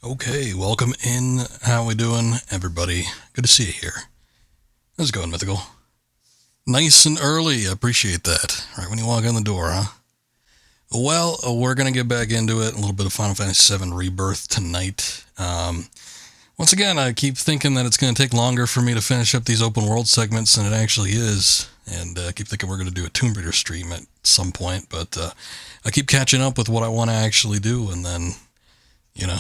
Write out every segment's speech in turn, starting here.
Okay, welcome in. How we doing, everybody? Good to see you here. How's it going, Mythical? Nice and early. I appreciate that. Right when you walk in the door, huh? Well, we're going to get back into it. A little bit of Final Fantasy VII Rebirth tonight. Once again, I keep thinking that it's going to take longer for me to finish up these open world segments than it actually is. And I keep thinking we're going to do a Tomb Raider stream at some point. But I keep catching up with what I want to actually do. And then, you know,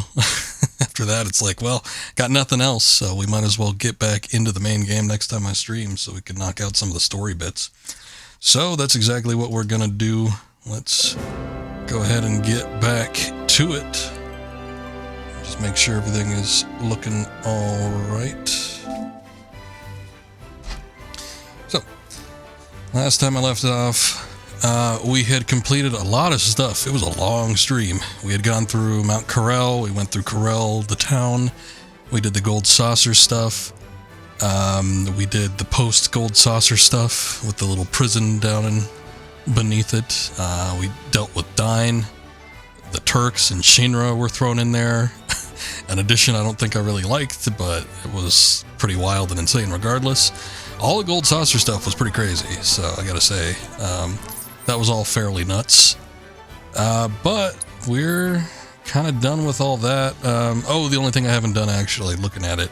after that, it's like, well, got nothing else. So we might as well get back into the main game next time I stream so we can knock out some of the story bits. So that's exactly what we're going to do. Let's go ahead and get back to it. Just make sure everything is looking all right. So, last time I left off, we had completed a lot of stuff. It was a long stream. We had gone through Mount Corel. We went through Corel, the town. We did the Gold Saucer stuff. We did the post-Gold Saucer stuff with the little prison down in beneath it. We dealt with Dyne. The Turks and Shinra were thrown in there. An addition I don't think I really liked, but it was pretty wild and insane regardless. All the Gold Saucer stuff was pretty crazy, so I gotta say, that was all fairly nuts. But we're kind of done with all that. The only thing I haven't done actually, looking at it,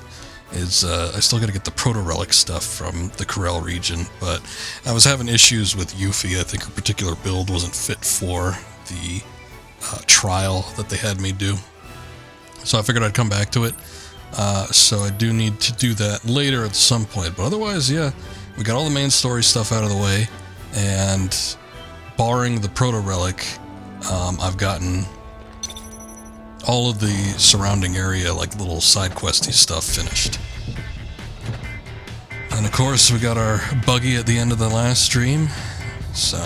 is I still got to get the proto-relic stuff from the Corel region, but I was having issues with Yuffie. I think her particular build wasn't fit for the trial that they had me do. So I figured I'd come back to it. So I do need to do that later at some point. But otherwise, yeah, we got all the main story stuff out of the way, and barring the proto-relic, I've gotten all of the surrounding area, like little side questy stuff, finished. And of course, we got our buggy at the end of the last stream, so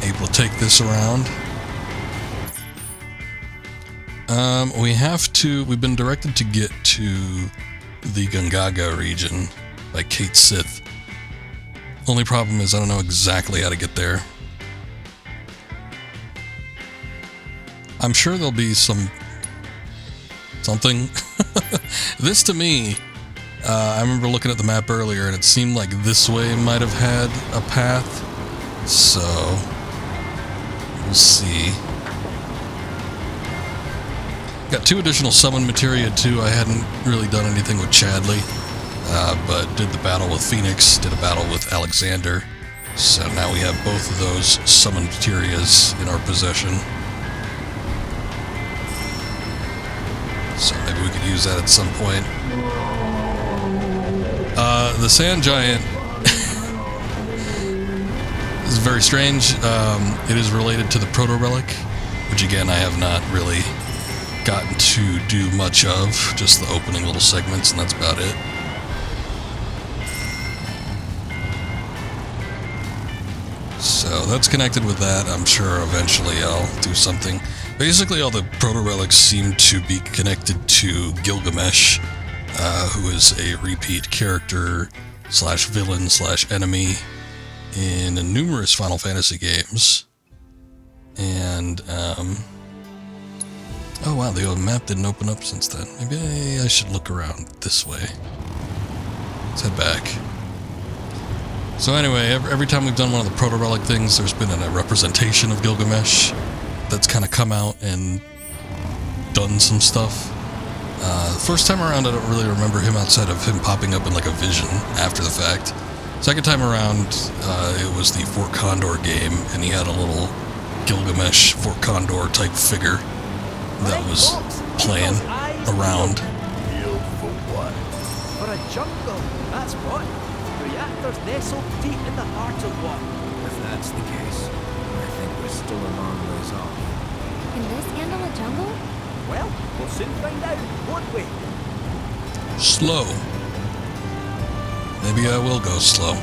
able to take this around. We've been directed to get to the Gongaga region by Kate Sith. Only problem is I don't know exactly how to get there. I'm sure there'll be something. This to me, I remember looking at the map earlier and it seemed like this way might have had a path. So, we'll see. Got 2 additional summon materia too. I hadn't really done anything with Chadley, but did the battle with Phoenix, did a battle with Alexander. So now we have both of those summon materias in our possession. So maybe we could use that at some point. The Sand Giant is very strange. It is related to the Proto-Relic, which again I have not really gotten to do much of. Just the opening little segments, and that's about it. So that's connected with that. I'm sure eventually I'll do something. Basically, all the proto-relics seem to be connected to Gilgamesh, who is a repeat character / villain / enemy in numerous Final Fantasy games. And, oh wow, the old map didn't open up since then. Maybe I should look around this way. Let's head back. So anyway, every time we've done one of the proto-relic things, there's been a representation of Gilgamesh that's kind of come out and done some stuff. The first time around, I don't really remember him outside of him popping up in like a vision after the fact. Second time around, it was the Fort Condor game, and he had a little Gilgamesh Fort Condor type figure that was playing around. For what? For a jungle, that's what. Reactors nestled deep in the heart of one. If that's the case, I think we're still a long ways off. Can this handle a jungle? Well, we'll soon find out, won't we? Slow. Maybe I will go slow.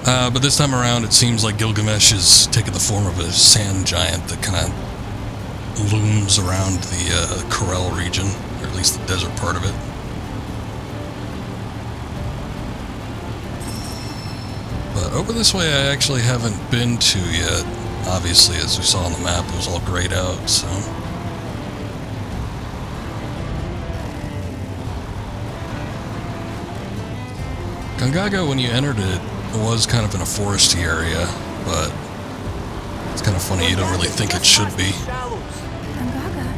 But this time around, it seems like Gilgamesh is taking the form of a sand giant that kind of looms around the Corel region, or at least the desert part of it. But over this way I actually haven't been to yet. Obviously, as we saw on the map, it was all grayed out, so Gongaga, when you entered it, was kind of in a foresty area, but it's kind of funny, you don't really think it should be. Gongaga.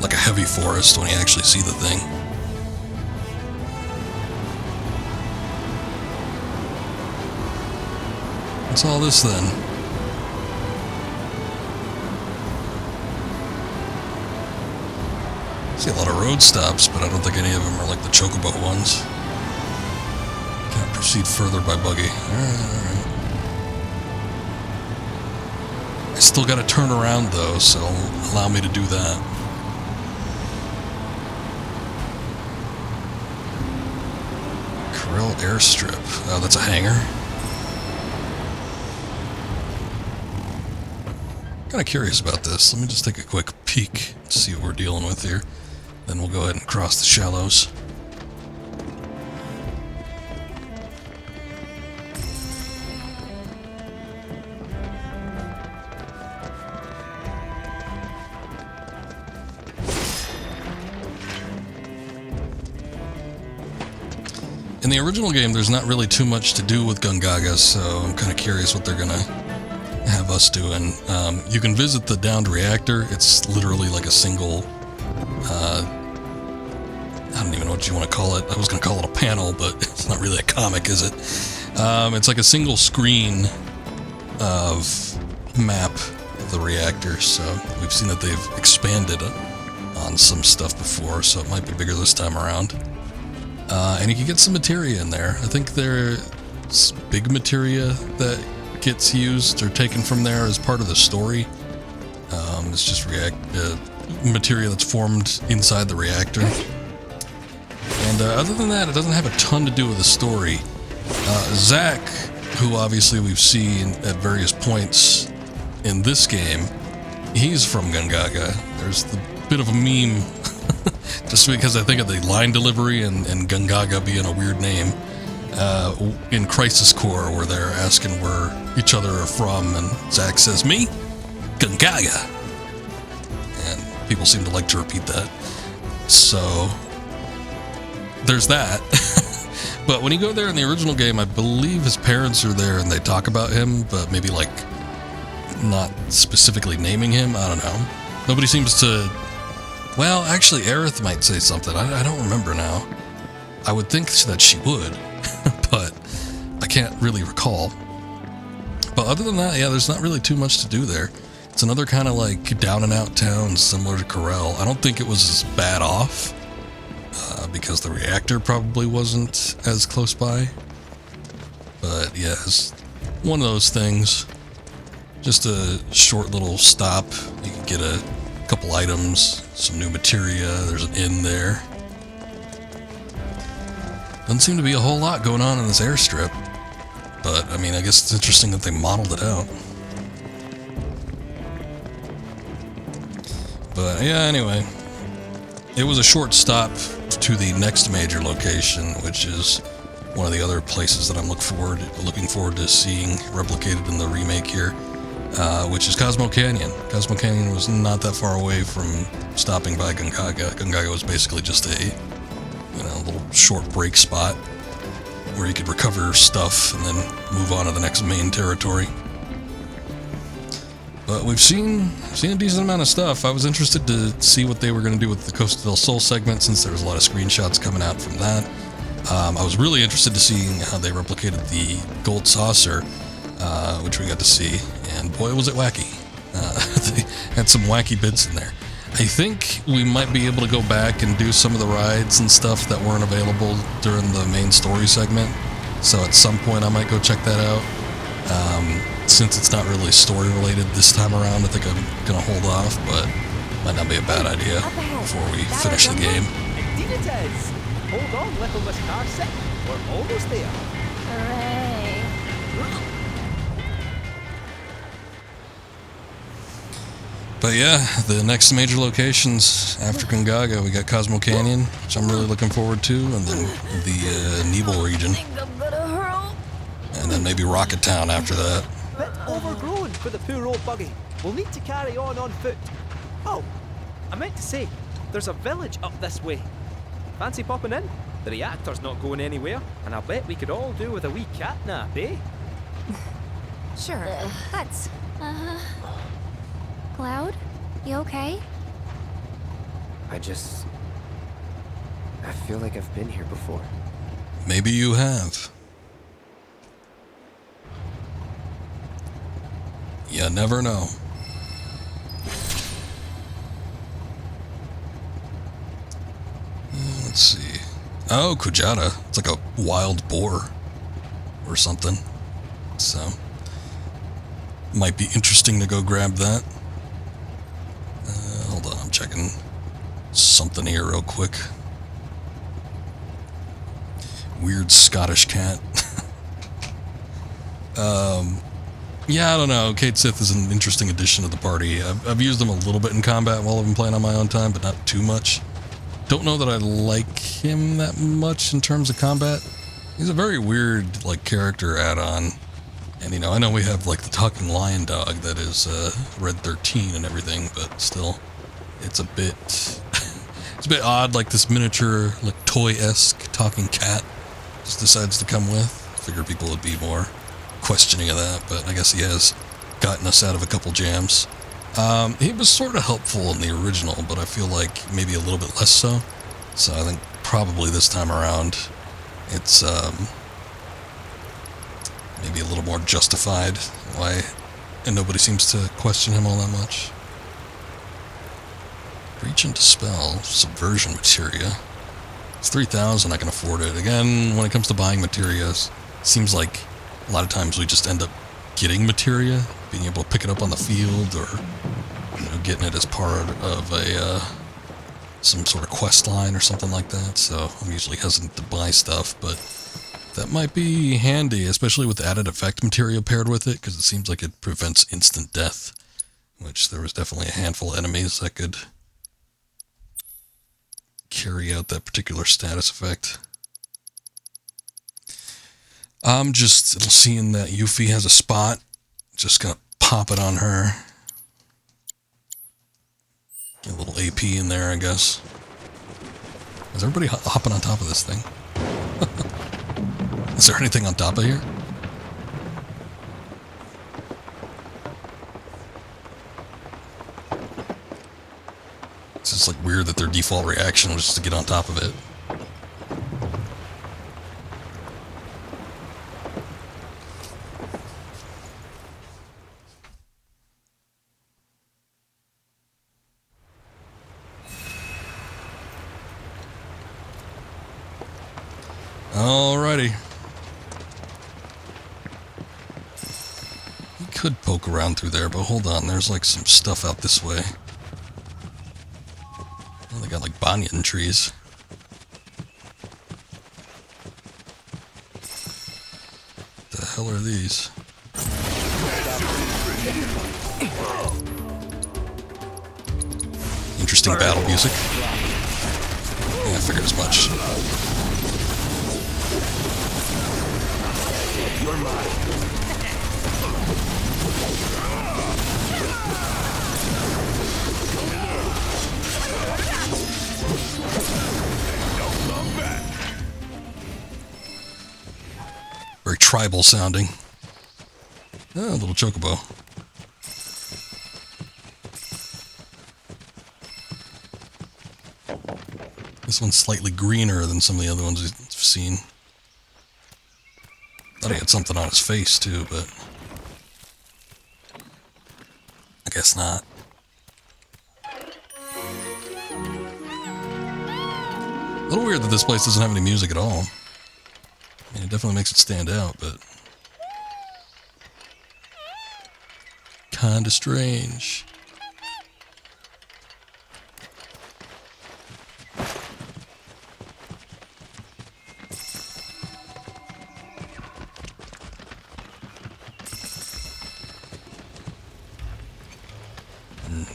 Like a heavy forest when you actually see the thing. What's all this then? I see a lot of road stops, but I don't think any of them are like the chocobo ones. Can't proceed further by buggy. Alright. I still gotta turn around though, so allow me to do that. Corel Airstrip. Oh, that's a hangar. Kind of curious about this. Let me just take a quick peek to see what we're dealing with here. Then we'll go ahead and cross the shallows. In the original game, there's not really too much to do with Gongaga, so I'm kind of curious what they're gonna have us doing. You can visit the downed reactor. It's literally like a single, I don't even know what you want to call it. I was going to call it a panel, but it's not really a comic, is it? It's like a single screen of map of the reactor, so we've seen that they've expanded on some stuff before, so it might be bigger this time around. And you can get some materia in there. I think there's big materia that gets used or taken from there as part of the story. It's just materia that's formed inside the reactor. And other than that, it doesn't have a ton to do with the story. Zack, who obviously we've seen at various points in this game, he's from Gongaga. There's the bit of a meme, just because I think of the line delivery and Gongaga being a weird name. In Crisis Core, where they're asking where each other are from, and Zack says, "Me? Gongaga." And people seem to like to repeat that. So, there's that. But when you go there in the original game, I believe his parents are there and they talk about him, but maybe like not specifically naming him. I don't know. Nobody seems to... Well, actually, Aerith might say something. I don't remember now. I would think that she would, but I can't really recall. But other than that, yeah, there's not really too much to do there. It's another kind of like down and out town similar to Corel. I don't think it was as bad off because the reactor probably wasn't as close by. But yeah, it's one of those things. Just a short little stop. You can get a couple items, some new materia. There's an inn there. Doesn't seem to be a whole lot going on in this airstrip. But, I mean, I guess it's interesting that they modeled it out. But, yeah, anyway. It was a short stop to the next major location, which is one of the other places that I'm looking forward to seeing replicated in the remake here, which is Cosmo Canyon. Cosmo Canyon was not that far away from stopping by Gongaga. Gongaga was basically just a little short break spot where you could recover stuff and then move on to the next main territory. But we've seen a decent amount of stuff. I was interested to see what they were going to do with the Costa del Sol segment, since there was a lot of screenshots coming out from that. I was really interested to see how they replicated the gold saucer, which we got to see, and boy was it wacky. They had some wacky bits in there. I think we might be able to go back and do some of the rides and stuff that weren't available during the main story segment. So at some point I might go check that out. Since it's not really story related this time around, I think I'm going to hold off, but might not be a bad idea before we finish the game. Indeed it is. Hold on, little Miss Carset. We're almost there. Hooray. But yeah, the next major locations after Gongaga, we got Cosmo Canyon, which I'm really looking forward to, and then the Nebel region. And then maybe Rocket Town after that. Bit overgrown for the poor old buggy. We'll need to carry on foot. Oh, I meant to say, there's a village up this way. Fancy popping in? The reactor's not going anywhere, and I bet we could all do with a wee cat nap, eh? Sure. Let's. Cloud? You okay? I feel like I've been here before. Maybe you have. You never know. Let's see. Oh, Kujata. It's like a wild boar or something. So, might be interesting to go grab that. Hold on, I'm checking something here real quick. Weird Scottish cat. Yeah, I don't know. Kate Sith is an interesting addition to the party. I've used him a little bit in combat while I've been playing on my own time, but not too much. Don't know that I like him that much in terms of combat. He's a very weird, like, character add-on. And, you know, I know we have, like, the talking lion dog that is Red 13 and everything, but still, it's a bit... it's a bit odd, like, this miniature, like, toy-esque talking cat just decides to come with. Figure people would be more questioning of that, but I guess he has gotten us out of a couple jams. He was sort of helpful in the original, but I feel like maybe a little bit less so. So I think probably this time around, it's maybe a little more justified why, and nobody seems to question him all that much. Reach and Dispel, Subversion Materia. It's 3,000, I can afford it. Again, when it comes to buying materials, seems like a lot of times we just end up getting materia, being able to pick it up on the field, or, you know, getting it as part of a some sort of quest line or something like that. So I'm usually hesitant to buy stuff, but that might be handy, especially with added effect material paired with it, because it seems like it prevents instant death, which there was definitely a handful of enemies that could carry out that particular status effect. I'm just seeing that Yuffie has a spot. Just gonna pop it on her. Get a little AP in there, I guess. Is everybody hopping on top of this thing? Is there anything on top of here? It's just like weird that their default reaction was just to get on top of it. Alrighty. We could poke around through there, but hold on, there's like some stuff out this way. Oh, they got like banyan trees. The hell are these? Interesting battle music. Yeah, I figured as much. You're mine. Very tribal sounding. Oh, a little chocobo. This one's slightly greener than some of the other ones we've seen. Thought he had something on his face too, but I guess not. A little weird that this place doesn't have any music at all. I mean, it definitely makes it stand out, but kinda strange.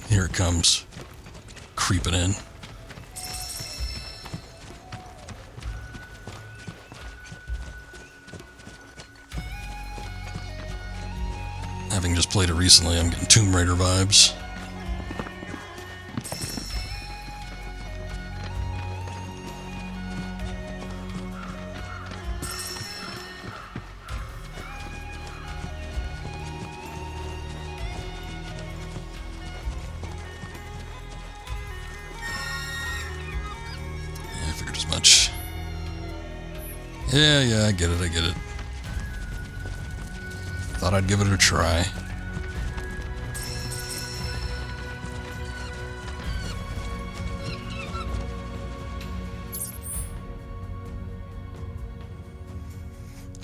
Here it comes, creeping in. Having just played it recently, I'm getting Tomb Raider vibes. Yeah, I get it. Thought I'd give it a try.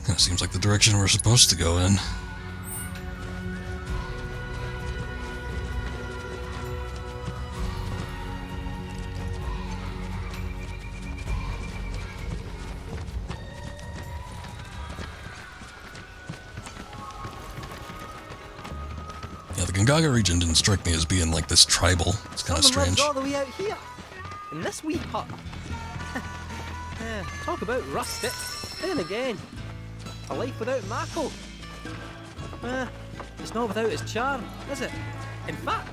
That seems like the direction we're supposed to go in. Yeah, the Gongaga region didn't strike me as being like this tribal. It's kind of Someone strange. lives all the way out here, in this wee hut. Talk about rustic. Then again, a life without Mako. It's not without its charm, is it? In fact,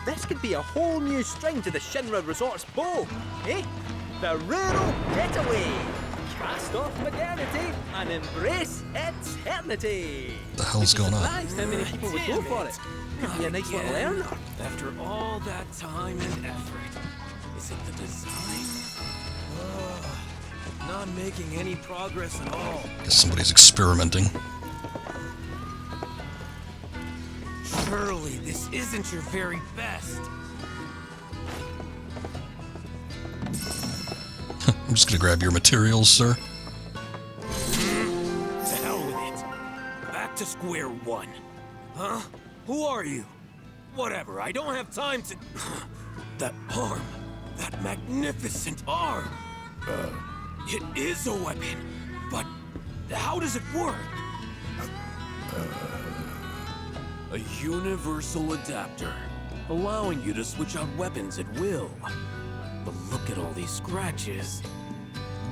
this could be a whole new string to the Shinra Resort's bow, eh? The rural getaway. Cast off modernity and embrace eternity. What the hell's going on? Surprised how many people would go for it. Could be a nice little earner. After all that time and effort, is it the design? Not making any progress at all. Guess somebody's experimenting. Surely this isn't your very best. I'm just gonna grab your materials, sir. To hell with it. Back to square one. Huh? Who are you? Whatever, I don't have time to... That arm. That magnificent arm. It is a weapon, but how does it work? A universal adapter, allowing you to switch out weapons at will. But look at all these scratches.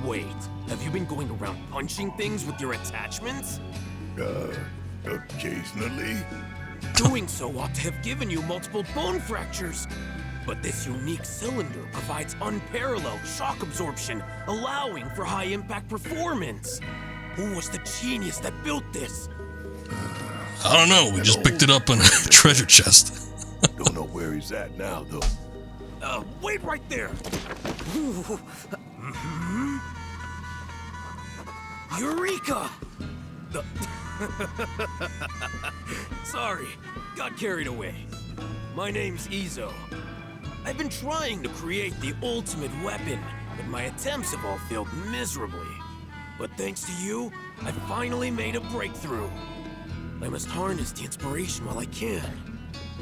Wait, have you been going around punching things with your attachments? Occasionally. Doing so ought to have given you multiple bone fractures. But this unique cylinder provides unparalleled shock absorption, allowing for high-impact performance. Who was the genius that built this? I don't know, we just picked it up in a treasure chest. Don't know where he's at now, though. Wait right there! Eureka! Sorry, got carried away. My name's Izo. I've been trying to create the ultimate weapon, but my attempts have all failed miserably. But thanks to you, I finally made a breakthrough. I must harness the inspiration while I can.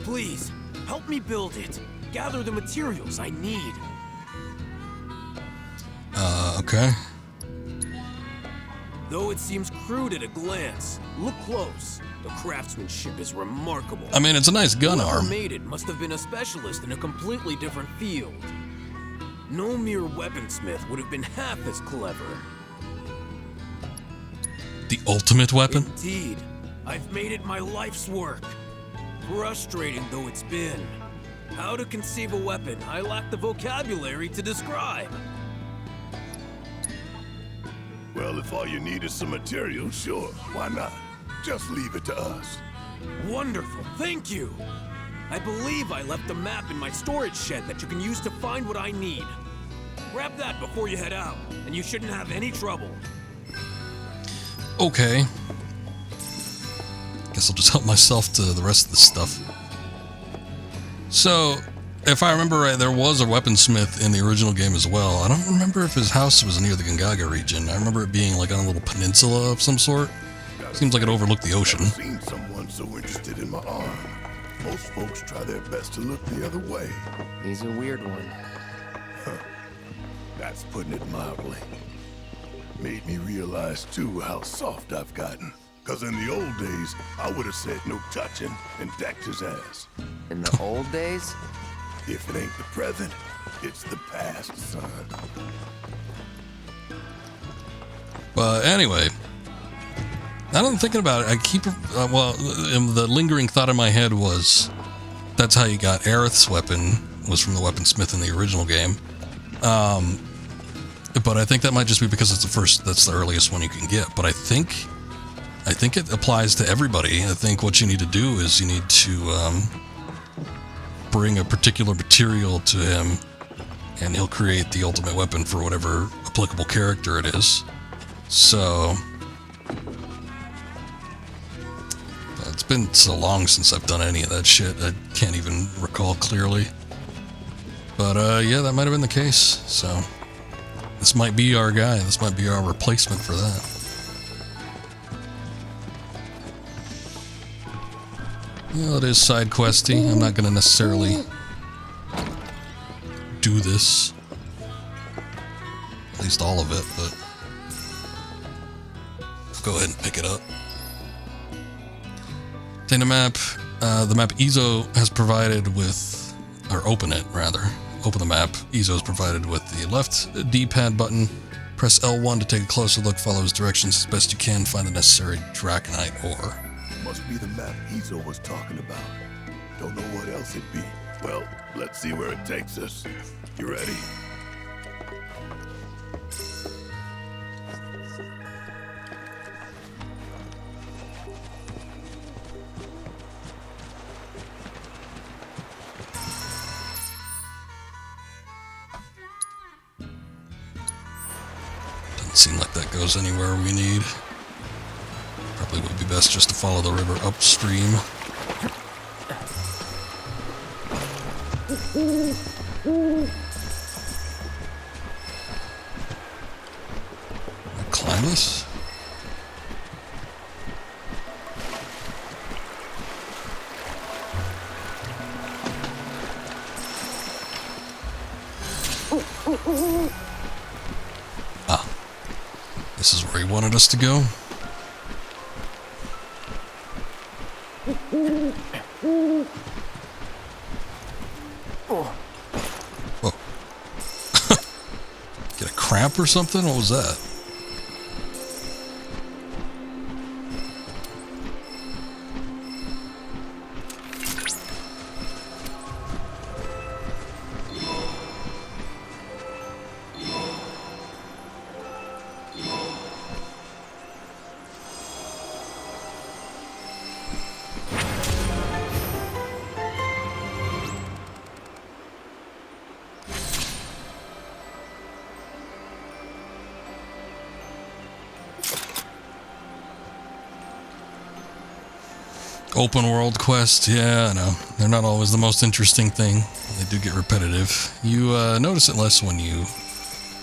Please, help me build it. Gather the materials I need. Okay. Though it seems crude at a glance, look close. The craftsmanship is remarkable. I mean, it's a nice gun Whoever arm. made it must have been a specialist in a completely different field. No mere weaponsmith would have been half as clever. The ultimate weapon? Indeed, I've made it my life's work. Frustrating though it's been. How to conceive a weapon I lack the vocabulary to describe. Well, if all you need is some material, sure, why not? Just leave it to us. Wonderful, thank you. I believe I left a map in my storage shed that you can use to find what I need. Grab that before you head out, and you shouldn't have any trouble. Okay. Guess I'll just help myself to the rest of the stuff. So, if I remember right, there was a weaponsmith in the original game as well. I don't remember if his house was near the Gongaga region. I remember it being like on a little peninsula of some sort. Seems like it overlooked the ocean. I've seen someone so interested in my arm. Most folks try their best to look the other way. He's a weird one. That's putting it mildly. Made me realize, too, how soft I've gotten. Because in the old days, I would have said no touching and decked his ass. In the old days? If it ain't the present, it's the past, son. But anyway, now that I'm thinking about it, I keep, the lingering thought in my head was that's how you got Aerith's weapon, was from the weaponsmith in the original game. But I think that might just be because it's that's the earliest one you can get. But I think it applies to everybody. I think what you need to do is you need to bring a particular material to him, and he'll create the ultimate weapon for whatever applicable character it is. So it's been so long since I've done any of that shit, I can't even recall clearly. But yeah, that might have been the case. So this might be our guy. This might be our replacement for that. Well, it is side questy. I'm not going to necessarily do this. At least all of it, but I'll go ahead and pick it up. Obtain a map. The map Izo has provided with, or open it rather. Open the map. Izo is provided with the left D-pad button. Press L1 to take a closer look. Follow his directions as best you can. Find the necessary Draconite ore. Must be the map Izo was talking about. Don't know what else it'd be. Well, let's see where it takes us. You ready? Doesn't seem like that goes anywhere we need. Probably would be best just to follow the river upstream. Climb this? Ah. This is where he wanted us to go. Whoa. Get a cramp or something? What was that? Open world quest, yeah, I know. They're not always the most interesting thing. They do get repetitive. You notice it less when you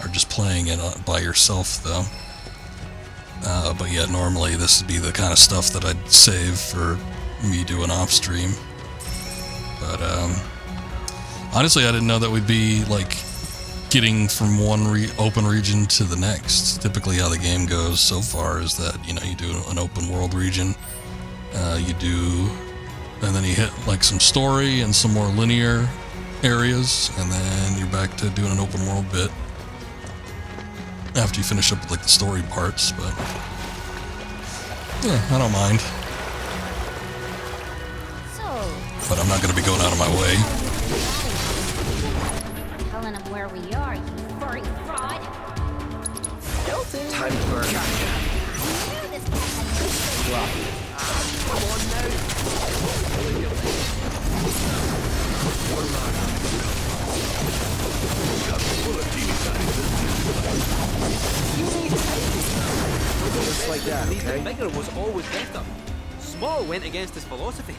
are just playing it by yourself, though. But yeah, normally this would be the kind of stuff that I'd save for me doing off stream. But honestly, I didn't know that we'd be like getting from one open region to the next. Typically, how the game goes so far is that you do an open world region. And then you hit like some story and some more linear areas, and then you're back to doing an open world bit after you finish up like the story parts. But yeah, I don't mind. But I'm not going to be going out of my way. Telling them where we are, you furry fraud. Time to burn. Come on now. Just like that, okay? The bigger was always better. Small went against his philosophy.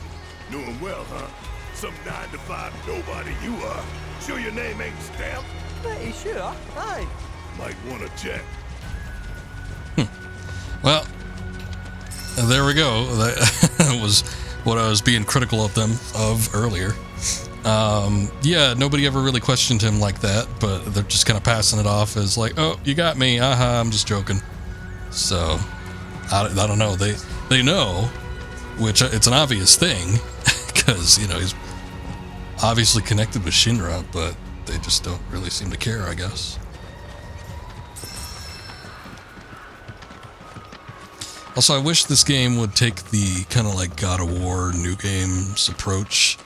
Knew him well, huh? Some 9-to-5 nobody you are. Sure your name ain't stamped? Pretty sure. Aye. Might want to check. Well, there we go. That was what I was being critical of them of earlier. Yeah, nobody ever really questioned him like that, but they're just kind of passing it off as like, oh, you got me, I'm just joking. So, I don't know. They know, which it's an obvious thing, because, he's obviously connected with Shinra, but they just don't really seem to care, I guess. Also, I wish this game would take the kind of like God of War New Games approach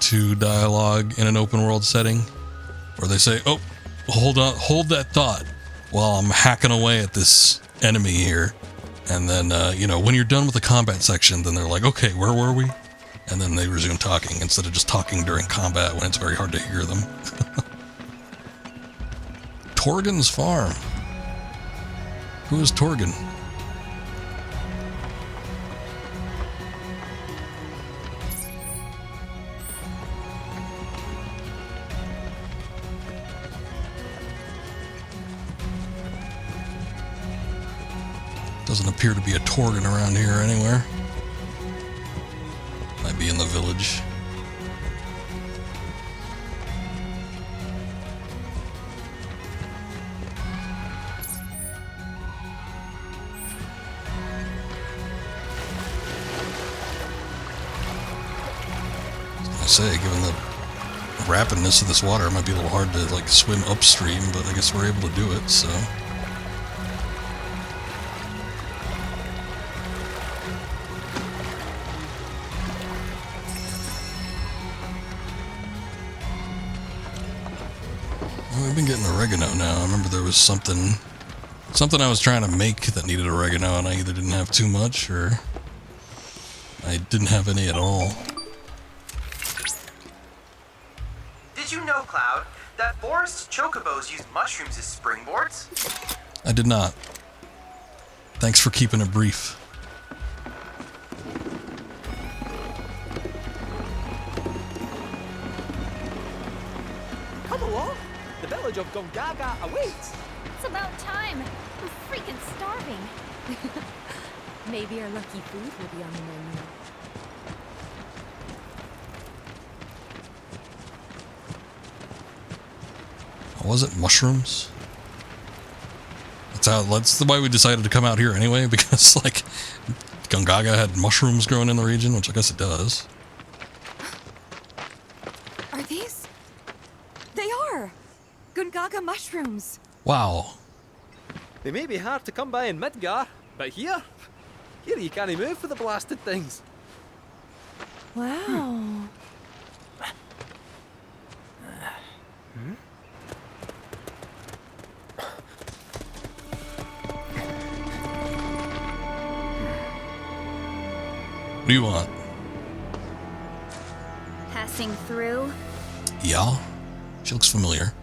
to dialogue in an open world setting, where they say, oh, hold that thought while I'm hacking away at this enemy here. And then, when you're done with the combat section, then they're like, okay, where were we? And then they resume talking instead of just talking during combat when it's very hard to hear them. Torgan's Farm. Who is Torgan? Doesn't appear to be a Torgan around here anywhere. Might be in the village. I say, given the rapidness of this water, it might be a little hard to like swim upstream, but I guess we're able to do it, so. Well, we've been getting oregano now. I remember there was something I was trying to make that needed oregano, and I either didn't have too much or I didn't have any at all. Did you know, Cloud, that forest chocobos use mushrooms as springboards? I did not. Thanks for keeping it brief. Come along. The village of Gongaga awaits. It's about time. I'm freaking starving. Maybe our lucky food will be on the menu. Was it mushrooms? That's the way we decided to come out here anyway, because like Gongaga had mushrooms growing in the region, which I guess it does. Are these? They are! Gongaga mushrooms! Wow. They may be hard to come by in Midgar, but here you can't move for the blasted things. Wow. What do you want? Passing through? Yeah? She looks familiar.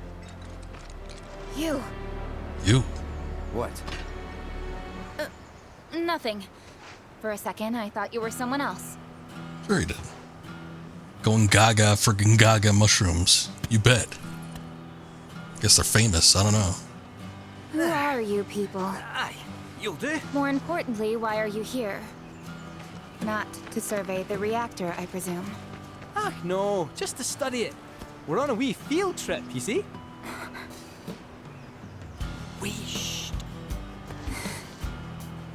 You. You? What? Nothing. For a second, I thought you were someone else. Sure he did. Going gaga for Gongaga mushrooms. You bet. Guess they're famous, I don't know. Who are you people? Aye, you'll do. More importantly, why are you here? Not to survey the reactor, I presume. Ah, no, just to study it. We're on a wee field trip, you see? Whee.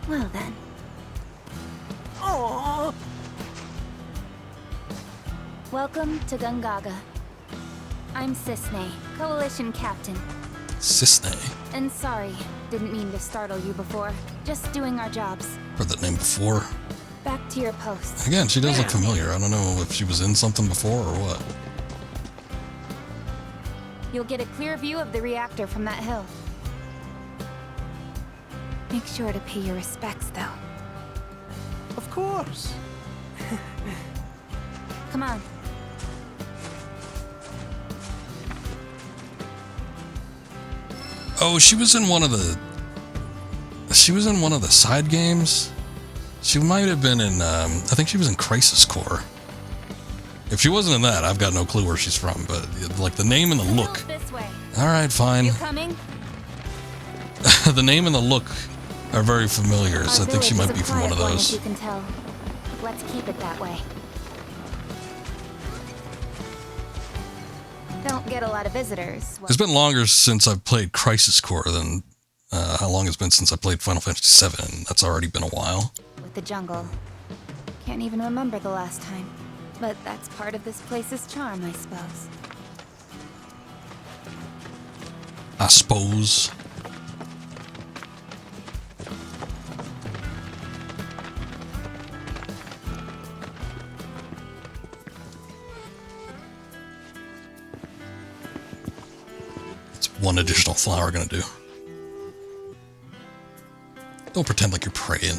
Well then. Aww. Welcome to Gongaga. I'm Cisne, Coalition Captain. Cisne. And sorry, didn't mean to startle you before. Just doing our jobs. Heard that name before. Back to your posts. Again, she does look familiar. I don't know if she was in something before or what. You'll get a clear view of the reactor from that hill. Make sure to pay your respects, though. Of course. Come on. Oh, she was in one of the side games. She might have been in, I think she was in Crisis Core. If she wasn't in that, I've got no clue where she's from, but like the name and the look. This way. Alright, fine. You coming? The name and the look are very familiar, so I Our think she village might is be a from one of quiet those. If you can tell. Let's keep it that way. Don't get a lot of visitors. It's been longer since I've played Crisis Core than how long it's been since I played Final Fantasy VII, and that's already been a while. With the jungle. Can't even remember the last time. But that's part of this place's charm, I suppose. I suppose. What's one additional flower gonna do? Don't pretend like you're praying.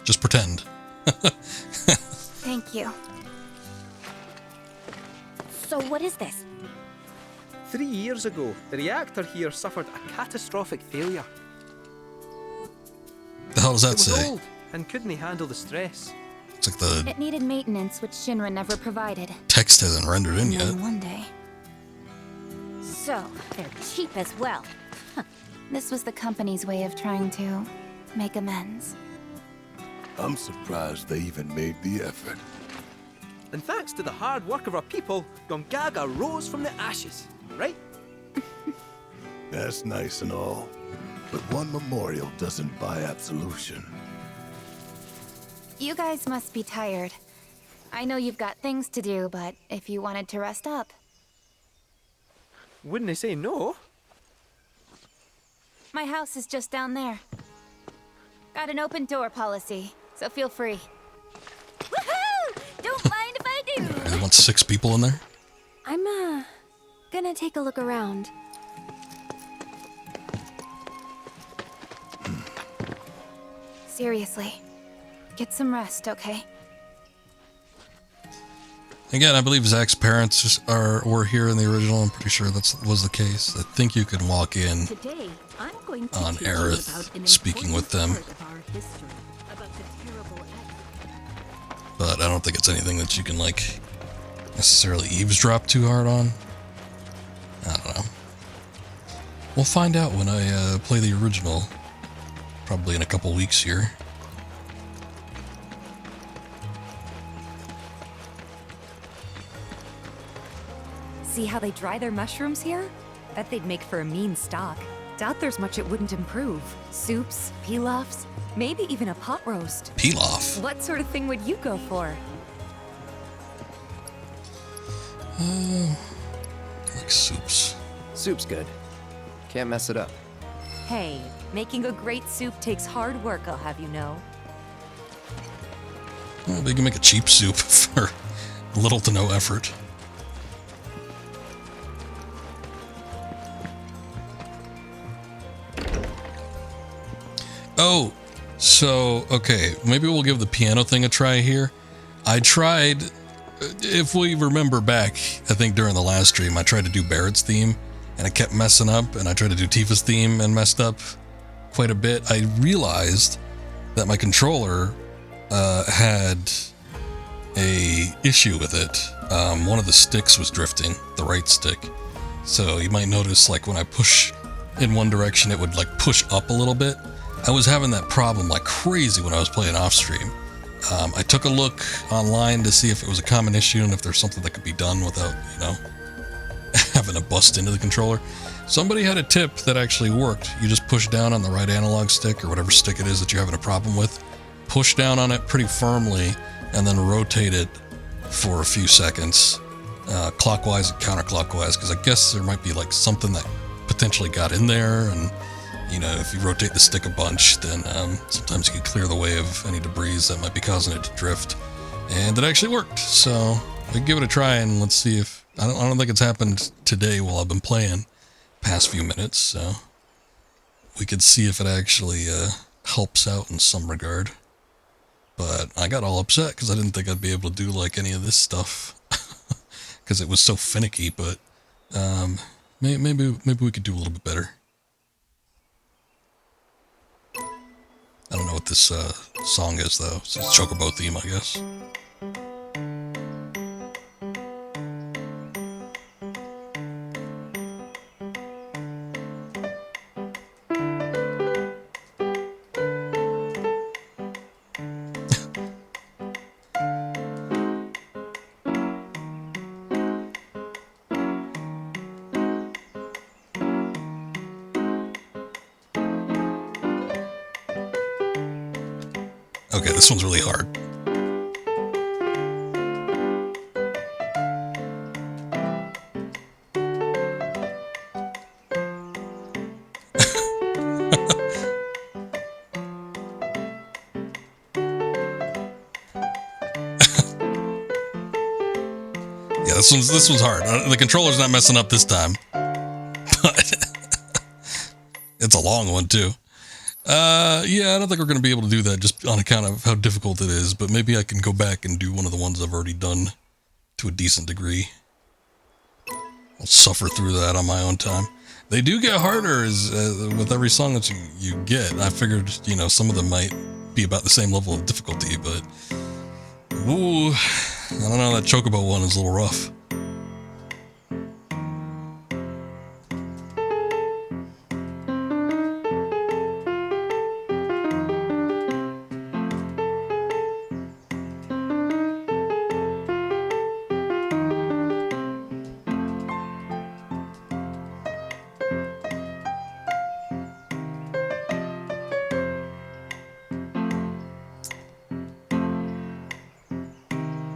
Just pretend. Thank you. So what is this? 3 years ago, the reactor here suffered a catastrophic failure. The hell does It that was say? old and couldn't handle the stress. It's like the It needed maintenance, which Shinra never provided. text hasn't rendered in And yet. then one day, So, they're cheap as well. this was the company's way of trying to make amends. I'm surprised they even made the effort. And thanks to the hard work of our people, Gongaga rose from the ashes, right? That's nice and all, but one memorial doesn't buy absolution. You guys must be tired. I know you've got things to do, but if you wanted to rest up. Wouldn't they say no? My house is just down there. Got an open door policy, so feel free. Woohoo! Don't mind if I do! They want 6 people in there? I'm, gonna take a look around. Seriously, get some rest, okay? Again, I believe Zach's parents were here in the original. I'm pretty sure that was the case. I think you can walk in Today, I'm going to on teach you Aerith, about an speaking with them. important part of our history, about the terrible But I don't think it's anything that you can, like, necessarily eavesdrop too hard on. I don't know. We'll find out when I play the original. Probably in a couple weeks here. See how they dry their mushrooms here? Bet they'd make for a mean stock. Doubt there's much it wouldn't improve. Soups, pilafs, maybe even a pot roast. Pilaf? What sort of thing would you go for? Like soups. Soup's good. Can't mess it up. Hey, making a great soup takes hard work, I'll have you know. Well, they can make a cheap soup for little to no effort. Oh, so, okay, maybe we'll give the piano thing a try here. I tried, if we remember back, I think during the last stream, I tried to do Barrett's theme, and it kept messing up, and I tried to do Tifa's theme and messed up quite a bit. I realized that my controller had a issue with it. One of the sticks was drifting, the right stick. So you might notice, like, when I push in one direction, it would, like, push up a little bit. I was having that problem like crazy when I was playing off stream. I took a look online to see if it was a common issue and if there's something that could be done without, you know, having to bust into the controller. Somebody had a tip that actually worked. You just push down on the right analog stick or whatever stick it is that you're having a problem with. Push down on it pretty firmly and then rotate it for a few seconds, clockwise and counterclockwise, because I guess there might be like something that potentially got in there, and you know, if you rotate the stick a bunch, then sometimes you can clear the way of any debris that might be causing it to drift. And it actually worked, so we can give it a try and let's see if... I don't think it's happened today while I've been playing, past few minutes, so we could see if it actually helps out in some regard. But I got all upset because I didn't think I'd be able to do like any of this stuff because it was so finicky, but maybe we could do a little bit better. I don't know what this song is, though. It's a Chocobo theme, I guess. Okay, this one's really hard. Yeah, this one's hard. The controller's not messing up this time, but it's a long one too. Yeah, I don't think we're going to be able to do that just on account of how difficult it is, but maybe I can go back and do one of the ones I've already done to a decent degree. I'll suffer through that on my own time. They do get harder with every song that you get. I figured, you know, some of them might be about the same level of difficulty, but ooh, I don't know, that Chocobo one is a little rough.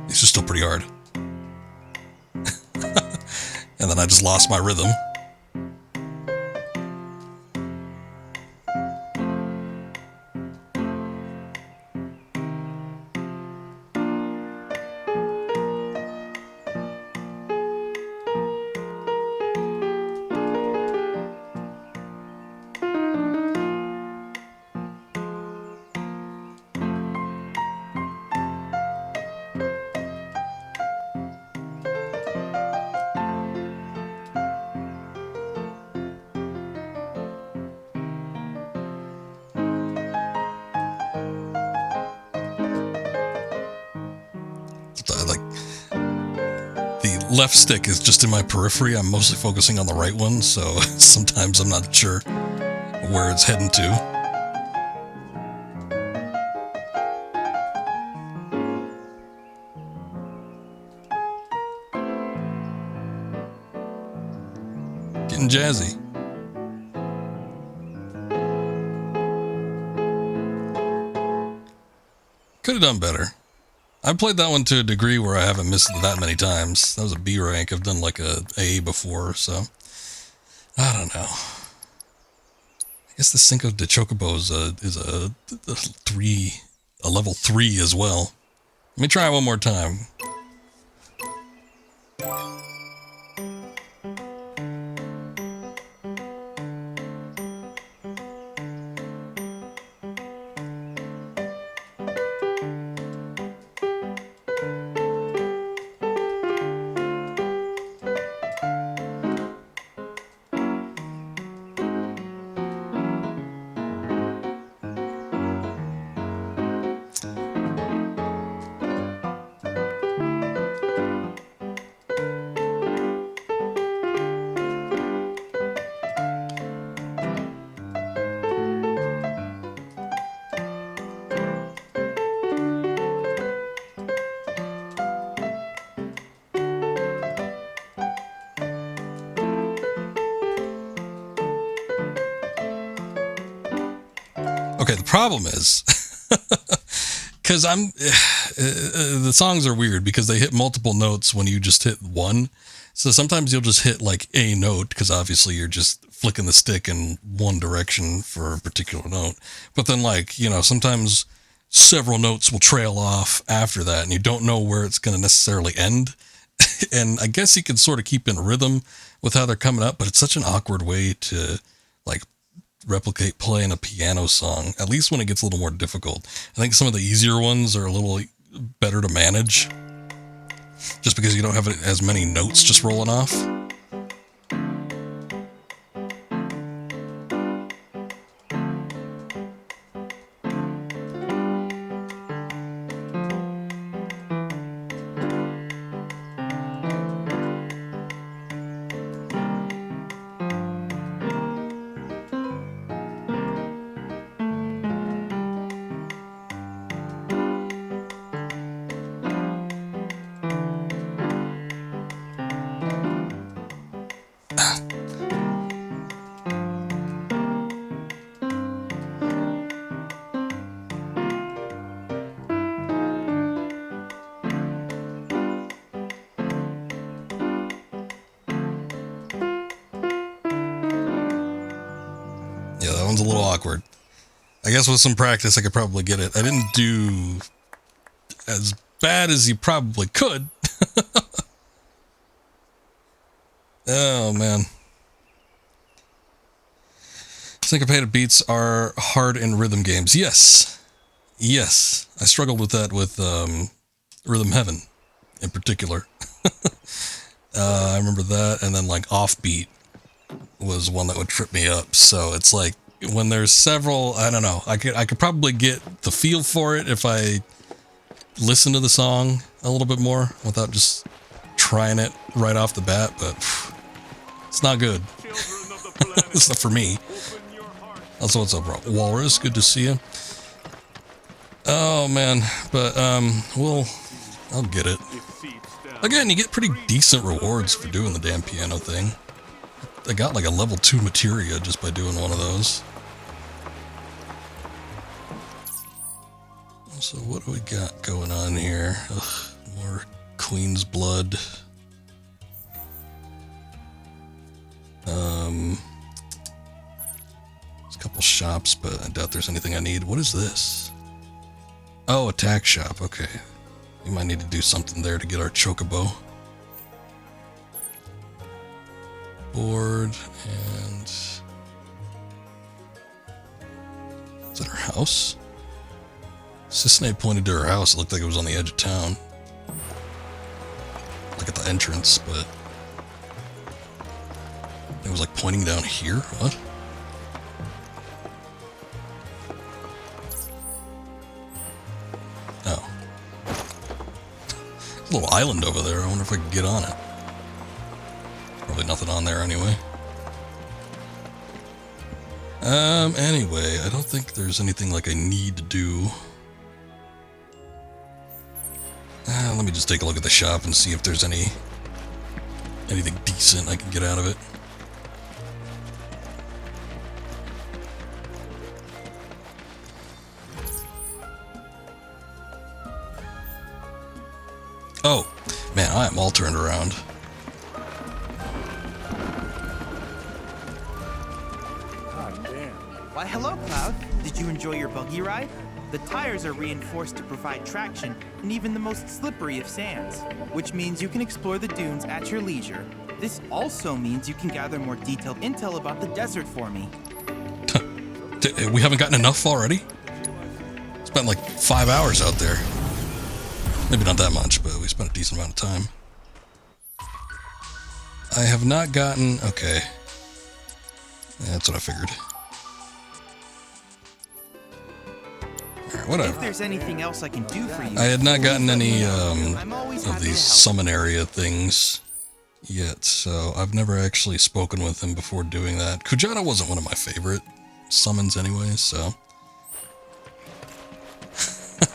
These are still pretty hard. And then I just lost my rhythm. Left stick is just in my periphery. I'm mostly focusing on the right one, so sometimes I'm not sure where it's heading to. Getting jazzy. Could have done better. I played that one to a degree where I haven't missed it that many times. That was a B rank. I've done like a A before, so I don't know. I guess the Cinco de Chocobo is a level 3 as well. Let me try it one more time. Okay, the problem is, because the songs are weird because they hit multiple notes when you just hit one. So sometimes you'll just hit like a note because obviously you're just flicking the stick in one direction for a particular note. But then like, you know, sometimes several notes will trail off after that and you don't know where it's going to necessarily end. And I guess you can sort of keep in rhythm with how they're coming up, but it's such an awkward way to like replicate playing a piano song, at least when it gets a little more difficult. I think some of the easier ones are a little better to manage just because you don't have as many notes just rolling off. Yeah, that one's a little awkward. I guess with some practice, I could probably get it. I didn't do as bad as you probably could. Oh, man. Syncopated beats are hard in rhythm games. Yes. Yes. I struggled with that with Rhythm Heaven in particular. I remember that, and then like Offbeat was one that would trip me up. So it's like when there's several, I don't know, I could probably get the feel for it if I listen to the song a little bit more without just trying it right off the bat, but it's not good. It's not for me. Also, what's up, bro? Walrus, good to see you. Oh man, but I'll get it. Again, you get pretty decent rewards for doing the damn piano thing. I got like a level 2 materia just by doing one of those. So what do we got going on here? Ugh, more Queen's Blood. There's a couple shops, but I doubt there's anything I need. What is this? Oh, attack shop. Okay. We might need to do something there to get our chocobo. Board and... Is that her house? Cissnei pointed to her house. It looked like it was on the edge of town. Like at the entrance, but... It was like pointing down here? What? Oh. There's a little island over there. I wonder if I can get on it. Probably nothing on there anyway. Anyway, I don't think there's anything like I need to do. Let me just take a look at the shop and see if there's anything decent I can get out of it. Oh, man, I am all turned around. Why, hello, Cloud. Did you enjoy your buggy ride? The tires are reinforced to provide traction in even the most slippery of sands, which means you can explore the dunes at your leisure. This also means you can gather more detailed intel about the desert for me. We haven't gotten enough already? Spent like 5 hours out there. Maybe not that much, but we spent a decent amount of time. I have not gotten... Okay. That's what I figured. Alright, whatever. If there's anything else I can do for you... I had not gotten any of these summon area things yet, so I've never actually spoken with him before doing that. Kujata wasn't one of my favorite summons anyway, so...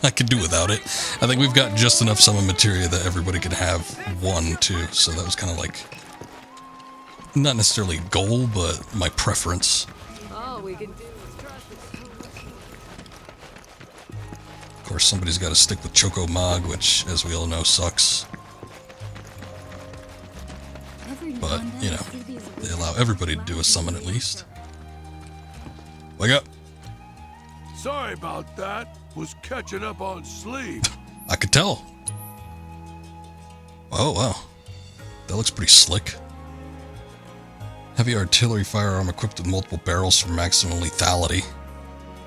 I could do without it. I think we've got just enough summon materia that everybody could have one, too. So that was kind of like, not necessarily a goal, but my preference. All we can do is trust Of course, somebody's got to stick with Choco Mog, which, as we all know, sucks. But, you know, they allow everybody to do a summon at least. Wake up. Sorry about that. Was catching up on sleep. I could tell. Oh, wow. That looks pretty slick. Heavy artillery firearm equipped with multiple barrels for maximum lethality.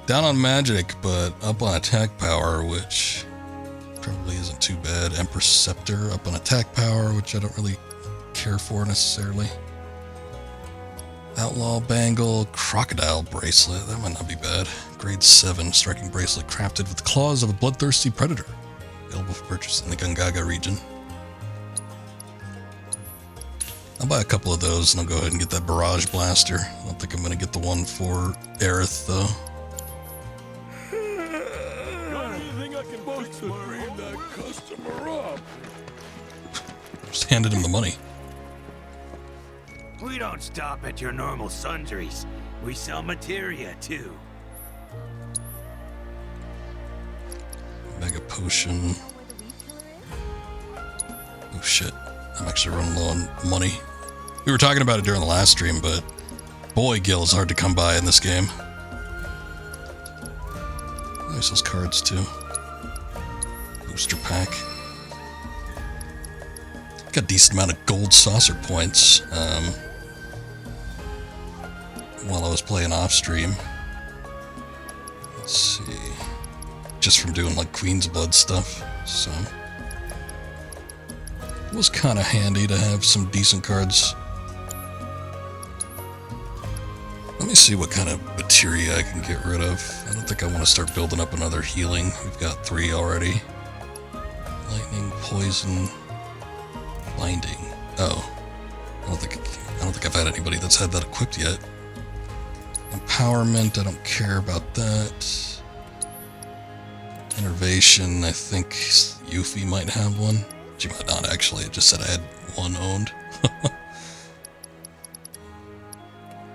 Down on magic, but up on attack power, which probably isn't too bad. Empress Scepter up on attack power, which I don't really care for necessarily. Outlaw Bangle, Crocodile Bracelet, that might not be bad. Grade 7 striking bracelet crafted with the claws of a bloodthirsty predator. Available for purchase in the Gongaga region. I'll buy a couple of those and I'll go ahead and get that Barrage Blaster. I don't think I'm going to get the one for Aerith though. Got anything I can boast to bring that customer up? Just handed him the money. We don't stop at your normal sundries. We sell materia, too. Mega Potion. Oh shit, I'm actually running low on money. We were talking about it during the last stream, but boy, Gil is hard to come by in this game. He sells cards too. Booster pack. Got a decent amount of gold saucer points. while I was playing off stream. Let's see. Just from doing like Queen's Blood stuff, so it was kind of handy to have some decent cards. Let me see what kind of materia I can get rid of. I don't think I want to start building up another healing. We've got 3 already. Lightning, poison, blinding. Oh, I don't think I've had anybody that's had that equipped yet. Empowerment, I don't care about that. Innervation, I think Yuffie might have one. She might not actually, it just said I had 1 owned.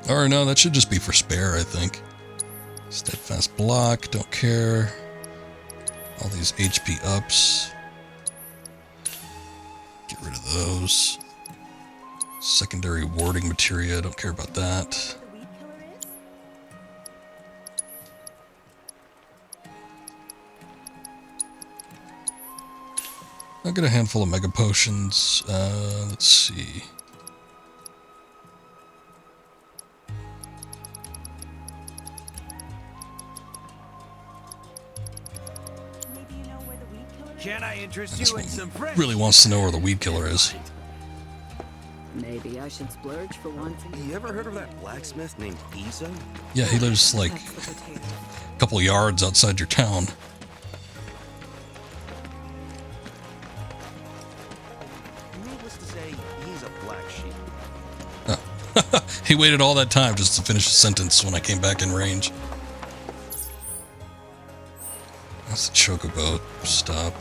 Or no, that should just be for spare, I think. Steadfast block, don't care. All these HP ups. Get rid of those. Secondary warding materia, don't care about that. I'll get a handful of mega potions. Let's see. Can I interest you in some fresh? Really wants to know where the weed killer is. Maybe I should splurge for once. You ever heard of that blacksmith named Izo? Yeah, he lives like a couple yards outside your town. Needless to say, he's a black sheep. Oh. He waited all that time just to finish the sentence when I came back in range. That's the chocobo stop.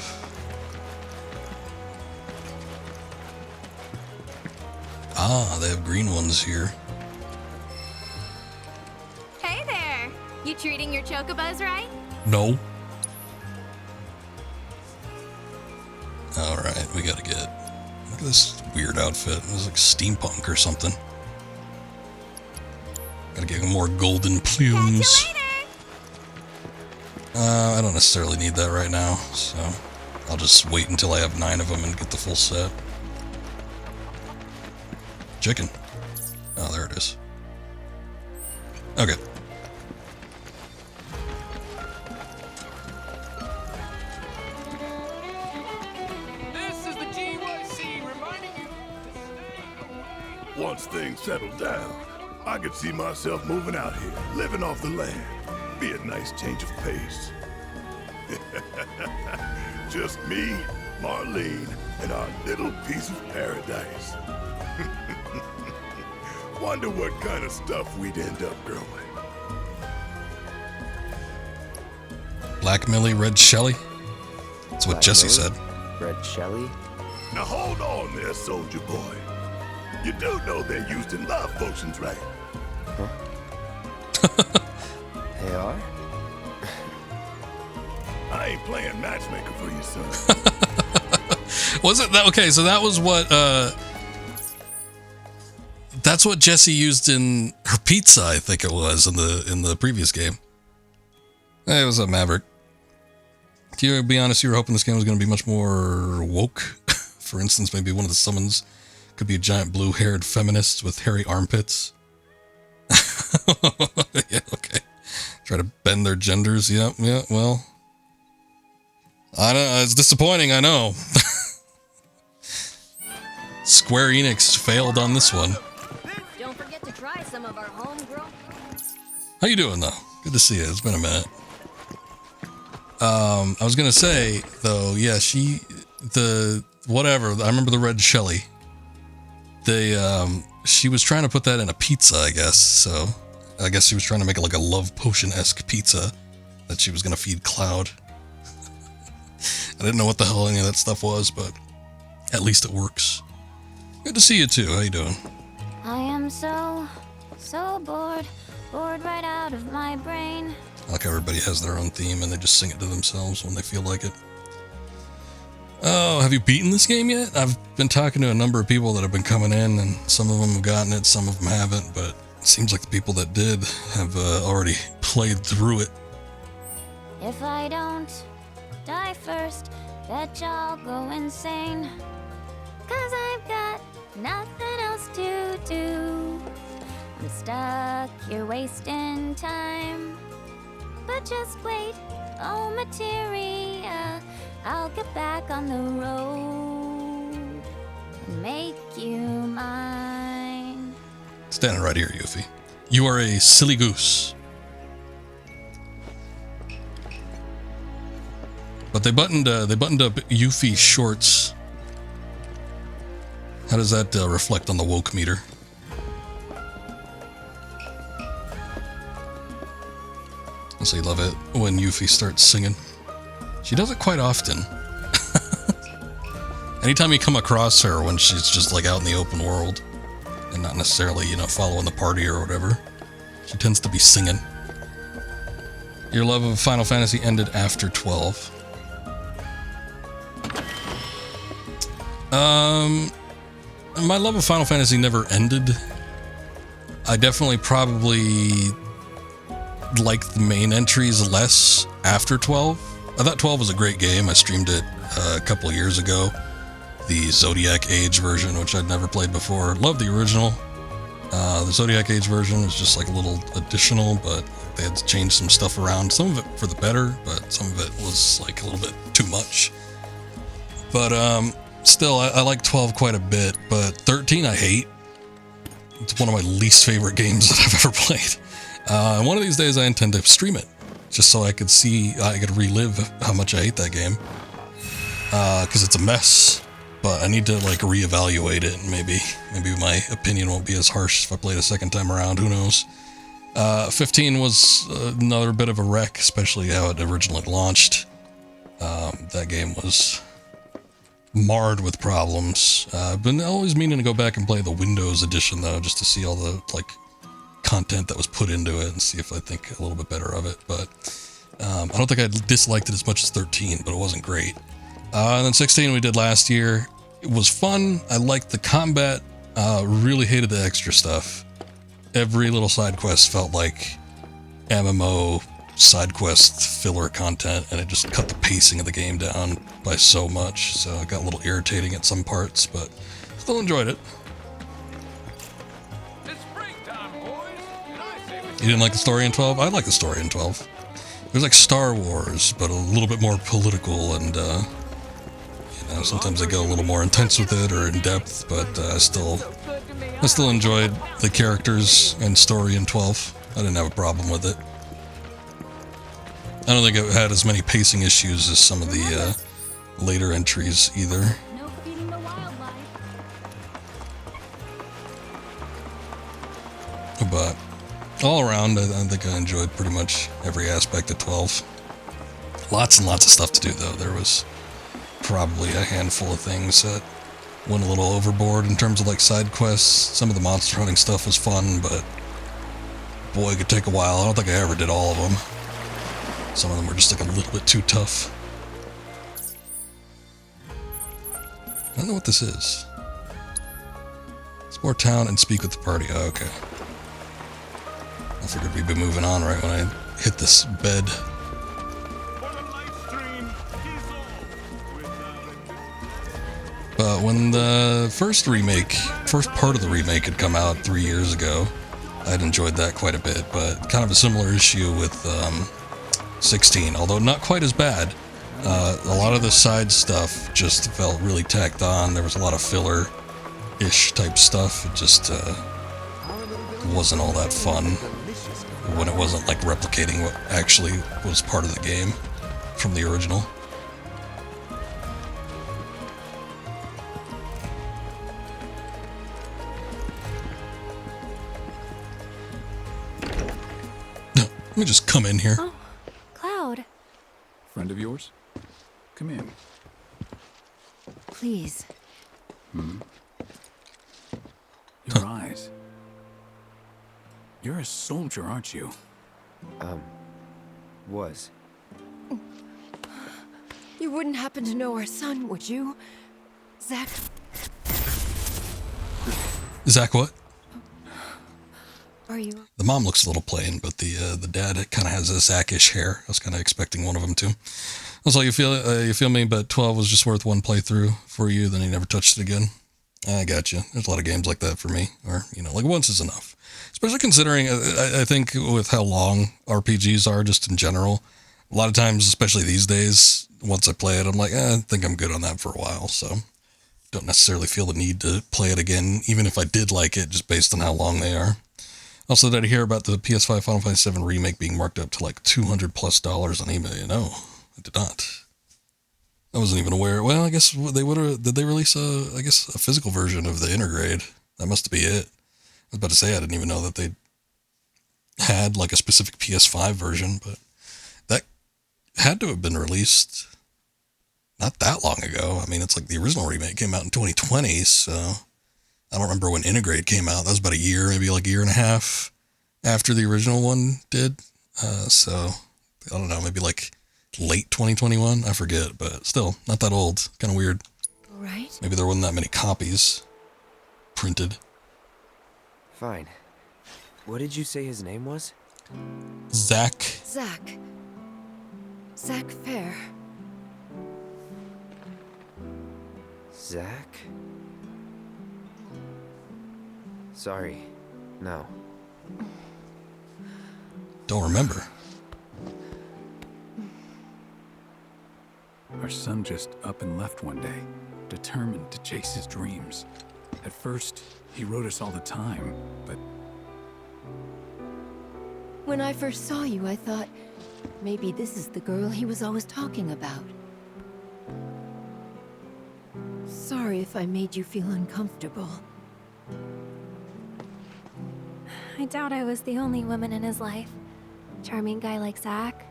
Ah, they have green ones here. Hey there! You treating your chocobos right? No. Alright, we gotta get... Look at this weird outfit. It was like steampunk or something. Gotta get more golden plumes. I don't necessarily need that right now, so I'll just wait until I have 9 of them and get the full set. Chicken. Oh, there it is. Okay. This is the GYC reminding you to stay away. Once things settle down, I could see myself moving out here, living off the land. Be a nice change of pace. Just me, Marlene, and our little piece of paradise. Wonder what kind of stuff we'd end up growing. Black Millie, Red Shelly? That's what Jesse said. Red Shelly? Now hold on there, soldier boy. You do know they're used in love potions, right? Huh? They are? I ain't playing matchmaker for you, son. Was it that? Okay, so that was what, that's what Jesse used in her pizza, I think it was, in the previous game. Hey, what's up, Maverick? To be honest, you were hoping this game was going to be much more woke. For instance, maybe one of the summons could be a giant blue-haired feminist with hairy armpits. Yeah, okay. Try to bend their genders. Yeah, well. I know, it's disappointing, I know. Square Enix failed on this one. Don't forget to try some of our homegrown. How you doing, though? Good to see you. It's been a minute. I was gonna say, though, yeah, whatever, I remember the Red Shelly. She was trying to put that in a pizza, I guess, so I guess she was trying to make it like a love potion-esque pizza that she was gonna feed Cloud. I didn't know what the hell any of that stuff was, but at least it works. Good to see you too. How you doing? I am so bored. Bored right out of my brain. Like everybody has their own theme and they just sing it to themselves when they feel like it. Oh, have you beaten this game yet? I've been talking to a number of people that have been coming in, and some of them have gotten it, some of them haven't, but it seems like the people that did have already played through it. If I don't die first, bet y'all go insane. 'Cause I've got nothing else to do. I'm stuck, you're wasting time. But just wait, oh materia, I'll get back on the road and make you mine. Standing right here, Yuffie. You are a silly goose. But they buttoned up Yuffie's shorts. How does that reflect on the woke meter? So you love it when Yuffie starts singing. She does it quite often. Anytime you come across her when she's just like out in the open world and not necessarily, you know, following the party or whatever, she tends to be singing. Your love of Final Fantasy ended after 12. My love of Final Fantasy never ended. I definitely probably liked the main entries less after 12. I thought 12 was a great game. I streamed it a couple of years ago. The Zodiac Age version, which I'd never played before. Loved the original. The Zodiac Age version was just like a little additional, but they had changed some stuff around. Some of it for the better, but some of it was like a little bit too much. But still, I like 12 quite a bit, but 13 I hate. It's one of my least favorite games that I've ever played. And one of these days I intend to stream it, just so I could relive how much I hate that game. Because it's a mess, but I need to like reevaluate it, and maybe my opinion won't be as harsh if I play it a second time around, who knows. 15 was another bit of a wreck, especially how it originally launched. That game was marred with problems. I've been always meaning to go back and play the Windows edition though, just to see all the like content that was put into it and see if I think a little bit better of it. But I don't think I disliked it as much as 13, but it wasn't great. And then 16 we did last year. It was fun. I liked the combat. Really hated the extra stuff. Every little side quest felt like MMO side quest filler content, and it just cut the pacing of the game down by so much. So it got a little irritating at some parts, but still enjoyed it. You didn't like the story in 12? I like the story in 12. It was like Star Wars, but a little bit more political, and you know, sometimes they go a little more intense with it or in depth, but I still enjoyed the characters and story in 12. I didn't have a problem with it. I don't think it had as many pacing issues as some of the later entries either. But all around, I think I enjoyed pretty much every aspect of 12. Lots and lots of stuff to do though. There was probably a handful of things that went a little overboard in terms of like side quests. Some of the monster hunting stuff was fun, but boy, it could take a while. I don't think I ever did all of them. Some of them were just like a little bit too tough. I don't know what this is. Explore town and speak with the party. Oh, okay. I figured we'd be moving on right when I hit this bed. But when the first part of the remake had come out 3 years ago, I'd enjoyed that quite a bit, but kind of a similar issue with 16, although not quite as bad. A lot of the side stuff just felt really tacked on. There was a lot of filler-ish type stuff. It just wasn't all that fun when it wasn't like replicating what actually was part of the game from the original. Let me just come in here. Oh, Cloud. Friend of yours? Come in. Please. Your eyes. You're a soldier, aren't you? Was. You wouldn't happen to know our son, would you? Zack? Zack what? Are you? The mom looks a little plain, but the dad kind of has a Zack-ish hair. I was kind of expecting one of them to. Also, you feel me, but 12 was just worth one playthrough for you, then you never touched it again. I got you. There's a lot of games like that for me, or, you know, like once is enough. Especially considering, I think with how long RPGs are just in general, a lot of times, especially these days, once I play it, I'm like, I think I'm good on that for a while. So don't necessarily feel the need to play it again, even if I did like it, just based on how long they are. Also, did I hear about the PS5 Final Fantasy VII Remake being marked up to like $200+ on eBay? No, I did not. I wasn't even aware. Well, I guess they would have. Did they release a physical version of the Intergrade? That must be it. I was about to say I didn't even know that they had like a specific PS5 version, but that had to have been released not that long ago. I mean, it's like the original remake came out in 2020, so I don't remember when Intergrade came out. That was about a year, maybe like a year and a half after the original one did. So I don't know, maybe like late 2021. I forget, but still not that old. Kind of weird. Right. Maybe there wasn't that many copies printed. Fine. What did you say his name was? Zack. Zack. Zack Fair. Zack? Sorry. No. Don't remember. Our son just up and left one day, determined to chase his dreams. At first, he wrote us all the time, but When I first saw you, I thought, maybe this is the girl he was always talking about. Sorry if I made you feel uncomfortable. I doubt I was the only woman in his life. Charming guy like Zack.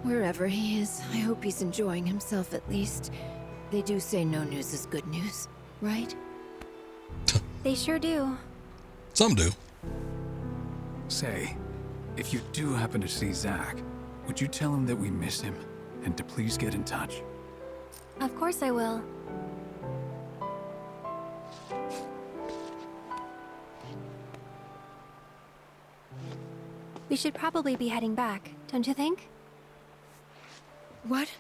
Wherever he is, I hope he's enjoying himself at least. They do say no news is good news, right? They sure do. Some do. say, if you do happen to see Zack, would you tell him that we miss him and to please get in touch? Of course I will. We should probably be heading back, don't you think? What?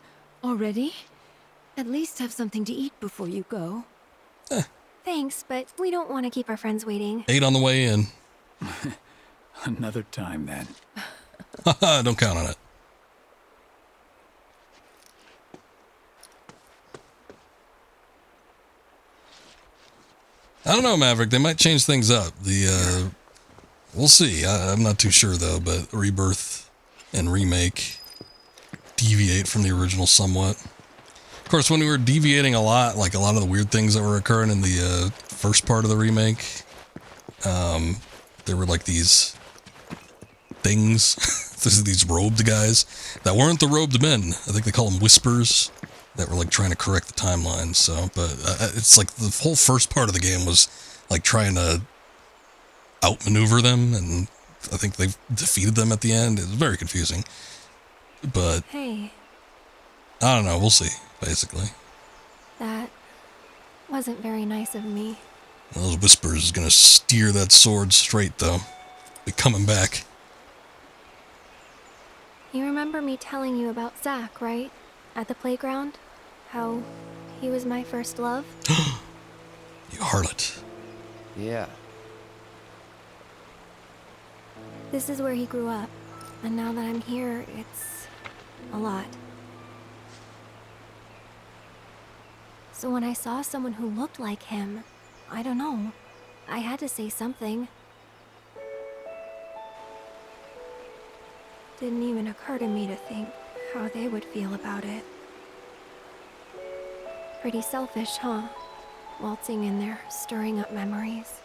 Already? At least have something to eat before you go. Thanks, but we don't want to keep our friends waiting. 8 on the way in. Another time then. Don't count on it. I don't know, Maverick. They might change things up. We'll see. I'm not too sure though. But Rebirth and Remake deviate from the original somewhat. Of course, when we were deviating a lot, like a lot of the weird things that were occurring in the first part of the remake, there were like these things, these robed guys that weren't the robed men. I think they call them whispers, that were like trying to correct the timeline. So, but it's like the whole first part of the game was like trying to outmaneuver them, and I think they've defeated them at the end. It was very confusing. But Hey, I don't know. We'll see. Basically, that wasn't very nice of me. those whispers is gonna steer that sword straight, though. Be coming back. You remember me telling you about Zack, right? At the playground? How he was my first love? You harlot. Yeah. This is where he grew up. And now that I'm here, it's a lot. So when I saw someone who looked like him, I don't know, I had to say something. Didn't even occur to me to think how they would feel about it. Pretty selfish, huh? Waltzing in there, stirring up memories.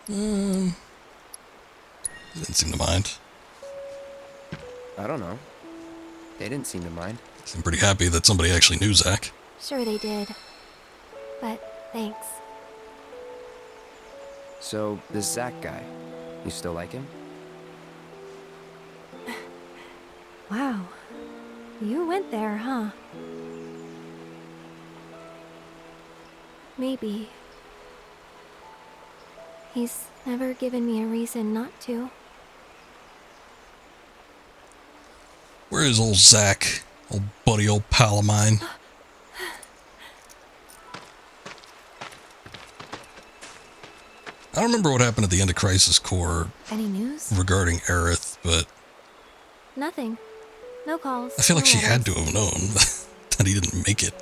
Didn't seem to mind. I don't know. They didn't seem to mind. Seemed pretty happy that somebody actually knew Zack. Sure they did. But thanks. So, this Zack guy, you still like him? Wow. You went there, huh? Maybe. He's never given me a reason not to. Where is old Zack? Old buddy, old pal of mine. I don't remember what happened at the end of Crisis Core Any news? regarding Aerith, but Nothing. No calls. I feel like no she had letters. to have known that he didn't make it.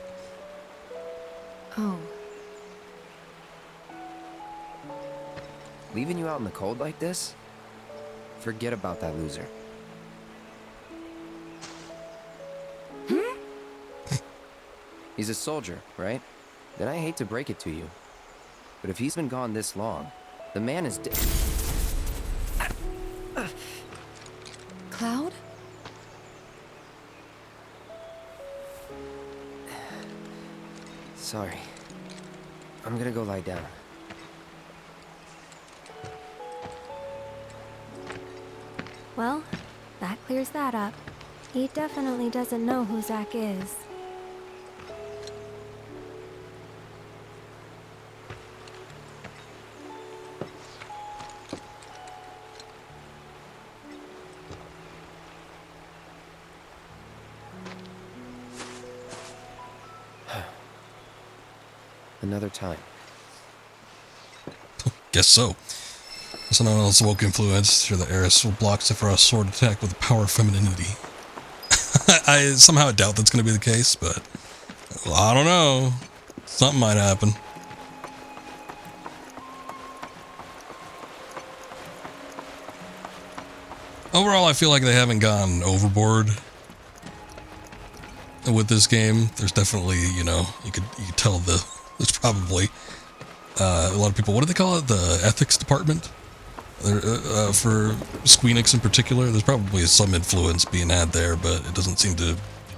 Oh. Leaving you out in the cold like this? Forget about that loser. He's a soldier, right? Then I hate to break it to you. But if he's been gone this long, the man is dead. Cloud? Sorry. I'm gonna go lie down. Well, that clears that up. He definitely doesn't know who Zack is. Another time. Guess so. Someone else woke influence. Sure, the Aerith will block Sephiroth's sword attack with the power of femininity. I somehow doubt that's going to be the case, but well, I don't know. Something might happen. Overall, I feel like they haven't gone overboard with this game. There's definitely, you know, you could tell there's probably a lot of people. What do they call it? The ethics department. For Squeenix in particular, there's probably some influence being had there, but it doesn't seem to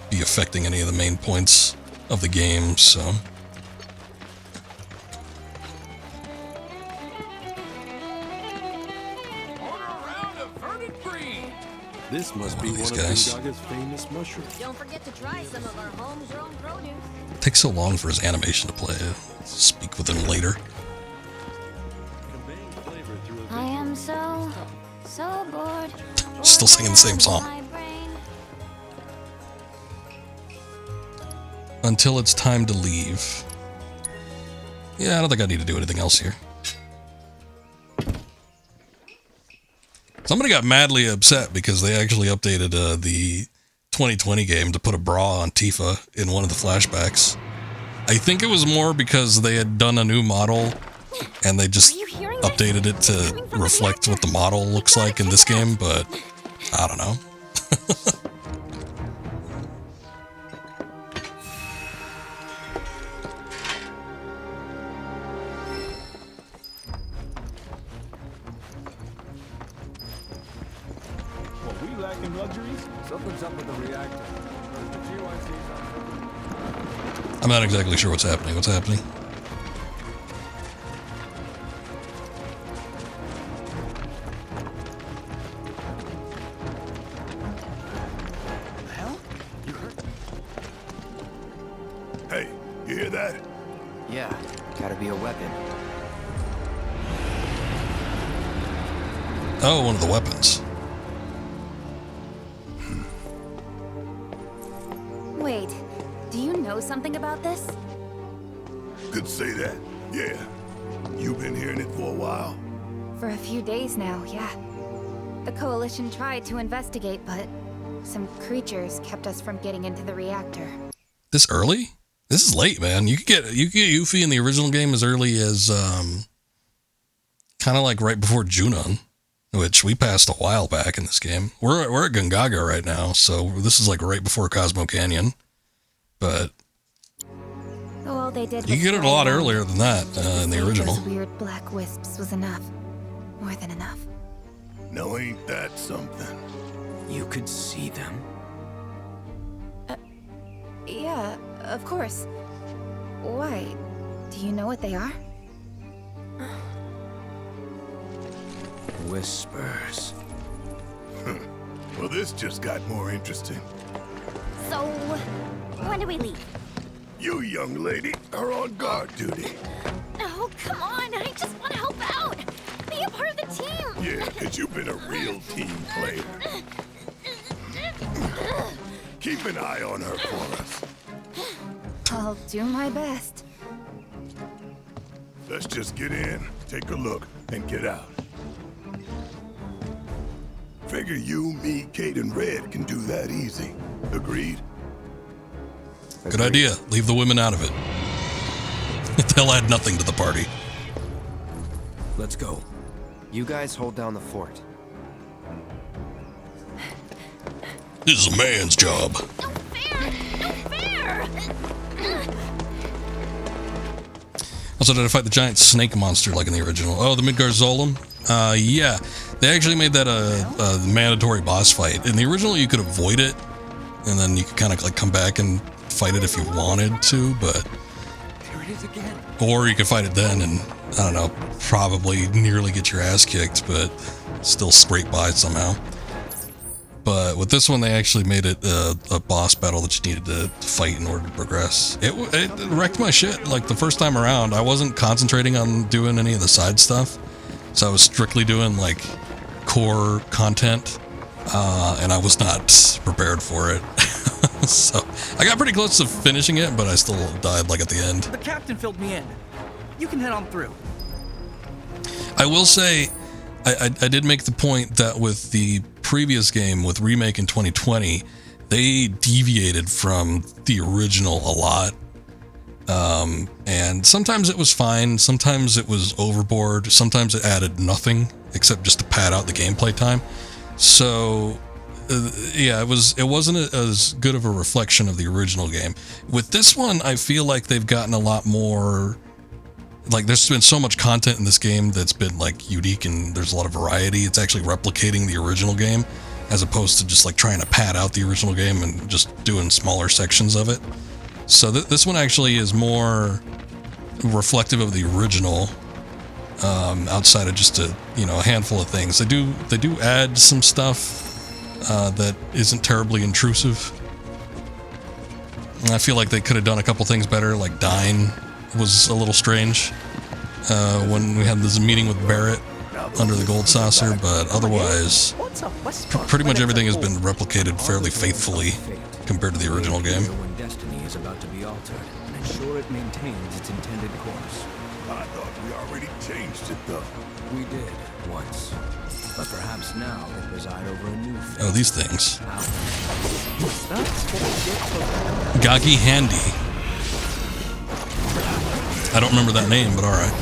be affecting any of the main points of the game. So. This must be one of Gongaga's famous mushrooms. Don't forget to try some of our homegrown produce. It takes so long for his animation to play. Speak with him later. I am so bored. Still singing the same song. Until it's time to leave. Yeah, I don't think I need to do anything else here. Somebody got madly upset because they actually updated the 2020 game to put a bra on Tifa in one of the flashbacks. I think it was more because they had done a new model and they just updated it to reflect what the model looks like in this game, but I don't know. Something's up with the reactor. I'm not exactly sure what's happening. What's happening? The hell? You heard? Hey, you hear that? Yeah, gotta be a weapon. Oh, one of the weapons. Wait, do you know something about this? Could say that. Yeah. You've been hearing it for a while? For a few days now, yeah. The Coalition tried to investigate, but some creatures kept us from getting into the reactor. This early? This is late, man. You could get Yuffie in the original game as early as kind of like right before Junon, which we passed a while back in this game. We're at Gongaga right now, so this is like right before Cosmo Canyon. But All they did you was get it a lot earlier than that in the original. Those weird black wisps was enough. More than enough. No, ain't that something? You could see them? Yeah, of course. Why? Do you know what they are? Whispers. Well, this just got more interesting. So, when do we leave? You, young lady, are on guard duty. Oh, come on! I just want to help out! Be a part of the team! Yeah, because you've been a real team player. Keep an eye on her for us. I'll do my best. Let's just get in, take a look, and get out. Figure you, me, Kate, and Red can do that easy. Agreed? Good idea. Leave the women out of it. They'll add nothing to the party. Let's go. You guys hold down the fort. This is a man's job. No fair! No fair! Also, did I fight the giant snake monster like in the original? Oh, the Midgar Zolom? Yeah. They actually made that a mandatory boss fight. In the original, you could avoid it, and then you could kind of like come back and fight it if you wanted to, but... There it is again. Or you could fight it then and, I don't know, probably nearly get your ass kicked, but still scrape by somehow. But with this one, they actually made it a boss battle that you needed to fight in order to progress. It wrecked my shit. Like, the first time around, I wasn't concentrating on doing any of the side stuff. So I was strictly doing, like, core content. And I was not prepared for it. So, I got pretty close to finishing it, but I still died, like, at the end. The captain filled me in. You can head on through. I will say, I did make the point that with the previous game, with Remake in 2020, they deviated from the original a lot. And sometimes it was fine, sometimes it was overboard, sometimes it added nothing except just to pad out the gameplay time. So, yeah, it wasn't as good of a reflection of the original game. With this one, I feel like they've gotten a lot more... Like, there's been so much content in this game that's been, like, unique, and there's a lot of variety. It's actually replicating the original game, as opposed to just, like, trying to pad out the original game and just doing smaller sections of it. So this one actually is more reflective of the original, outside of just a handful of things. They do add some stuff that isn't terribly intrusive. And I feel like they could have done a couple things better, like dying was a little strange when we had this meeting with Barrett under the gold saucer, but otherwise pretty much everything has been replicated fairly faithfully compared to the original game. When destiny is about to be altered, and ensure it maintains its intended course. I thought we already changed it, though. We did, once. But perhaps now it preside over a new fate. Oh, these things. Gagi Handy. I don't remember that name, but alright.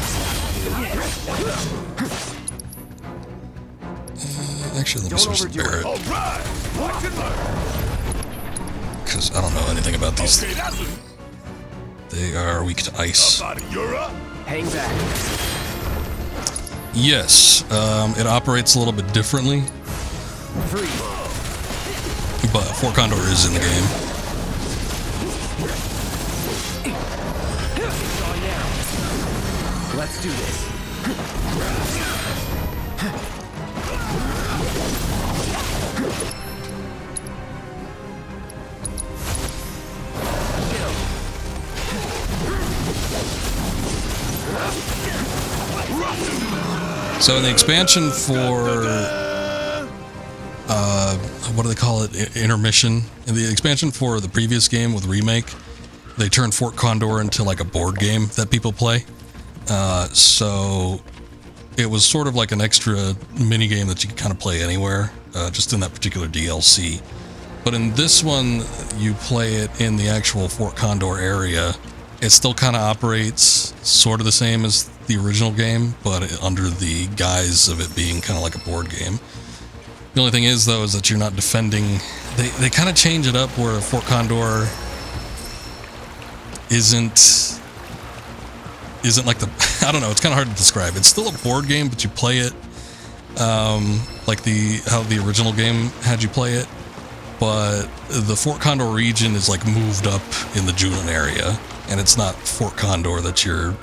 Actually, let me switch to Barrett. Because I don't know anything about these. They are weak to ice. Hang back. Yes, it operates a little bit differently. But Fort Condor is in the game. Let's do this. So in the expansion for what do they call it? Intermission. In the expansion for the previous game with Remake, they turned Fort Condor into like a board game that people play. So it was sort of like an extra mini game that you could kind of play anywhere, just in that particular DLC. But in this one, you play it in the actual Fort Condor area. It still kind of operates sort of the same as the original game, but under the guise of it being kind of like a board game. The only thing is, though, is that you're not defending... They kind of change it up where Fort Condor isn't like the... I don't know, it's kind of hard to describe. It's still a board game, but you play it like how the original game had you play it. But the Fort Condor region is like moved up in the Junin area, and it's not Fort Condor that you're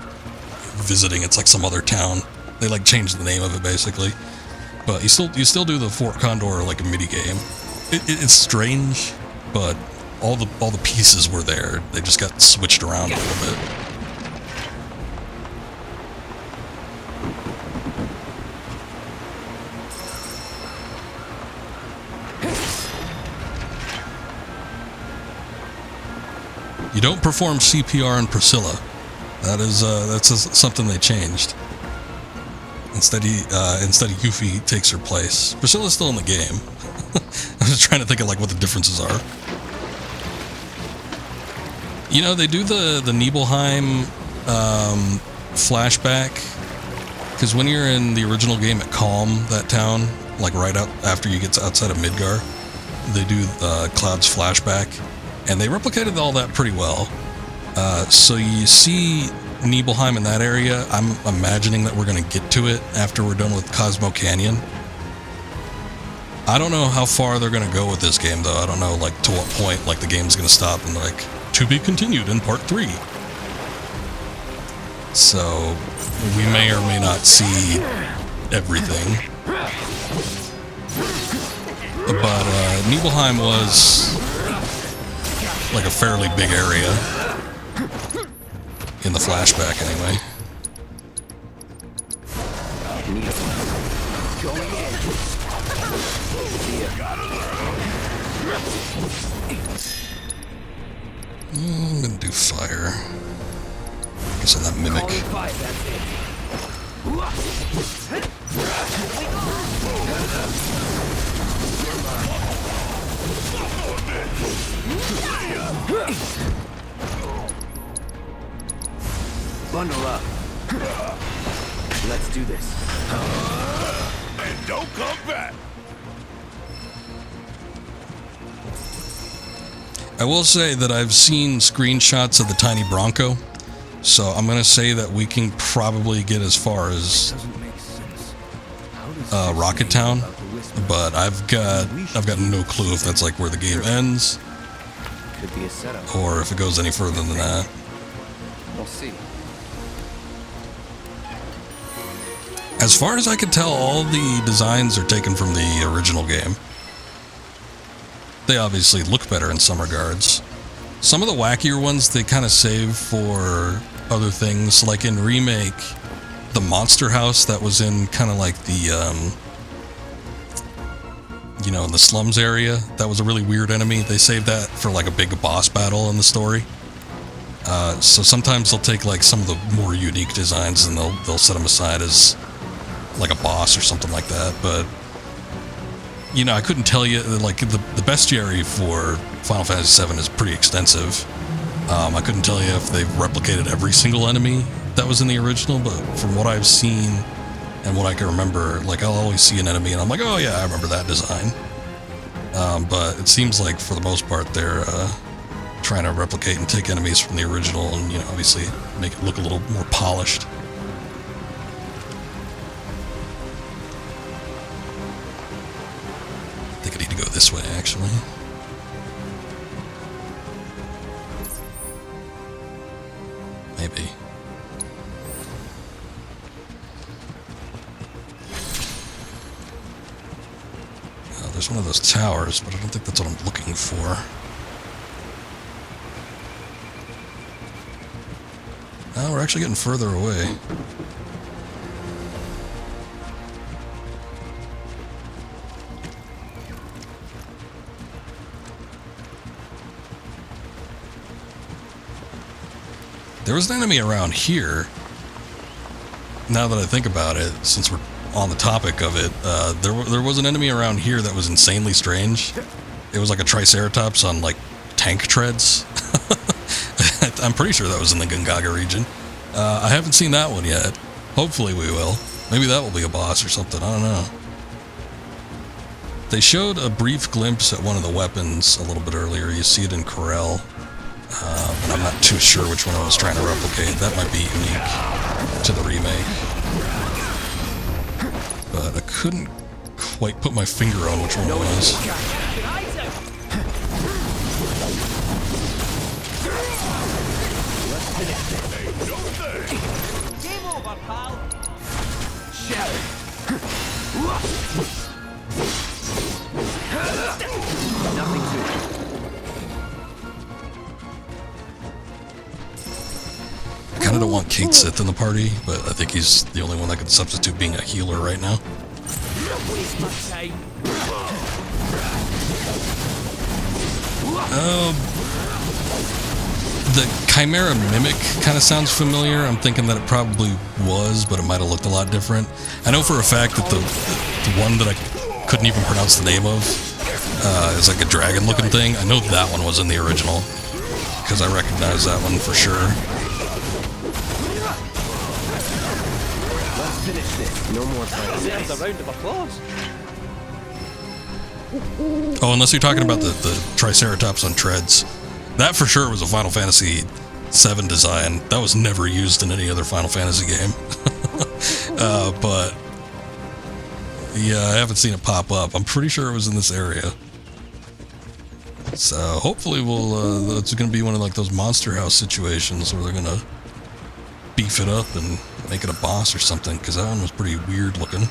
visiting. It's like some other town. They like changed the name of it basically, but you still do the Fort Condor like a mini game. It's strange, but all the pieces were there. They just got switched around a little bit. You don't perform CPR on Priscilla. That's something they changed. Instead, Yuffie takes her place. Priscilla's still in the game. I'm just trying to think of like what the differences are. You know, they do the Nibelheim flashback, because when you're in the original game at Calm, that town, like right out after you get outside of Midgar, they do Cloud's flashback, and they replicated all that pretty well. So you see Nibelheim in that area. I'm imagining that we're going to get to it after we're done with Cosmo Canyon. I don't know how far they're going to go with this game, though. I don't know, like, to what point, like, the game's going to stop and, like, to be continued in part 3. So, we may or may not see everything. But, Nibelheim was, like, a fairly big area. In the flashback, anyway. I'm gonna do fire. I guess on that mimic. Bundle up. Let's do this. And don't come back. I will say that I've seen screenshots of the tiny Bronco, so I'm gonna say that we can probably get as far as Rocket Town, but I've got no clue if that's like where the game ends, Could be a setup. or if it goes any further than that. We'll see. As far as I can tell, all the designs are taken from the original game. They obviously look better in some regards. Some of the wackier ones they kind of save for other things, like in Remake, the monster house that was in kind of like the, you know, in the slums area, that was a really weird enemy. They saved that for like a big boss battle in the story. So sometimes they'll take like some of the more unique designs and they'll set them aside as like a boss or something like that, but you know, I couldn't tell you, like, the bestiary for Final Fantasy VII is pretty extensive. I couldn't tell you if they've replicated every single enemy that was in the original, but from what I've seen and what I can remember, like, I'll always see an enemy and I'm like, oh yeah, I remember that design. But it seems like, for the most part, they're trying to replicate and take enemies from the original and, you know, obviously make it look a little more polished. I think I need to go this way, actually. Maybe. Oh, there's one of those towers, but I don't think that's what I'm looking for. Oh, we're actually getting further away. There was an enemy around here. Now that I think about it, since we're on the topic of it, there was an enemy around here that was insanely strange. It was like a Triceratops on like tank treads. I'm pretty sure that was in the Gongaga region. I haven't seen that one yet. Hopefully we will. Maybe that will be a boss or something. I don't know. They showed a brief glimpse at one of the weapons a little bit earlier. You see it in Corel. And I'm not too sure which one I was trying to replicate. That might be unique to the remake. But I couldn't quite put my finger on which one it was. Game over, pal. Nothing to it. I kind of don't want Kate Sith in the party, but I think he's the only one that can substitute being a healer right now. The Chimera Mimic kind of sounds familiar. I'm thinking that it probably was, but it might have looked a lot different. I know for a fact that the one that I couldn't even pronounce the name of is like a dragon-looking thing. I know that one was in the original, because I recognize that one for sure. Let's finish this. No more fighting. There's a round of applause. Oh, unless you're talking about the Triceratops on treads. That for sure was a Final Fantasy VII design. That was never used in any other Final Fantasy game. But yeah, I haven't seen it pop up. I'm pretty sure it was in this area. So hopefully it's going to be one of like those Monster House situations where they're going to beef it up and make it a boss or something, because that one was pretty weird looking.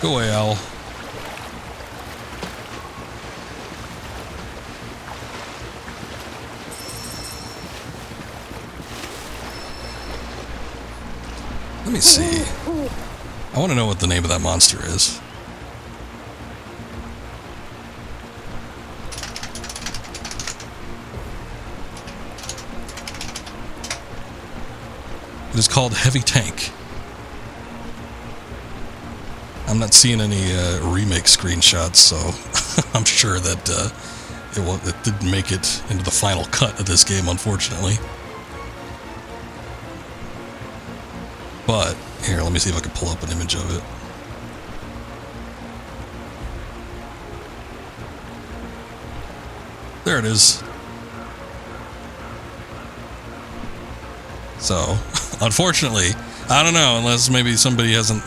Go away, owl. Let me see. I want to know what the name of that monster is. It is called Heavy Tank. I'm not seeing any remake screenshots, so I'm sure that it didn't make it into the final cut of this game, unfortunately. But here, let me see if I can pull up an image of it. There it is. So, unfortunately, I don't know, unless maybe somebody hasn't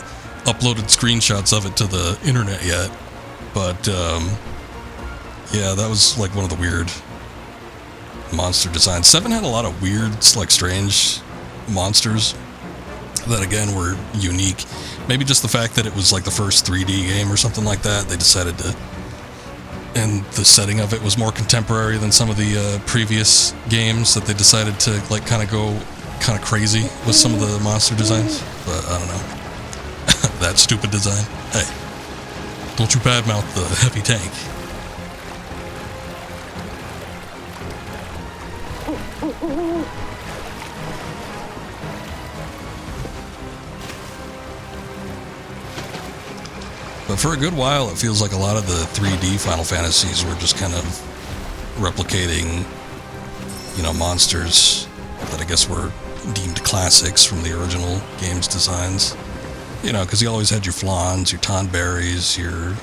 uploaded screenshots of it to the internet yet, but yeah, that was like one of the weird monster designs. 7 had a lot of weird, like strange monsters that again were unique. Maybe just the fact that it was like the first 3D game or something like that. They decided to, and the setting of it was more contemporary than some of the previous games, that they decided to like kind of go kind of crazy with some of the monster designs. But I don't know. That stupid design. Hey, don't you badmouth the Heavy Tank. But for a good while, it feels like a lot of the 3D Final Fantasies were just kind of replicating, you know, monsters that I guess were deemed classics from the original game's designs. You know, because you always had your Flans, your Tonberries, your,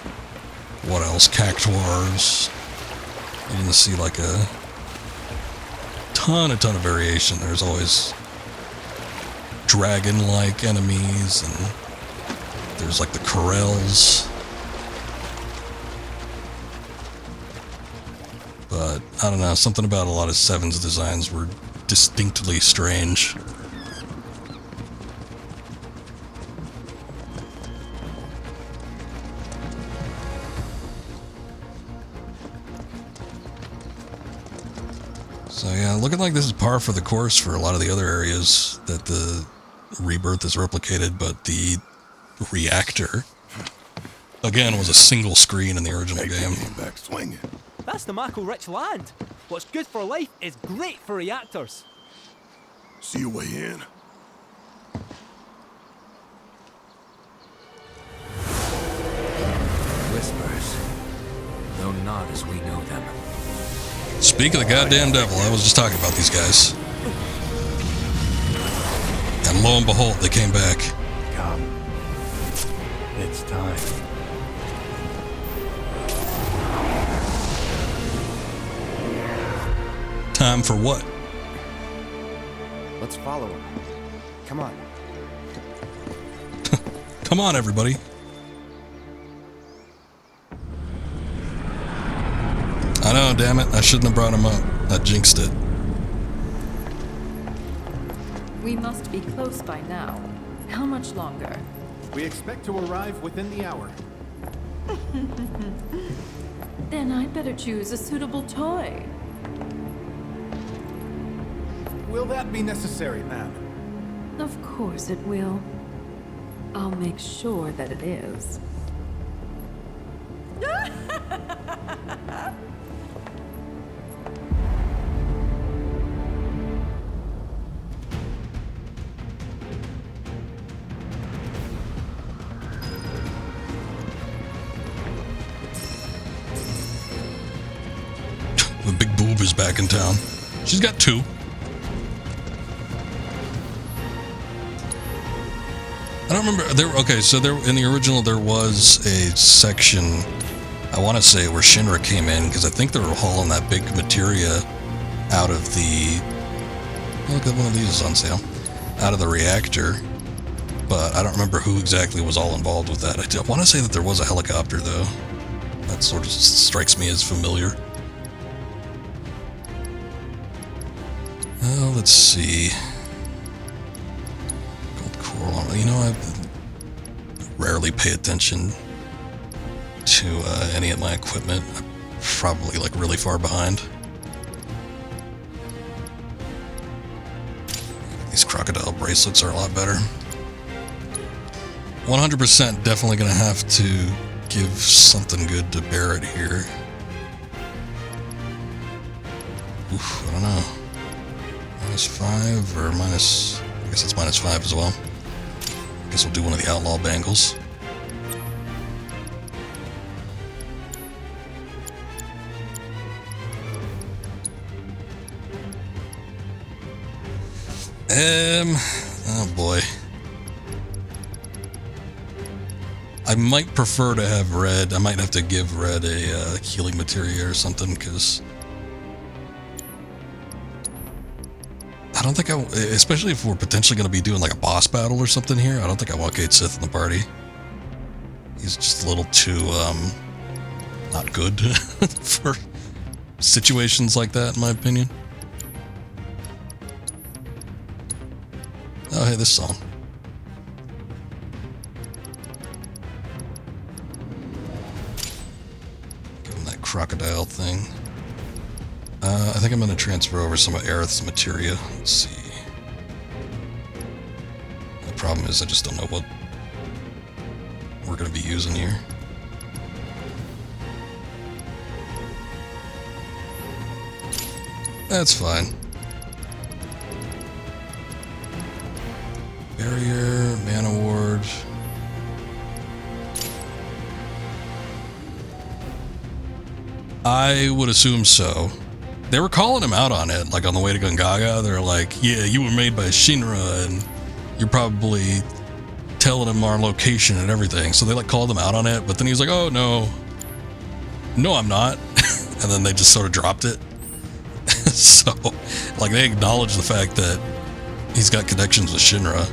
what else, Cactuars. You didn't see like a ton of variation. There's always dragon-like enemies, and there's like the Corels. But, I don't know, something about a lot of 7's designs were distinctly strange. So yeah, looking like this is par for the course for a lot of the other areas that the Rebirth is replicated, but the reactor, again, was a single screen in the original game. Back swinging. That's the Mako-rich land. What's good for life is great for reactors. See your way in. Whispers, though not as we know them. Speak of the goddamn devil, I was just talking about these guys. And lo and behold, they came back. Come. It's time. Time for what? Let's follow him. Come on. Come on, everybody. I know, damn it. I shouldn't have brought him up. I jinxed it. We must be close by now. How much longer? We expect to arrive within the hour. Then I'd better choose a suitable toy. Will that be necessary, ma'am? Of course it will. I'll make sure that it is. back in town. She's got 2. I don't remember. Okay, so there in the original there was a section, I want to say, where Shinra came in, because I think they were hauling that big materia out of the... Look at one of these is on sale. Out of the reactor. But I don't remember who exactly was all involved with that. I want to say that there was a helicopter, though. That sort of strikes me as familiar. Let's see. Gold coral. You know, I rarely pay attention to any of my equipment. I'm probably like really far behind. These crocodile bracelets are a lot better. 100% definitely gonna have to give something good to Barrett here. Oof, I don't know. -5 or minus... I guess it's -5 as well. I guess we'll do one of the outlaw bangles. Oh boy. I might prefer to have Red. I might have to give Red a healing materia or something, because I don't think especially if we're potentially going to be doing like a boss battle or something here, I don't think I want Kate Sith in the party. He's just a little too, not good for situations like that, in my opinion. Oh, hey, this song. Give him that crocodile thing. I think I'm going to transfer over some of Aerith's materia. Let's see. The problem is I just don't know what we're going to be using here. That's fine. Barrier, mana ward. I would assume so. They were calling him out on it, like on the way to Gongaga. They're like, yeah, you were made by Shinra, and you're probably telling him our location and everything. So they like called him out on it, but then he was like, oh, no, I'm not. And then they just sort of dropped it. So, like, they acknowledged the fact that he's got connections with Shinra.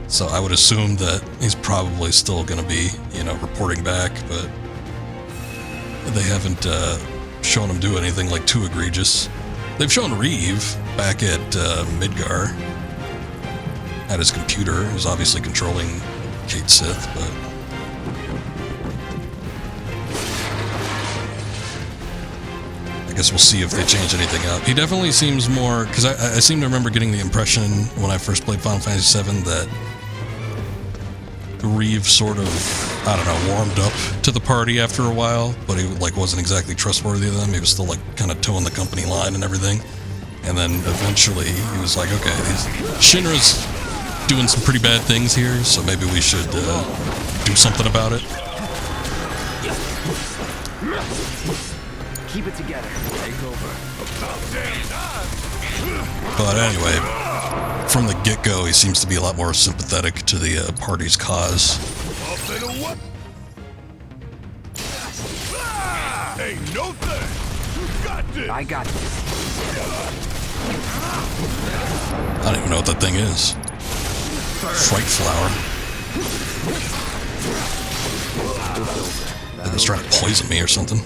So I would assume that he's probably still going to be, you know, reporting back, but they haven't shown him do anything like too egregious. They've shown Reeve back at Midgar at his computer. He's obviously controlling Kate Sith, but I guess we'll see if they change anything up. He definitely seems more, because I seem to remember getting the impression when I first played Final Fantasy VII that Reeve sort of, I don't know, warmed up to the party after a while, but he like wasn't exactly trustworthy of them. He was still like kind of towing the company line and everything. And then eventually he was like, okay, Shinra's doing some pretty bad things here, so maybe we should do something about it. Keep it together. Take over. But anyway, from the get-go, he seems to be a lot more sympathetic to the party's cause. Ain't no thing. You got this. I got this. I don't even know what that thing is. Fright flower. They're just trying to poison me or something.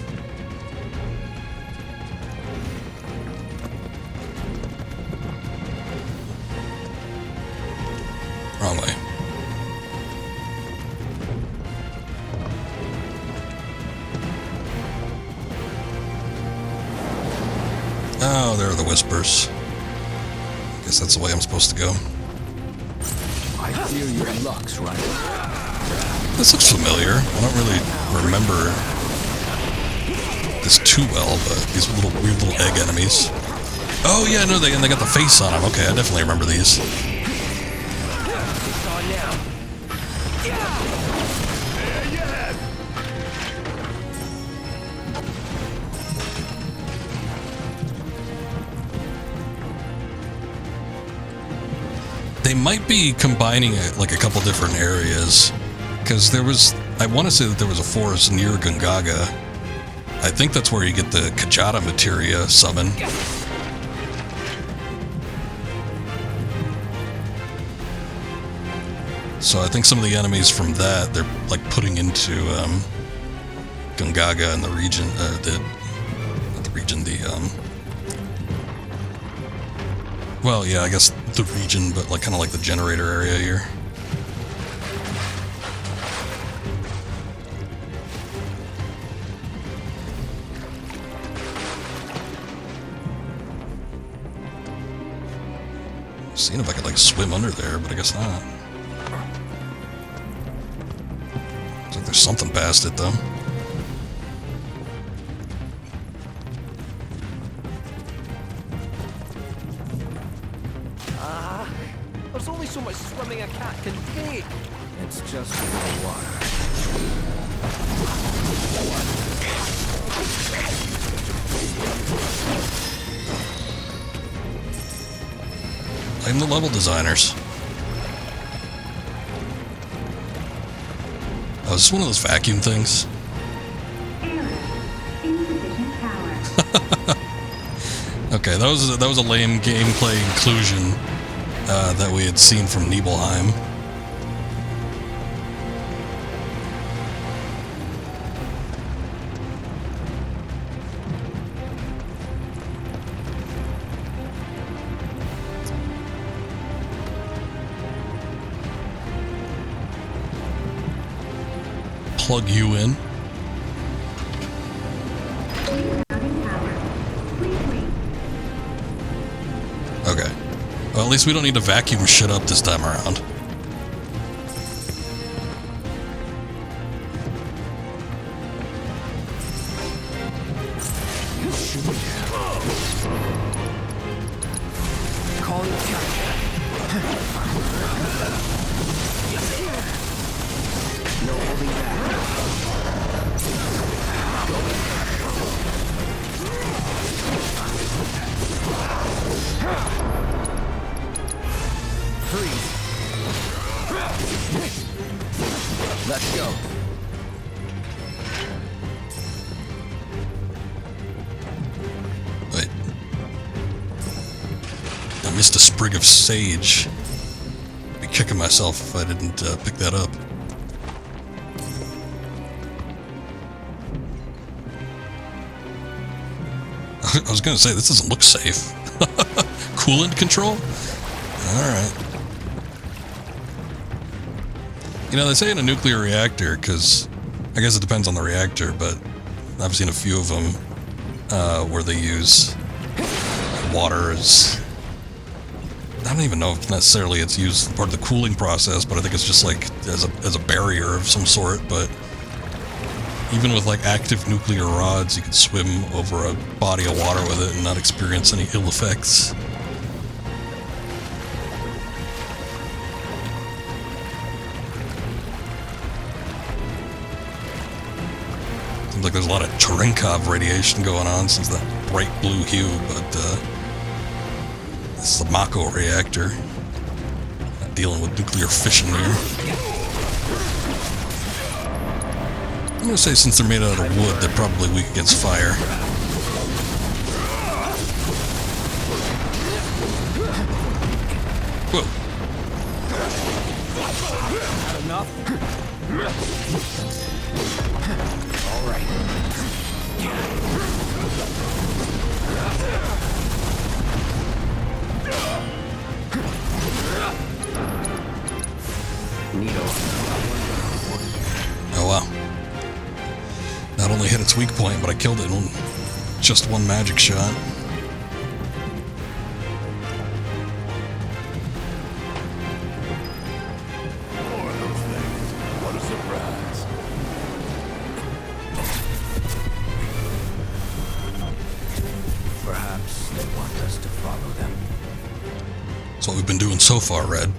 Wrong way. Oh, there are the whispers. Guess that's the way I'm supposed to go. I fear your luck's right. This looks familiar. I don't really remember this too well, but these little weird little egg enemies. Oh yeah, no, they got the face on them. Okay, I definitely remember these. They might be combining like a couple different areas, because I want to say that there was a forest near Gongaga. I think that's where you get the Kajata materia summon. So I think some of the enemies from that, they're like putting into Gongaga and the region, well, yeah, I guess the region, but like kind of like the generator area here. Seeing if I could like swim under there, but I guess not. Looks like there's something past it though. There's only so much swimming a cat can take. It's just a little water. I'm the level designers. Oh, is this one of those vacuum things? Okay, that was a lame gameplay inclusion that we had seen from Nibelheim. Plug you in. Okay. Well, at least we don't need to vacuum shit up this time around. Let's go. Wait. I missed a sprig of sage. I'd be kicking myself if I didn't pick that up. I was gonna say, this doesn't look safe. Coolant control? Alright. You know, they say in a nuclear reactor, because I guess it depends on the reactor, but I've seen a few of them where they use water as... I don't even know if necessarily it's used as part of the cooling process, but I think it's just like as a barrier of some sort. But even with like active nuclear rods, you could swim over a body of water with it and not experience any ill effects. Seems like there's a lot of Cherenkov radiation going on since that bright blue hue, but this is the Mako reactor. Not dealing with nuclear fission here. I'm gonna say since they're made out of wood, they're probably weak against fire. Whoa. Enough. All right. Oh wow. Not only hit its weak point, but I killed it in just one magic shot. More of those things. What a surprise. Perhaps they want us to follow them. That's what we've been doing so far, Red.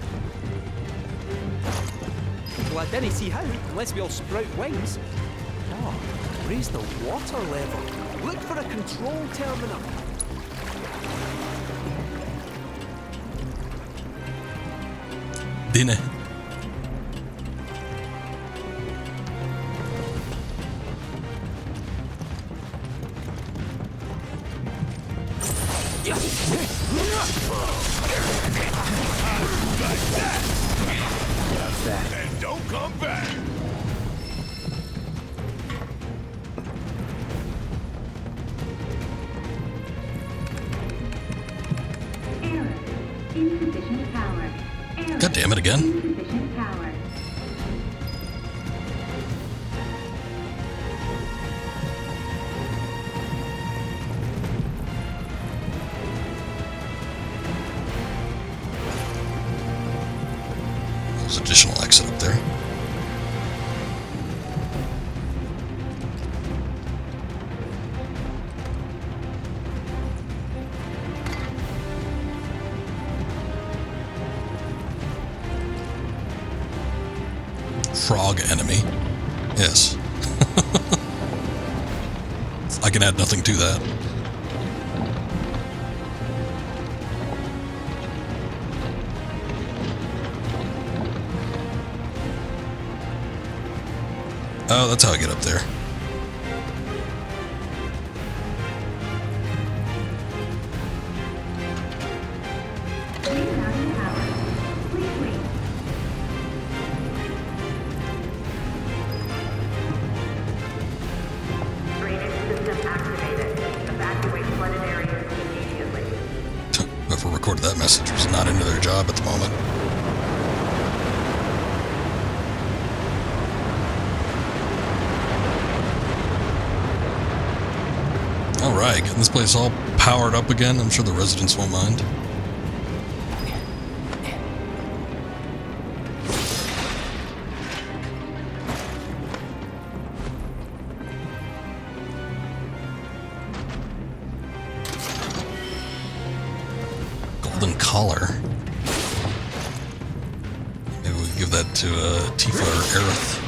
Well, I didn't see how, unless we all sprout wings. Oh, raise the water level. Look for a control terminal. dinner. And don't come back. Insufficient power. God damn it again. Insufficient power. There's additional exit up there. Frog enemy. Yes. I can add nothing to that. Oh, that's how I get up there. Whoever recorded that message was not into their job at the moment. Alright, getting this place all powered up again. I'm sure the residents won't mind. Golden collar. Maybe we can give that to Tifa or Aerith.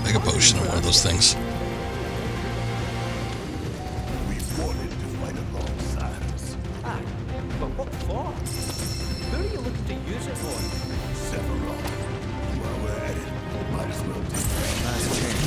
Make a potion of one of those things. We wanted to fight alongside us. Ah, but what for? Who are you looking to use it on? Sephiroth. While we're at it, might as well take that last chance.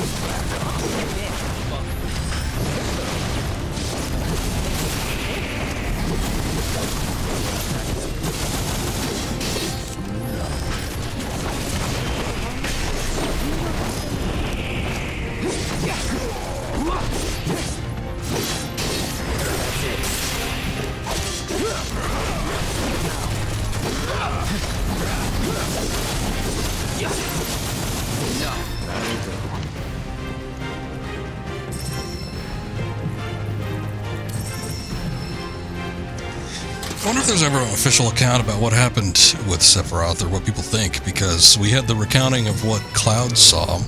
I wonder if there's ever an official account about what happened with Sephiroth or what people think, because we had the recounting of what Cloud saw,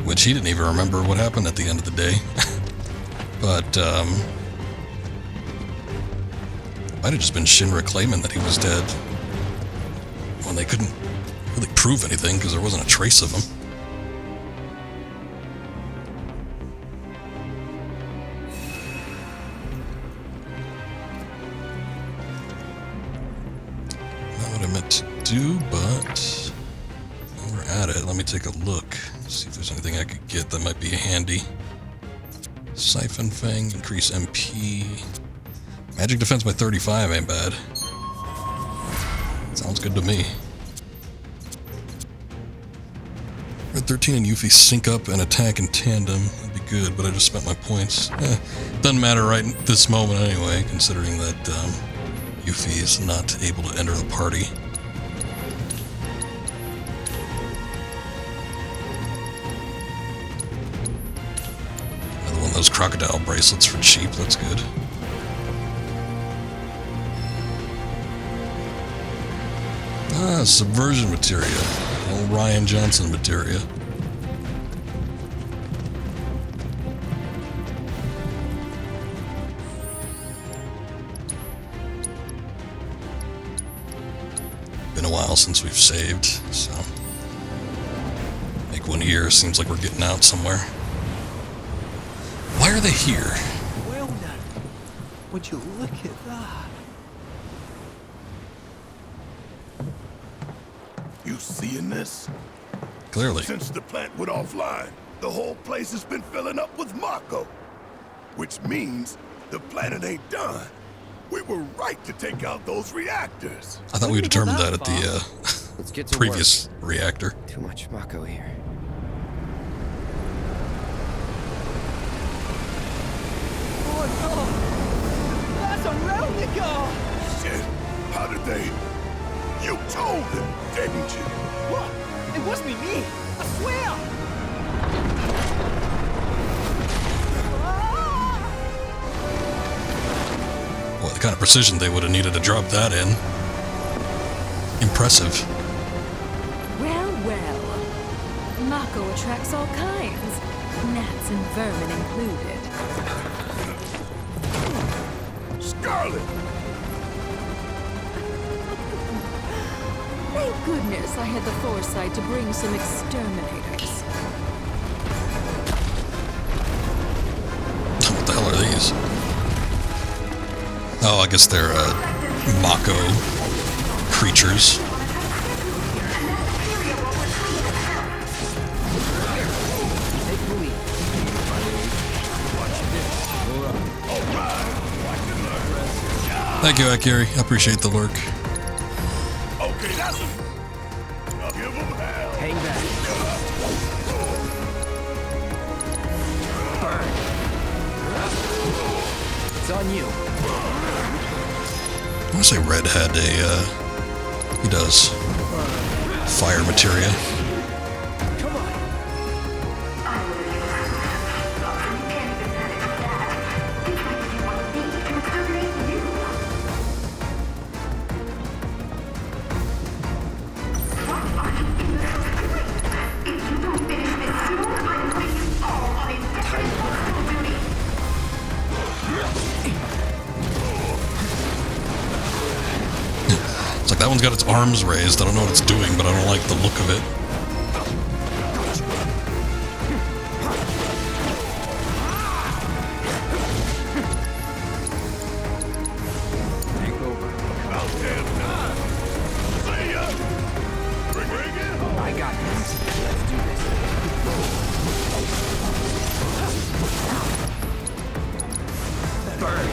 which he didn't even remember what happened at the end of the day. But, might have just been Shinra claiming that he was dead when they couldn't really prove anything because there wasn't a trace of him. Not what I meant to do, but while we're at it, let me take a look, see if there's anything I could get that might be handy. Siphon Fang, increase MP. Magic defense by 35 ain't bad. Sounds good to me. Red 13 and Yuffie sync up and attack in tandem. That'd be good, but I just spent my points. Doesn't matter right in this moment anyway, considering that Yuffie is not able to enter the party. Another one of those crocodile bracelets for cheap, that's good. Subversion materia. Old Ryan Johnson materia. Been a while since we've saved, so like 1 year seems like we're getting out somewhere. Why are they here? Well now, would you look at that? You seeing this? Clearly. Since the plant went offline, the whole place has been filling up with Mako. Which means the planet ain't done. We were right to take out those reactors. I thought we determined that at the Let's get to previous reactor. Too much Mako here. Oh no! That's a replica! Shit! How did they... You told them, didn't you? What? It wasn't me! I swear! Well, the kind of precision they would have needed to drop that in. Impressive. Well, well. Mako attracts all kinds. Gnats and vermin included. Scarlet! Thank goodness I had the foresight to bring some exterminators. What the hell are these? Oh, I guess they're Mako creatures. Thank you, Akiri. I appreciate the lurk. Okay, that's it. I'll give them hell. Hang back. Burn. It's on you. I want to say Red had a, he does, fire materia. That one's got its arms raised. I don't know what it's doing, but I don't like the look of it. Take over. About damn time. See ya. Bring it home. I got this. Let's do this. Burn.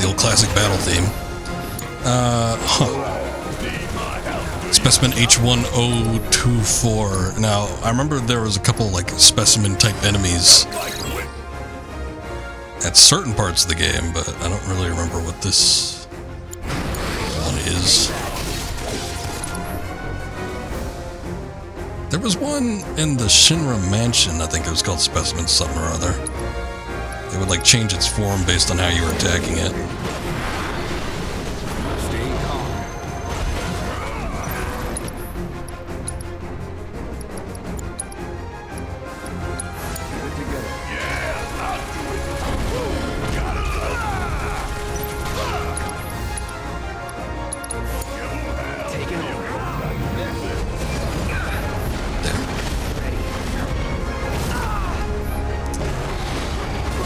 The old classic battle theme. Specimen H1024. Now, I remember there was a couple, like, specimen-type enemies at certain parts of the game, but I don't really remember what this one is. There was one in the Shinra mansion, I think it was called Specimen something or other. It would, like, change its form based on how you were attacking it. Stay calm. Good to go. Taking over.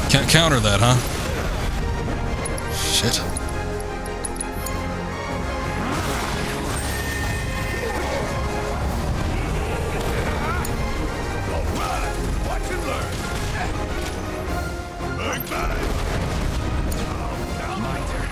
Can't counter that, huh? Shit. Watch and learn. Big bang. My turn.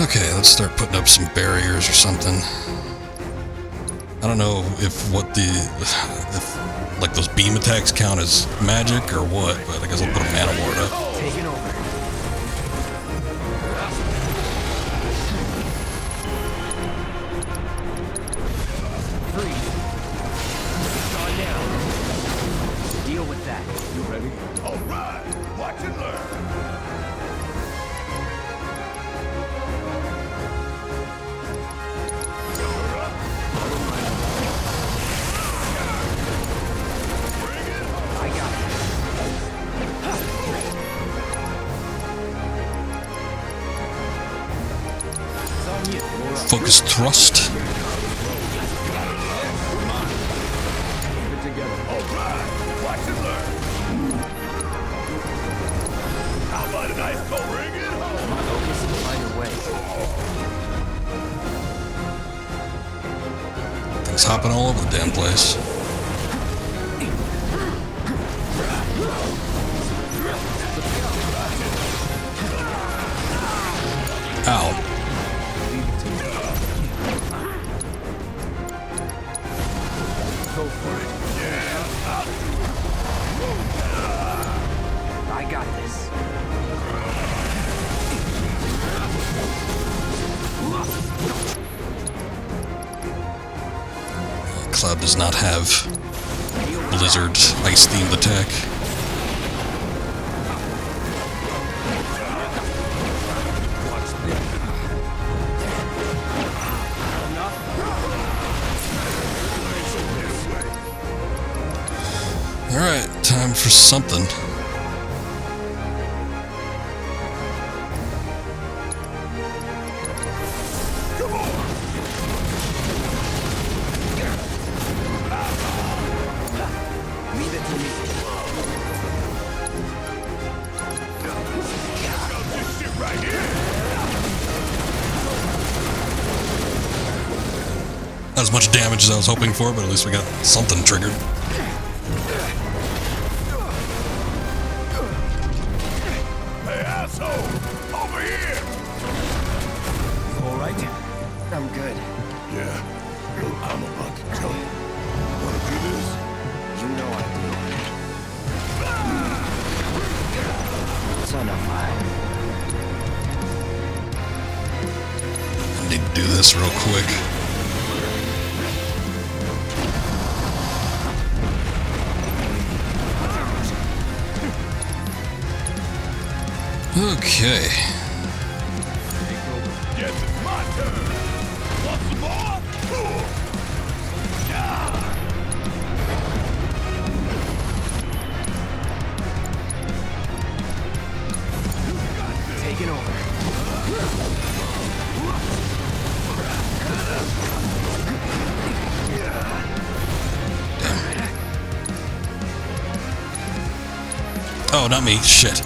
Okay, let's start putting up some barriers or something. I don't know if like those beam attacks count as magic or what, but I guess I'll put a mana ward up. Taking over. Freeze. Gone down. Deal with that. You ready? All right. Watch and learn. Focus thrust. Alright, watch and learn. How about a nice go ring it home? Focus and find a way. Things hopping all over the damn place. Ow. Go for it. I got this. Cloud does not have Blizzard Ice themed attack. Alright, time for something. Leave it to me. This shit right here. Not as much damage as I was hoping for, but at least we got something triggered. Hey, asshole! Over here! All right. I'm good. Yeah, well, I'm about to tell you. Wanna do this? You know I do. Son of mine. I need to do this real quick. Okay. Yes, it's my turn. Want some more? Cool. Yeah. Taking over. Oh, not me. Shit.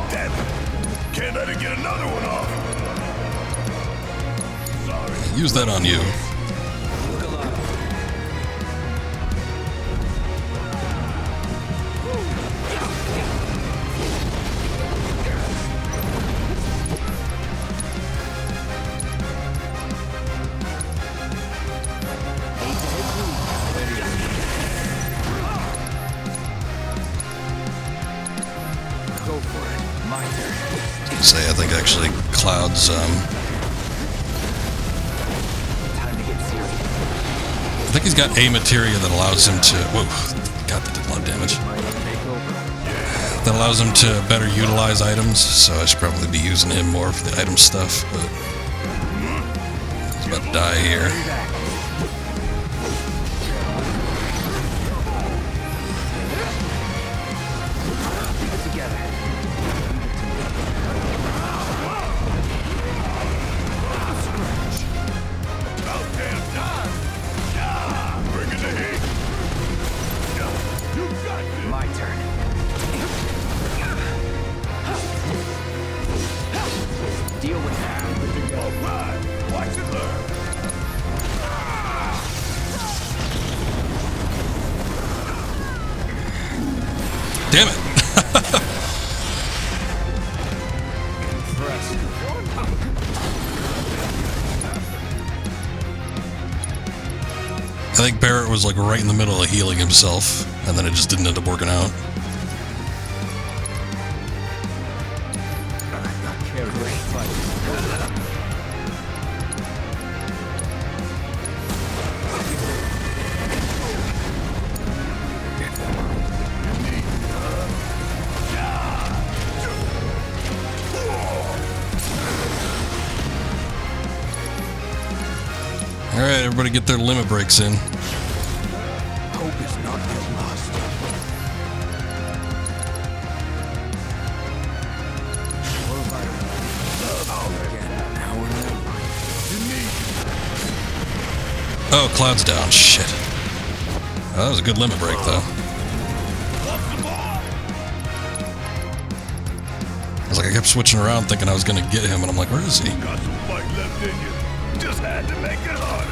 Damn it. Can't let it get another one off. Sorry. Use that on you. Go for it. My turn. Say, I think actually Cloud's, Time to get serious. I think he's got a materia that allows him to, whoa, God, that did a lot of damage. That allows him to better utilize items, so I should probably be using him more for the item stuff, but he's about to die here. my turn. Deal with that. All right, watch and learn. Damn it. I think Barrett was like right in the middle of healing himself, and then it just didn't end up working out. Alright, everybody get their limit breaks in. Hope is not yet lost. Oh, cloud's down. Shit. Oh, that was a good limit break, though. I was like, I kept switching around thinking I was going to get him, and I'm like, where is he? Got some fight left in you. Just had to make it harder.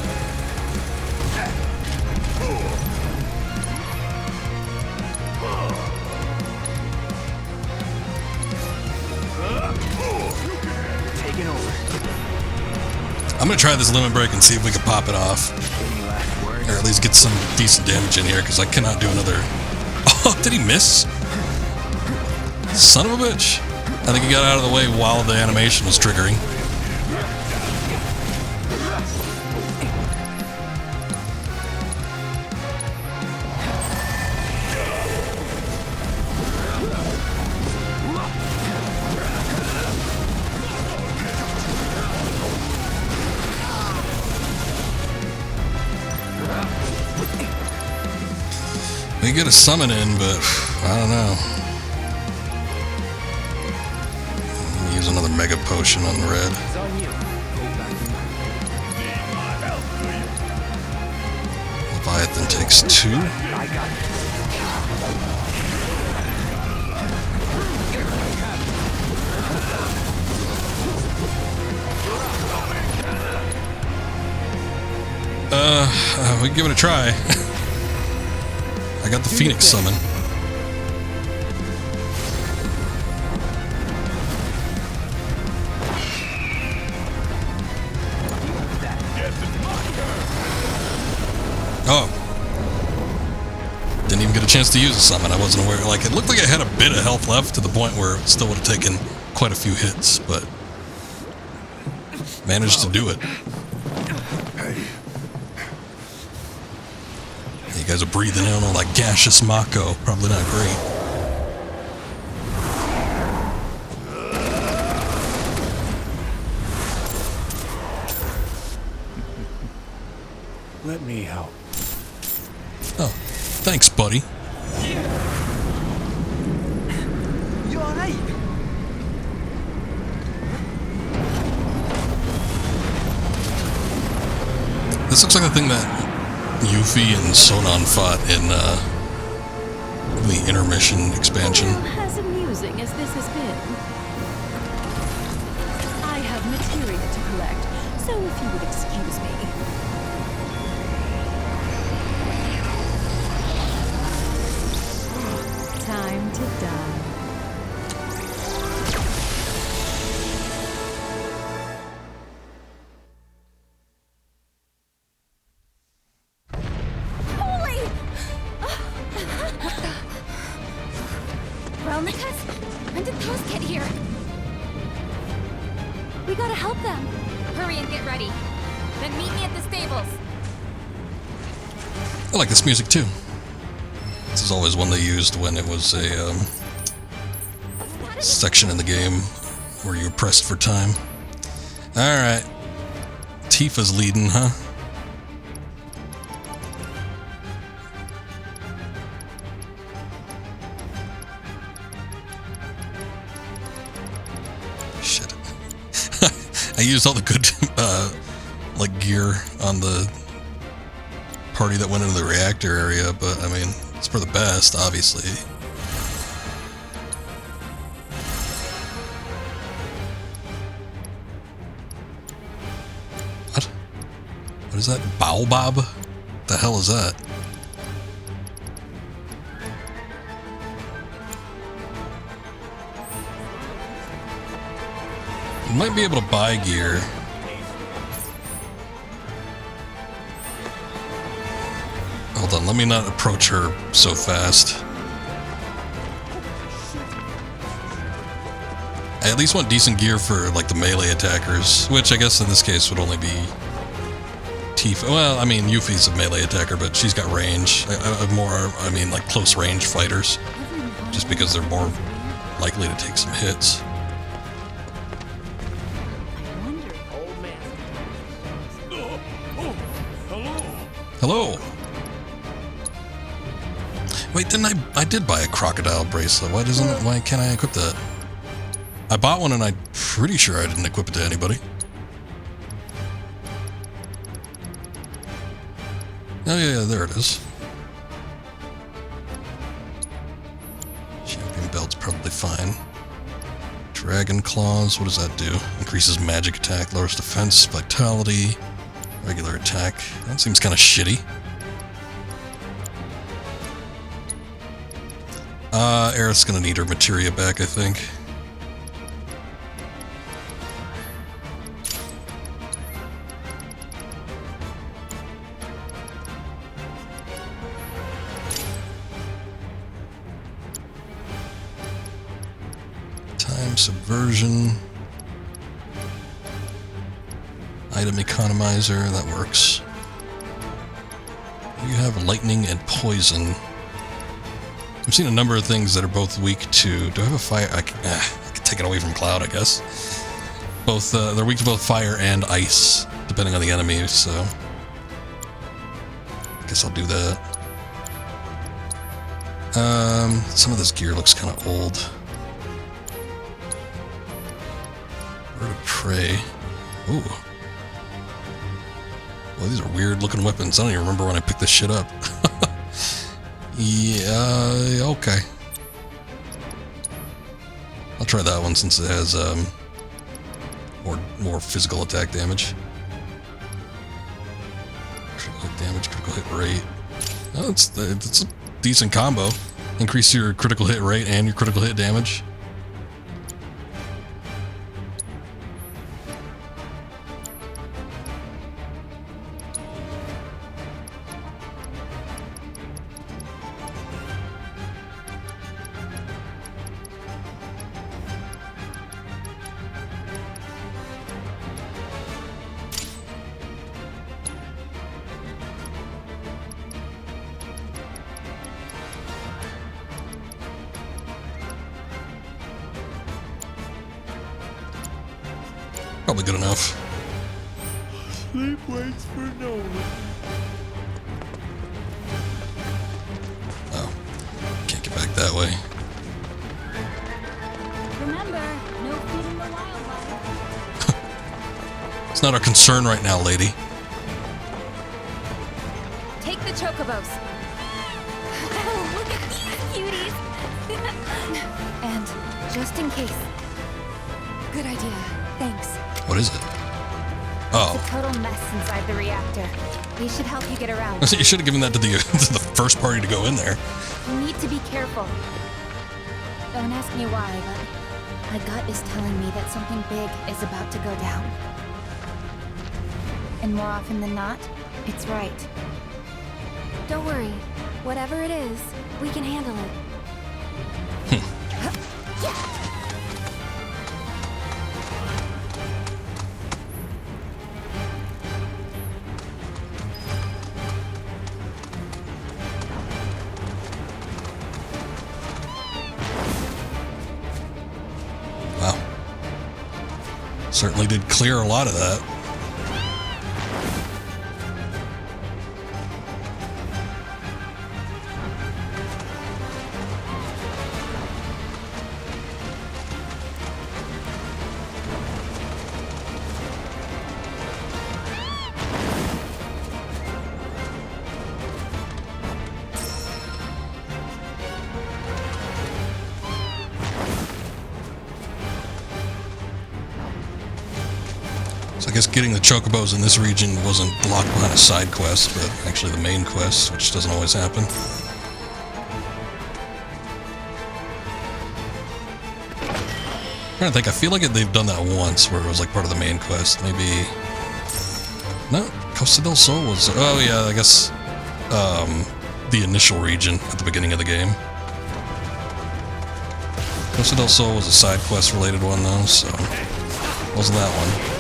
Taking over. I'm going to try this limit break and see if we can pop it off. Or at least get some decent damage in here, because I cannot do another... Oh, did he miss? Son of a bitch. I think he got out of the way while the animation was triggering. We get a summon in, but I don't know. Let me use another mega potion on the red. Leviathan takes 2. We can give it a try. I got the Phoenix summon. Oh. Didn't even get a chance to use a summon. I wasn't aware. Like, it looked like I had a bit of health left to the point where it still would have taken quite a few hits, but managed to do it. You guys are breathing in all that gaseous Mako. Probably not great. Let me help. Oh, thanks, buddy. You alright? This looks like the thing that Yuffie and Sonon fought in the intermission expansion. As amusing as this has been, I have materia to collect, so if you would excuse me. Time to die. When did those get here? We gotta help them. Hurry and get ready. Then meet me at the stables. I like this music too. This is always one they used when it was a section in the game where you were pressed for time. Alright. Tifa's leading, huh? Shit. I used all the good like gear on the party that went into the reactor area, but I mean, It's for the best, obviously. What? What is that? Baobab? What the hell is that? You might be able to buy gear. Hold on, let me not approach her so fast. I at least want decent gear for, like, the melee attackers, which I guess in this case would only be Tifa. Well, I mean, Yuffie's a melee attacker, but she's got range. I mean, like, close range fighters, just because they're more likely to take some hits. Hello. Wait, didn't I did buy a crocodile bracelet. Why can't I equip that? I bought one and I'm pretty sure I didn't equip it to anybody. Oh yeah, there it is. Champion belt's probably fine. Dragon claws, what does that do? Increases magic attack, lowers defense, vitality, regular attack. That seems kind of shitty. Aerith's gonna need her materia back, I think. Time subversion. Item economizer, that works. You have lightning and poison. I've seen a number of things that are both weak to... Do I have a fire? I can take it away from Cloud, I guess. Both, they're weak to both fire and ice, depending on the enemy, so... I guess I'll do that. Some of this gear looks kind of old. Bird of Prey. Ooh. Well, these are weird looking weapons. I don't even remember when I picked this shit up. Yeah, okay. I'll try that one since it has more physical attack damage. Critical hit damage, critical hit rate. Oh, it's a decent combo. Increase your critical hit rate and your critical hit damage. Probably good enough. Sleep waits for no one. Oh. Can't get back that way. Remember, no feeding the wildlife. It's not our concern right now, lady. Take the chocobos. Oh, look at these cuties. And just in case. Good idea. Thanks. What is it? Oh. It's a total mess inside the reactor. They should help you get around. You should have given that to the first party to go in there. You need to be careful. Don't ask me why, but my gut is telling me that something big is about to go down. And more often than not, it's right. Don't worry. Whatever it is, we can handle it. Wow. Certainly did clear a lot of that. So I guess getting the chocobos in this region wasn't locked behind a side quest, but actually the main quest, which doesn't always happen. I'm trying to think, I feel like they've done that once, where it was like part of the main quest. Maybe... No, Costa del Sol was... Oh yeah, I guess... the initial region at the beginning of the game. Costa del Sol was a side quest related one though, so... Wasn't that one.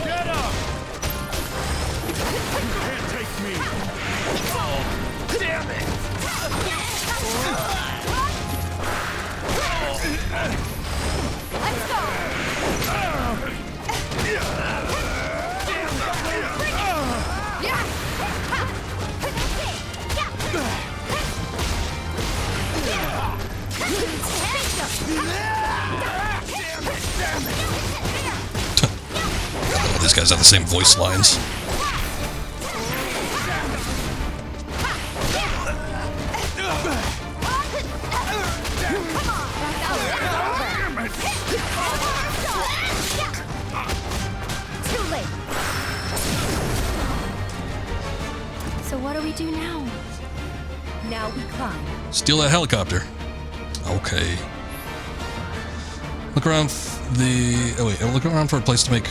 These guys have the same voice lines. So what do we do now? Now we climb. Steal that helicopter. Okay. Look around look around for a place to make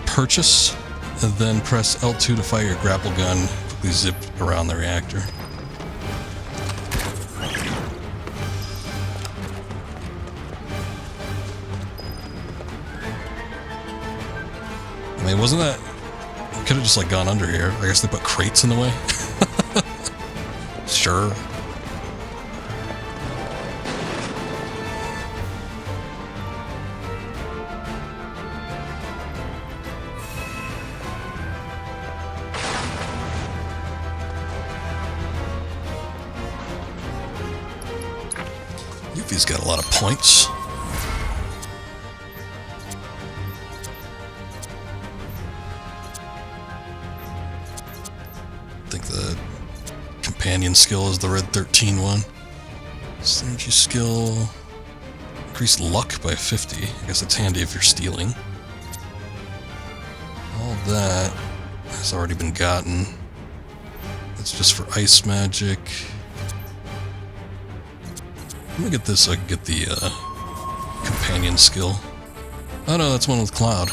purchase, and then press L2 to fire your grapple gun. Quickly zip around the reactor. I mean, wasn't that... Could have just like gone under here. I guess they put crates in the way. Sure. Yuffie's got a lot of points. I think the companion skill is the red 13 one. Synergy skill. Increase luck by 50. I guess that's handy if you're stealing. All that has already been gotten. That's just for ice magic. Let me get this so I can get the companion skill. Oh no, that's one with Cloud.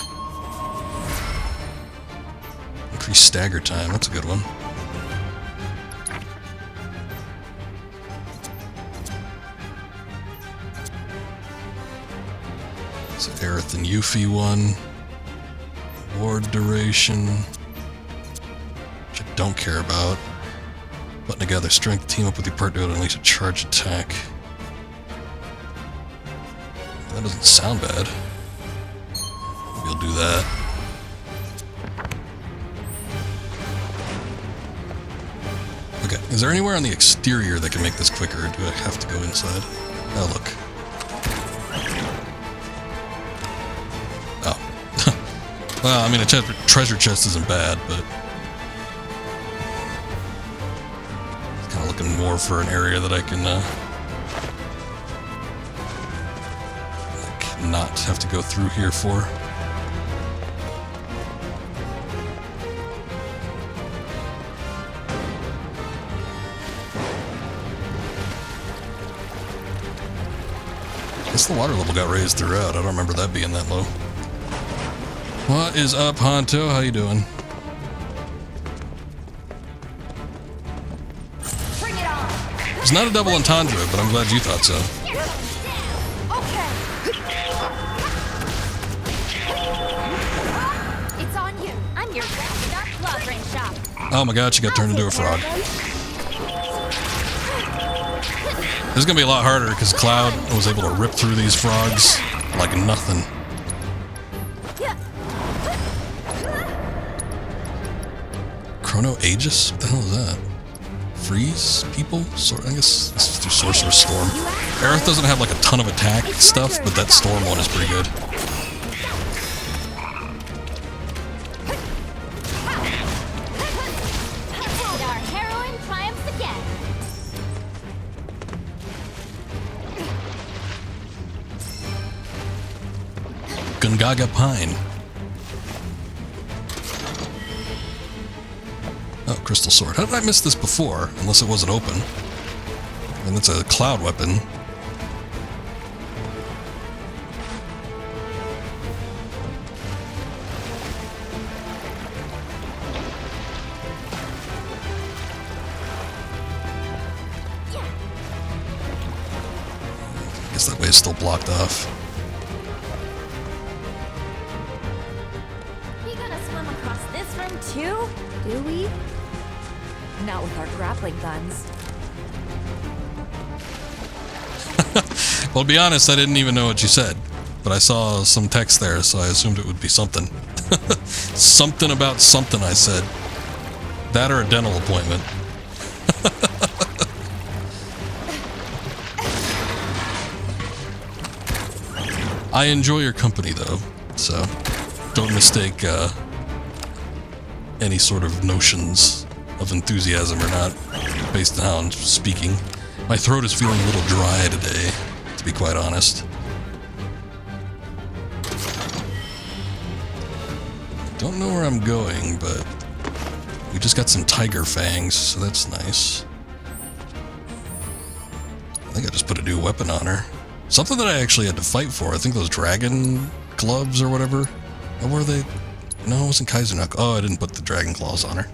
Increase stagger time, that's a good one. It's Aerith and Yuffie one. Ward duration, which I don't care about. Button together strength, team up with your partner to unleash a charge attack. That doesn't sound bad. We'll do that. Okay, is there anywhere on the exterior that can make this quicker, or do I have to go inside? Oh, look. Oh. Well, I mean, a treasure chest isn't bad, but... kind of looking more for an area that I can, not have to go through here for. I guess the water level got raised throughout. I don't remember that being that low. What is up, Honto? How you doing? It's not a double entendre, but I'm glad you thought so. Oh my god, she got turned into a frog. This is gonna be a lot harder because Cloud was able to rip through these frogs like nothing. Chrono Aegis? What the hell is that? Freeze people? I guess this is through Sorcerer's Storm. Aerith doesn't have like a ton of attack stuff, but that Storm one is pretty good. Gongaga Pine. crystal sword. How did I miss this before? Unless it wasn't open. And it's a cloud weapon. I guess that way is still blocked off. We gotta swim across this room too? Do we? Not with our grappling guns. Well, to be honest, I didn't even know what you said. But I saw some text there, so I assumed it would be something. Something about something, I said. That or a dental appointment. I enjoy your company, though, so don't mistake any sort of notions of enthusiasm or not, based on how I'm speaking. My throat is feeling a little dry today, to be quite honest. Don't know where I'm going, but we just got some tiger fangs, so that's nice. I think I just put a new weapon on her. Something that I actually had to fight for. I think those dragon gloves or whatever. Or were they? No, it wasn't Kaisernock. Oh, I didn't put the dragon claws on her.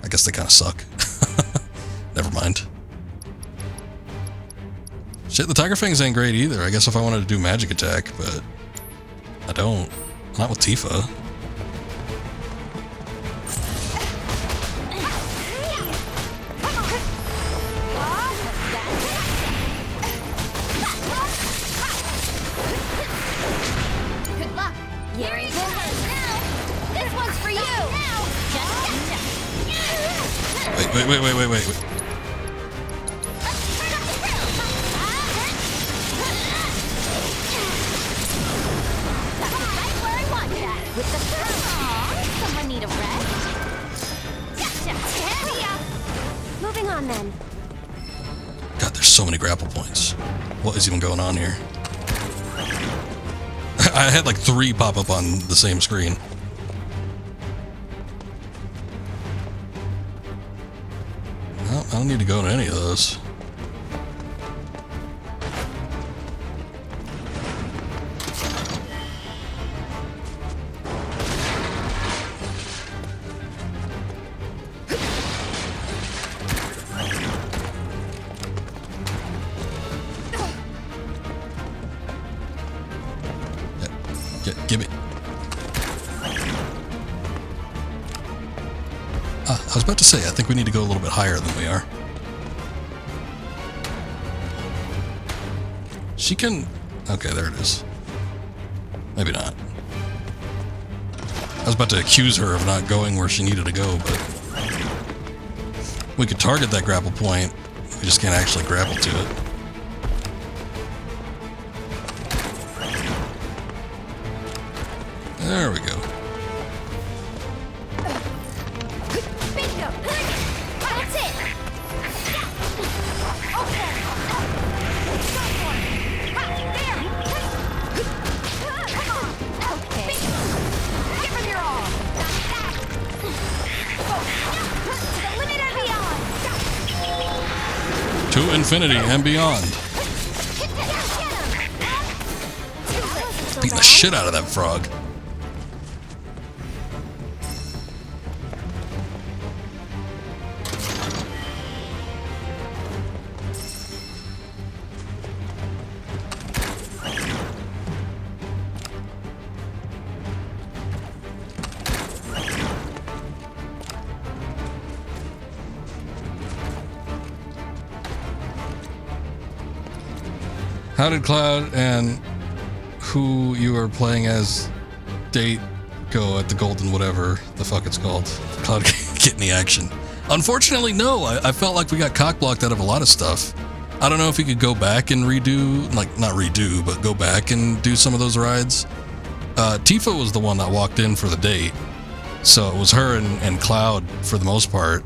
I guess they kind of suck. Never mind. Shit, the tiger fangs ain't great either. I guess if I wanted to do magic attack, but I don't. Not with Tifa. Good luck. Here he goes now. This one's for you. Wait. With the someone need a rest? Gotcha! Moving on then. God, there's so many grapple points. What is even going on here? I had like 3 pop up on the same screen. Well, I don't need to go to any of those. Give it. I was about to say, I think we need to go a little bit higher than we are. She can... Okay, there it is. Maybe not. I was about to accuse her of not going where she needed to go, but... We could target that grapple point. We just can't actually grapple to it. There we go. Bingo! That's it! Okay! Okay. Give him your all! To the limit and beyond! To infinity and beyond. Beating the shit out of that frog. How did Cloud and who you are playing as date go at the Golden whatever the fuck it's called? Cloud get any action? Unfortunately, no. I felt like we got cock-blocked out of a lot of stuff. I don't know if we could go back and redo, like, not redo, but go back and do some of those rides. Tifa was the one that walked in for the date, so it was her and Cloud for the most part,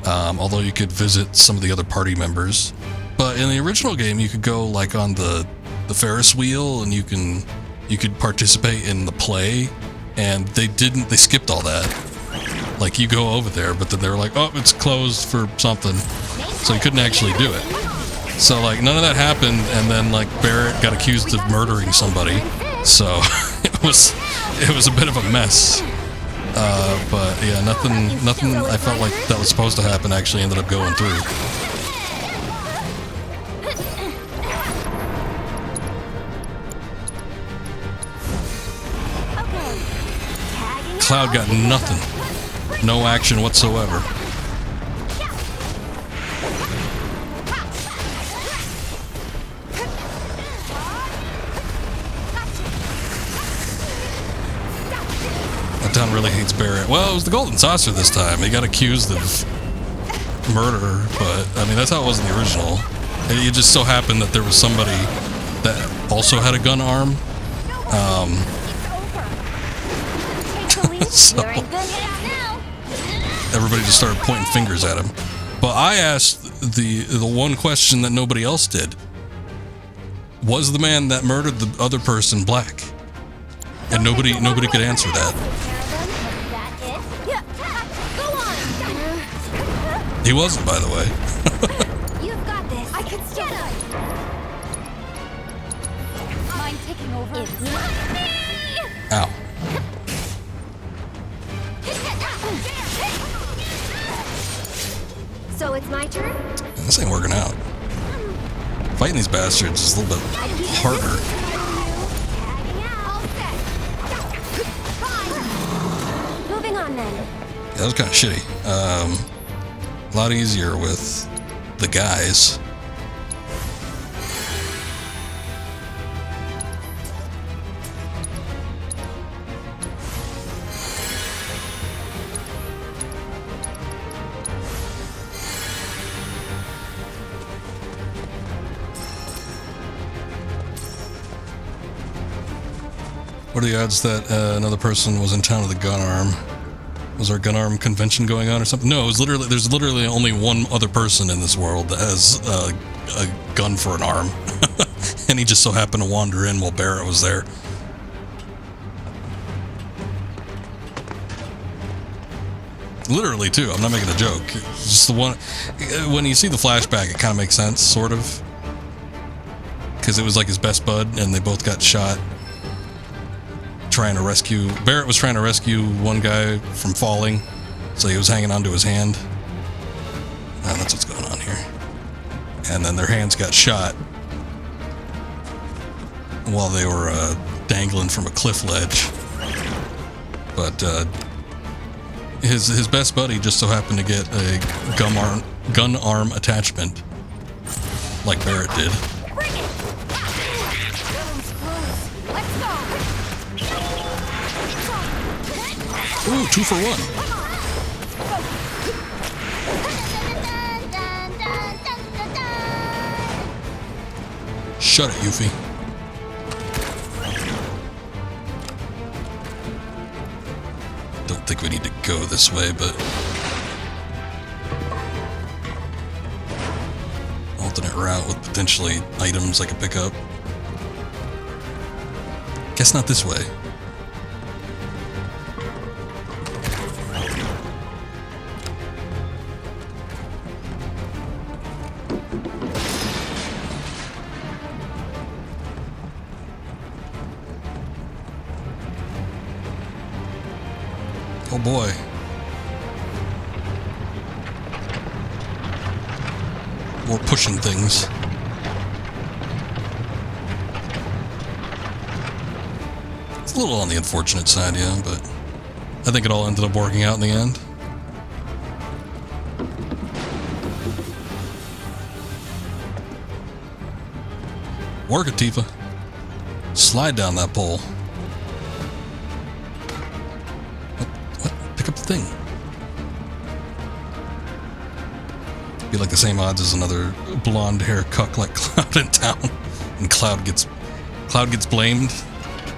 although you could visit some of the other party members. But in the original game, you could go like on the Ferris wheel, and you could participate in the play, and they skipped all that. Like, you go over there, but then they were like, oh, it's closed for something. So you couldn't actually do it. So, like, none of that happened, and then, like, Barrett got accused of murdering somebody. So, it was a bit of a mess. But, yeah, nothing I felt like that was supposed to happen actually ended up going through. Cloud got nothing. No action whatsoever. That town really hates Barrett. Well, it was the Golden Saucer this time. He got accused of murder, but, I mean, that's how it was in the original. It just so happened that there was somebody that also had a gun arm. So everybody just started pointing fingers at him. But I asked the one question that nobody else did. Was the man that murdered the other person black? And nobody could answer that. He wasn't, by the way. You've got this. I can still. Mind taking over? Ow. So it's my turn? This ain't working out. Fighting these bastards is a little bit harder. Moving on then. Yeah, that was kind of shitty. A lot easier with the guys. What are the odds that another person was in town with a gun arm? Was there a gun arm convention going on or something? No, it was literally, there's literally only one other person in this world that has a gun for an arm. And he just so happened to wander in while Barrett was there. Literally, too. I'm not making a joke. It's just the one. When you see the flashback, it kind of makes sense, sort of. Because it was like his best bud, and they both got shot. Barrett was trying to rescue one guy from falling, so he was hanging onto his hand. That's what's going on here. And then their hands got shot while they were dangling from a cliff ledge. But his best buddy just so happened to get a gun arm attachment, like Barrett did. Ooh, 2 for 1. Shut it, Yuffie. Don't think we need to go this way, but alternate route with potentially items I could pick up. Guess not this way. Oh boy. More pushing things. It's a little on the unfortunate side, yeah, but I think it all ended up working out in the end. Work it, Tifa. Slide down that pole. Pick up the thing. Be like the same odds as another blonde hair cuck like Cloud in town, and Cloud gets blamed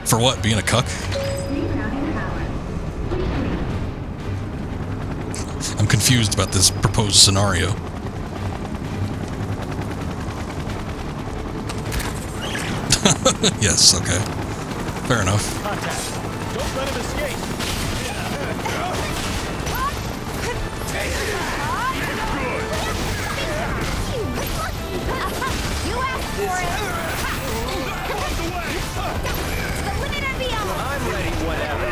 for what? Being a cuck? I'm confused about this proposed scenario. Yes, okay. Fair enough. Contact. Don't let him escape. You asked for it. The limit and beyond. I'm ready, whatever.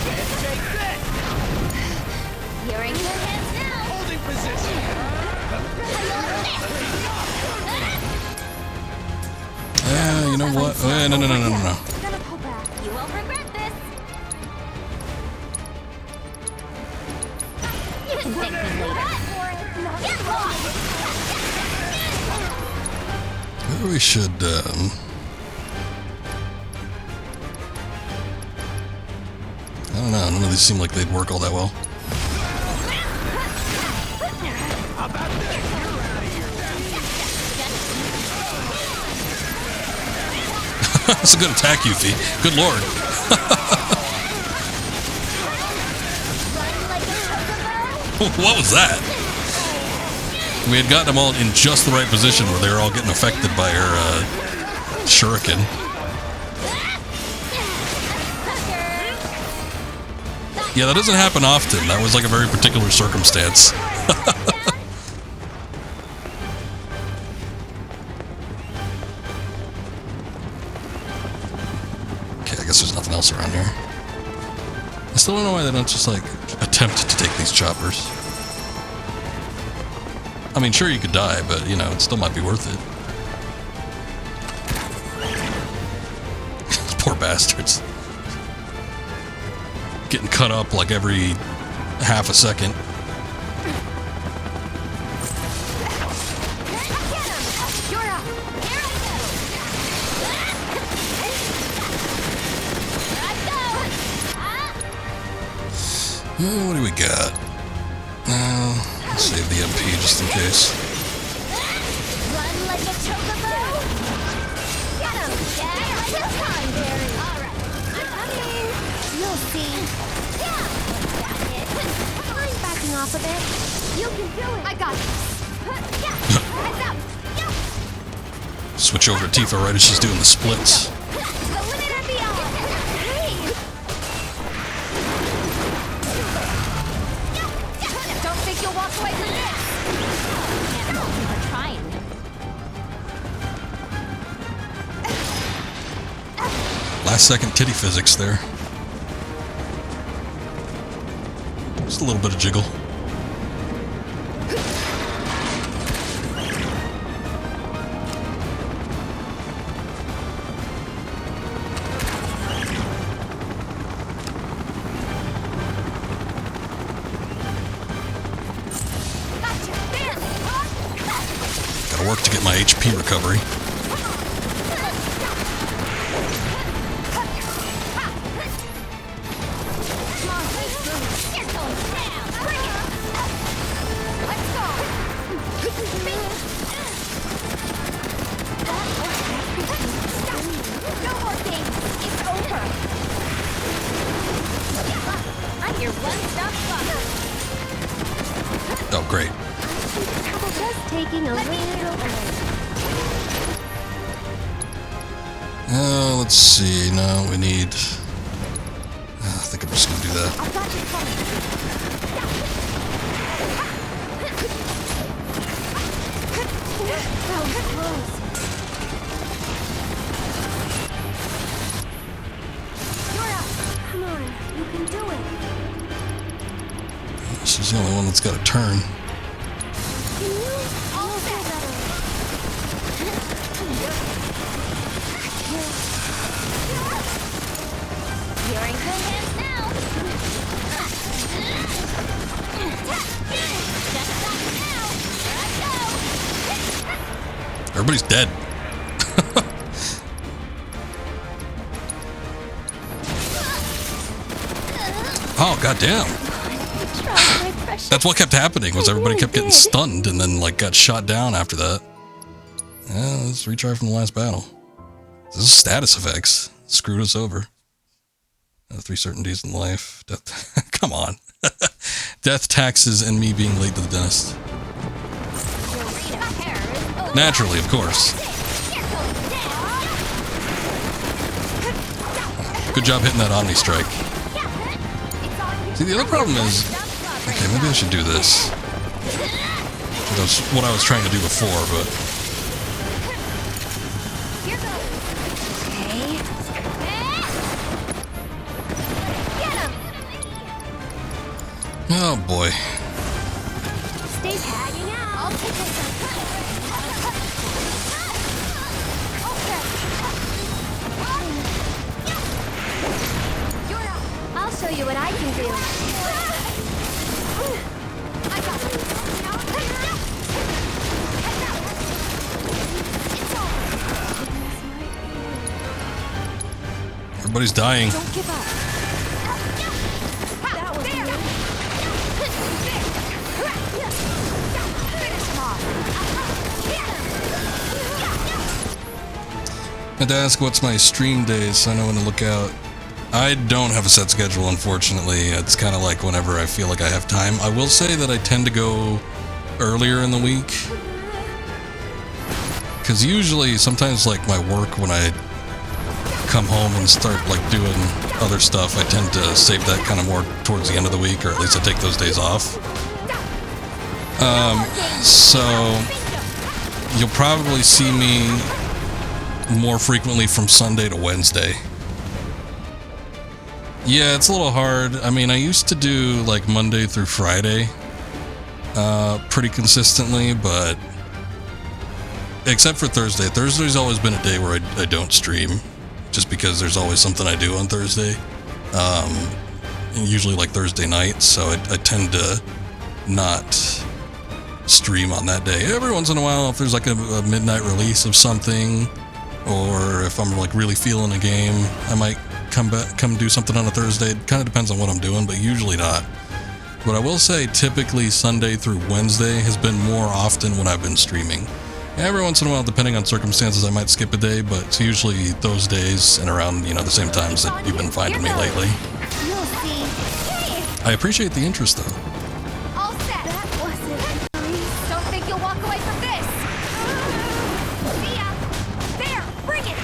Can't take this. You're in good hands now. Holding position. Yeah, you know what? No. Gonna pull back. You won't regret this. You can thank me later. Get lost. Maybe we should, I don't know. None of these seem like they'd work all that well. How about this? You're out of here. That's a good attack, Yuffie. Good lord. What was that? We had gotten them all in just the right position where they were all getting affected by her shuriken. Yeah, that doesn't happen often. That was like a very particular circumstance. Okay, I guess there's nothing else around here. I still don't know why they don't just like attempt to take these choppers. I mean, sure, you could die, but, you know, it still might be worth it. Poor bastards. Getting cut up like every half a second. What do we got? Let's save the MP just in case. Run like a chocobo. Get him. Yeah, this time, Barry. All right. I'm coming. You'll see. Yeah. That's it. I'm backing off a bit. You can do it. I got this. Yeah. Heads up. Yeah. Switch over to Tifa right as she's doing the splits. The limit and beyond. Don't think you'll walk away from this. Can't help you for trying. Last second titty physics there. Just a little bit of jiggle. Gotta work to get my HP recovery. Oh, great. Just taking a little break. Let's see. No, we need... I think I'm just gonna do that. Come on, you can do it. She's the only one that's got a turn. Can you? I'll feel better. You're in good hands now. Just stop now. Here I go. Everybody's dead. Oh, goddamn. That's what kept happening, was everybody kept getting stunned and then, like, got shot down after that. Yeah, let's retry from the last battle. This is status effects. Screwed us over. 3 certainties in life. Death. Come on. Death, taxes, and me being late to the dentist. Naturally, of course. Good job hitting that Omni Strike. See, the other problem is... Okay, maybe I should do this. That's what I was trying to do before, but... Here goes. Okay. Get him! Oh boy. Stay tagging out. I'll take this one. You're up. I'll show you what I can do. I got it. Everybody's dying. Don't give up. That was there. Finish him off. I had to ask what's my stream days so I know when to look out. I don't have a set schedule, unfortunately. It's kind of like whenever I feel like I have time. I will say that I tend to go earlier in the week. Because usually, sometimes like my work, when I come home and start like doing other stuff, I tend to save that kind of more towards the end of the week, or at least I take those days off. So you'll probably see me more frequently from Sunday to Wednesday. Yeah, it's a little hard. I mean, I used to do like Monday through Friday pretty consistently, but except for Thursday. Thursday's always been a day where I don't stream, just because there's always something I do on Thursday. Usually like Thursday night, so I tend to not stream on that day. Every once in a while, if there's like a midnight release of something, or if I'm like really feeling a game, I might come do something on a Thursday. It kind of depends on what I'm doing, but usually not. But I will say typically Sunday through Wednesday has been more often when I've been streaming. Every once in a while, depending on circumstances, I might skip a day, but it's usually those days and around, you know, the same times that you've been finding me lately. I appreciate the interest, though. All set. That wasn't. Don't think you'll walk away from this. See ya. There, bring it.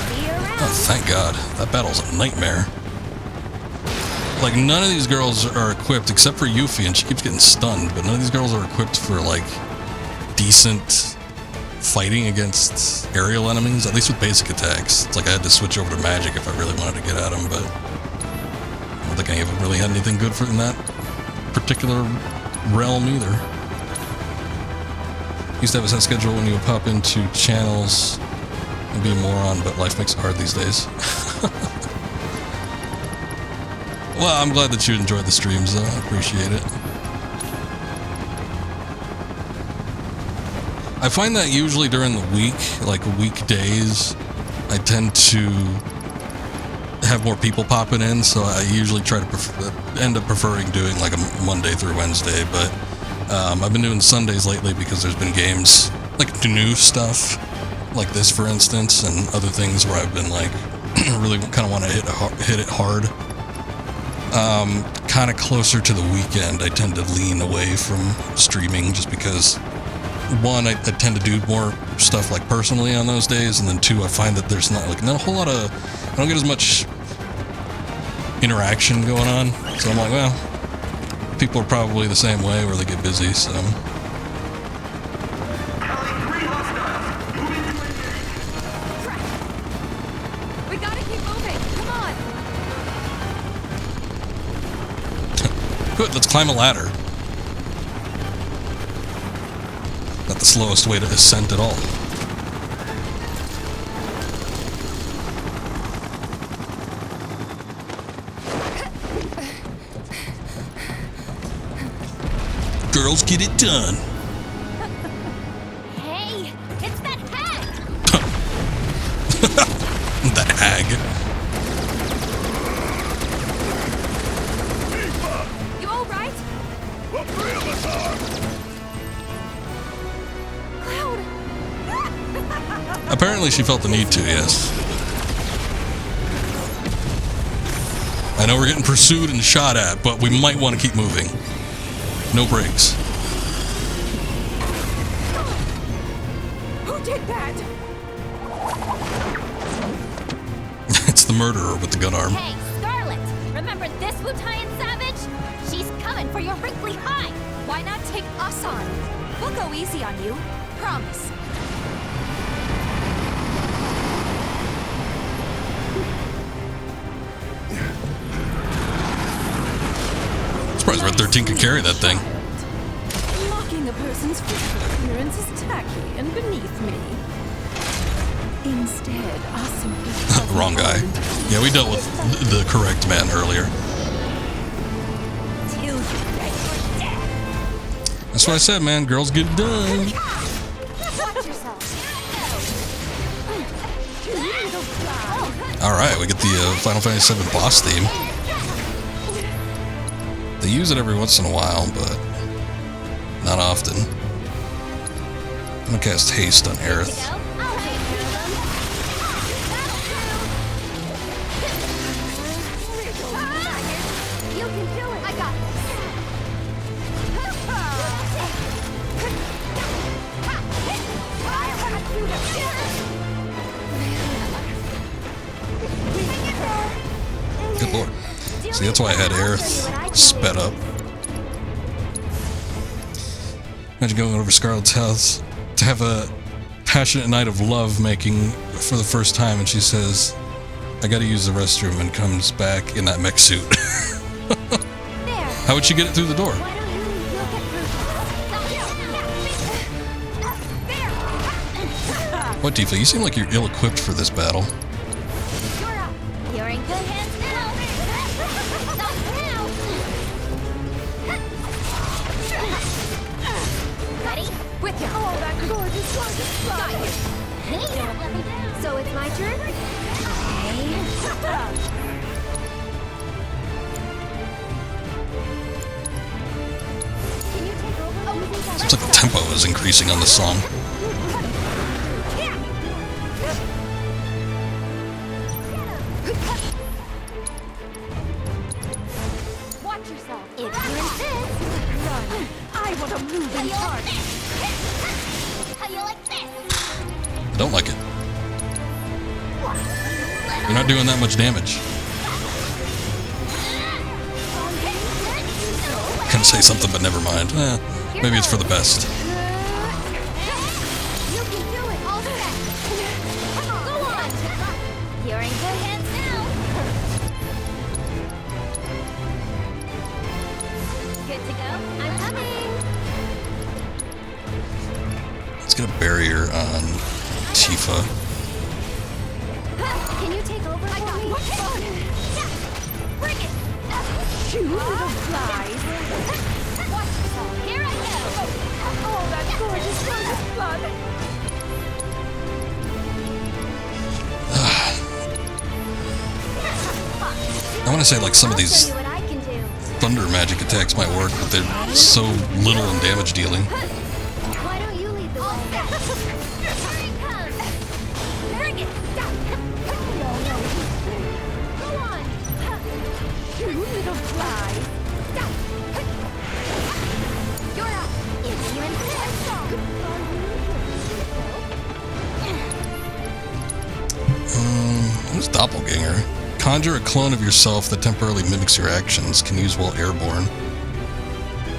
See you around. Oh, thank God. That battle's a nightmare. Like, none of these girls are equipped, except for Yuffie, and she keeps getting stunned, but none of these girls are equipped for, like, decent fighting against aerial enemies, at least with basic attacks. It's like I had to switch over to magic if I really wanted to get at them, but I don't think any of them really had anything good for in that particular realm either. Used to have a set schedule when you would pop into channels and be a moron, but life makes it hard these days. Well, I'm glad that you enjoyed the streams, though. I appreciate it. I find that usually during the week, like weekdays, I tend to have more people popping in, so I usually try to end up preferring doing like a Monday through Wednesday, but I've been doing Sundays lately because there's been games, like new stuff, like this for instance, and other things where I've been like, really kind of want to hit it hard. Kind of closer to the weekend, I tend to lean away from streaming just because, one, I tend to do more stuff like personally on those days, and then two, I find that there's not a whole lot of, I don't get as much interaction going on, so I'm like, well, people are probably the same way where they get busy, so. We gotta keep moving, come on! Good, let's climb a ladder. Not the slowest way to ascent at all. Girls, get it done. Hey, it's that hag! That hag. You all right? The three of us are! Apparently she felt the need to, yes. I know we're getting pursued and shot at, but we might want to keep moving. No breaks. Who did that? It's the murderer with the gun arm. Hey, Scarlet! Remember this Wu-Tai savage? coming for your wrinkly hide. Why not take us on? We'll go easy on you. Promise. Surprised Red 13 could carry that thing. Mocking a person's physical appearance is tacky and beneath me. Instead, I'll simply... Wrong guy. Yeah, we dealt with the correct man earlier. That's what I said, man. Girls get it done. Watch yourself. Alright, we get the Final Fantasy VII boss theme. They use it every once in a while, but not often. I'm gonna cast Haste on Aerith. You can do it. I got Good lord. See, that's why I had Aerith sped up. Imagine going over to Scarlet's house to have a passionate night of love making for the first time, and she says, I gotta use the restroom, and comes back in that mech suit. How would she get it through the door? What, Tifa? You seem like you're ill-equipped for this battle. You're in good hands now. Ready? With you. Oh, that gorgeous, gorgeous Got you. Don't let me down. So it's my turn? Can you take over? Seems like the tempo is increasing on this song. Watch yourself. If you insist. Run. I want a moving target. How you like this? I don't like it. You're not doing that much damage. Couldn't say something, but never mind. Maybe it's for the best. You can do it. All set. Go on. You're in good hands now. Good to go. I'm coming. Let's get a barrier on Tifa. Can you take over? I got you. Bring it. You little flies. Watch yourself. Here I go. Oh, that gorgeous, gorgeous blood. I want to say like some of these Show you what I can do. thunder magic attacks might work, but they're so little in damage dealing. Why don't you lead the way? Here it comes. Bring it. Go on. You little flies. You're up. If you insist. Who's Doppelganger? Conjure a clone of yourself that temporarily mimics your actions. Can use while airborne.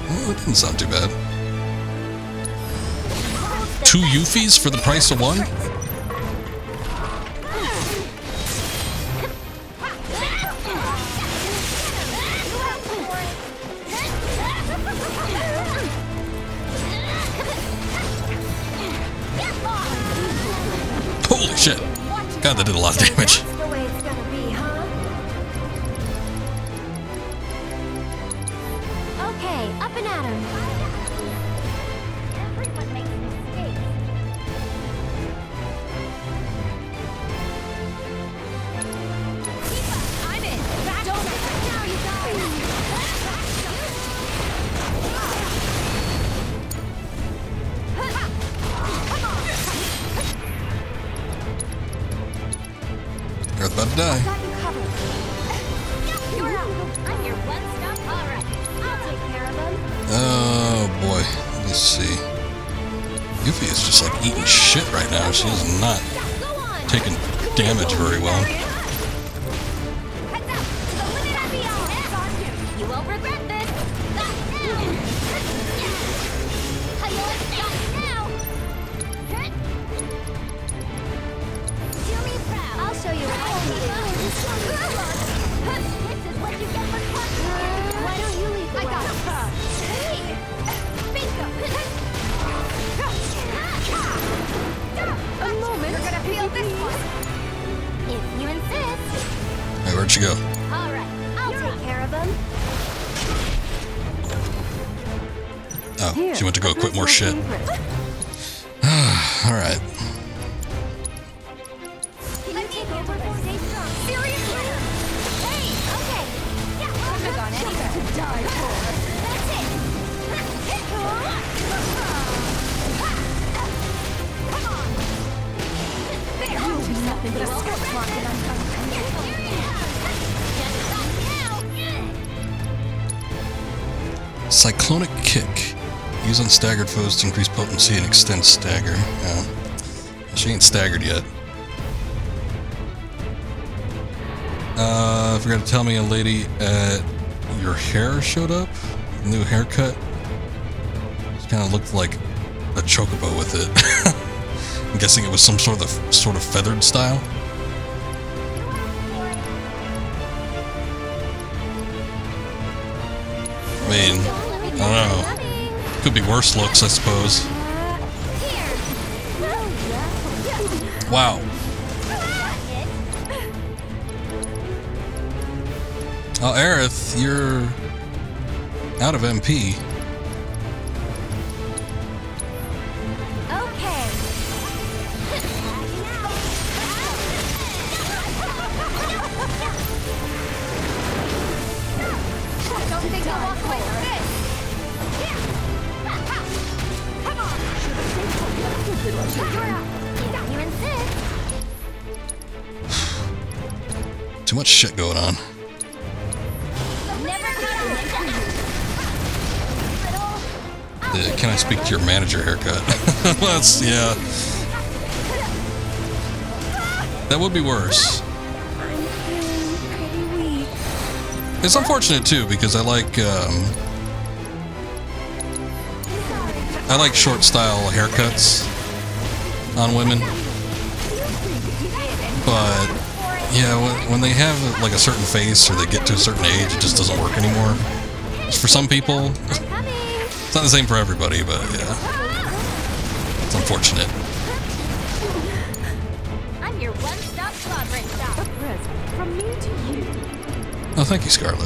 Well, that didn't sound too bad. 2 Euphies for the price of 1? Holy shit. God, that did a lot of damage. That's the way it's gonna be, huh? Okay, up and at 'em. Everyone makes mistakes. I'm in. Don't now, you guys. You're about to die. Got you covered. You're up. I'm your one-stop. All right. I'll take care of them. Oh boy. Let me see. Yuffie is just like eating shit right now. She is not taking damage very well. Heads up. To the limit and beyond. It's on you. You won't regret this. she go? Alright, I'll take care of him. Oh, she went to go equip more shit. Alright. Can you take over for stay strong? Seriously? Hey, okay. Yeah, I'm not on anything to die for. That's it. Come on. There. You'll be nothing but a skirt mark and I'm coming. Cyclonic kick. Use on staggered foes to increase potency and extend stagger. She ain't staggered yet. Forgot to tell me a lady at your hair showed up. New haircut. It kind of looked like a chocobo with it. I'm guessing it was some sort of feathered style. I mean, I don't know. Could be worse looks, I suppose. Wow. Oh, Aerith, you're out of MP. Okay. Don't think I'll walk away from this. Come on. You insist. Too much shit going on. Can I speak to your manager haircut? Well, that's, yeah. That would be worse. It's unfortunate too because I like short style haircuts on women. But yeah, when they have like a certain face or they get to a certain age, it just doesn't work anymore. For some people. It's not the same for everybody, but yeah. It's unfortunate. I'm your one-stop slobbering stop. A present from me to you. Oh, thank you, Scarlet. No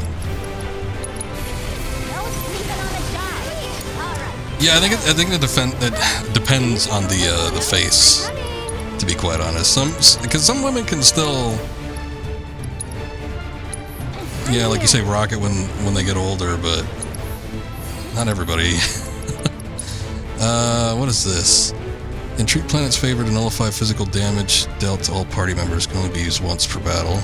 sleeping on a job. All right. Yeah, I think it depends on the face. To be quite honest, because some women can still, yeah, like you say, rock it when they get older, but. Not everybody. What is this? Entreat planet's favor to nullify physical damage dealt to all party members can only be used once per battle.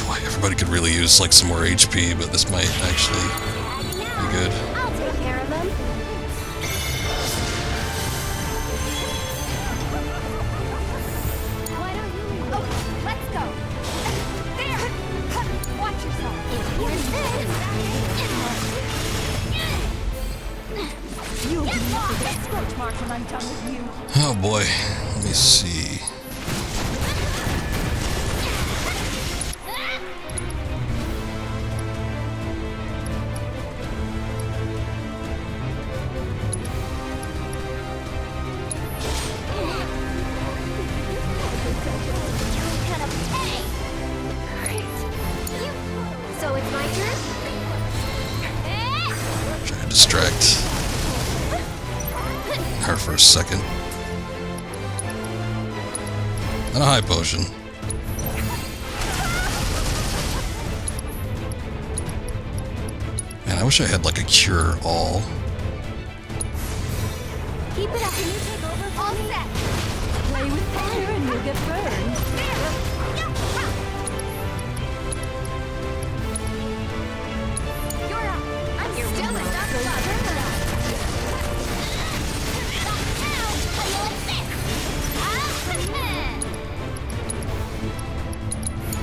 Boy, everybody could really use like some more HP, but this might actually be good. I'll take care of them. Why don't you? Oh, let's go. There. Watch yourself. Here's this. You'll be a scorch mark when I'm done with you. Oh boy, let me see. So it's my turn? Try to distract her for a second. And a high potion. Man, I wish I had like a cure all. Keep it up and you take over. All set. Play with fire and you'll get burned. You're up. I'm your still in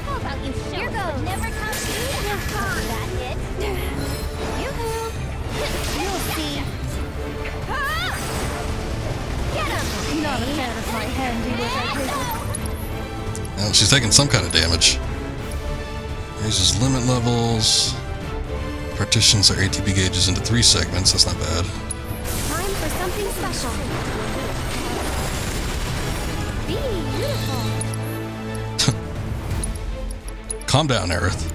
How about you show Here goes. Never come to me. That's it. Yoo-hoo. You'll see. Get him. Not a fan of my handiwork. Well, she's taking some kind of damage. Raises limit levels. Partitions our ATB gauges into 3 segments. That's not bad. Time for something special. Be beautiful. Calm down, Aerith.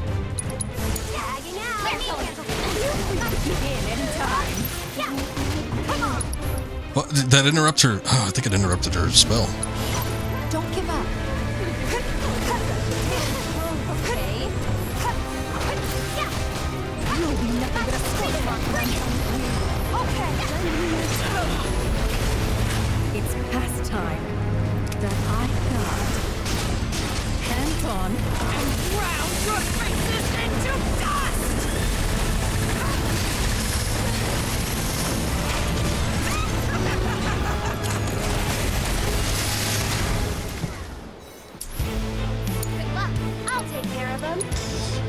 What? Did that interrupt her? Oh, I think it interrupted her spell. Don't give up. Okay. You'll be nothing but a scorch mark. Okay. It's past time that I got hands on and ground your faces into dust! Good luck. I'll take care of them.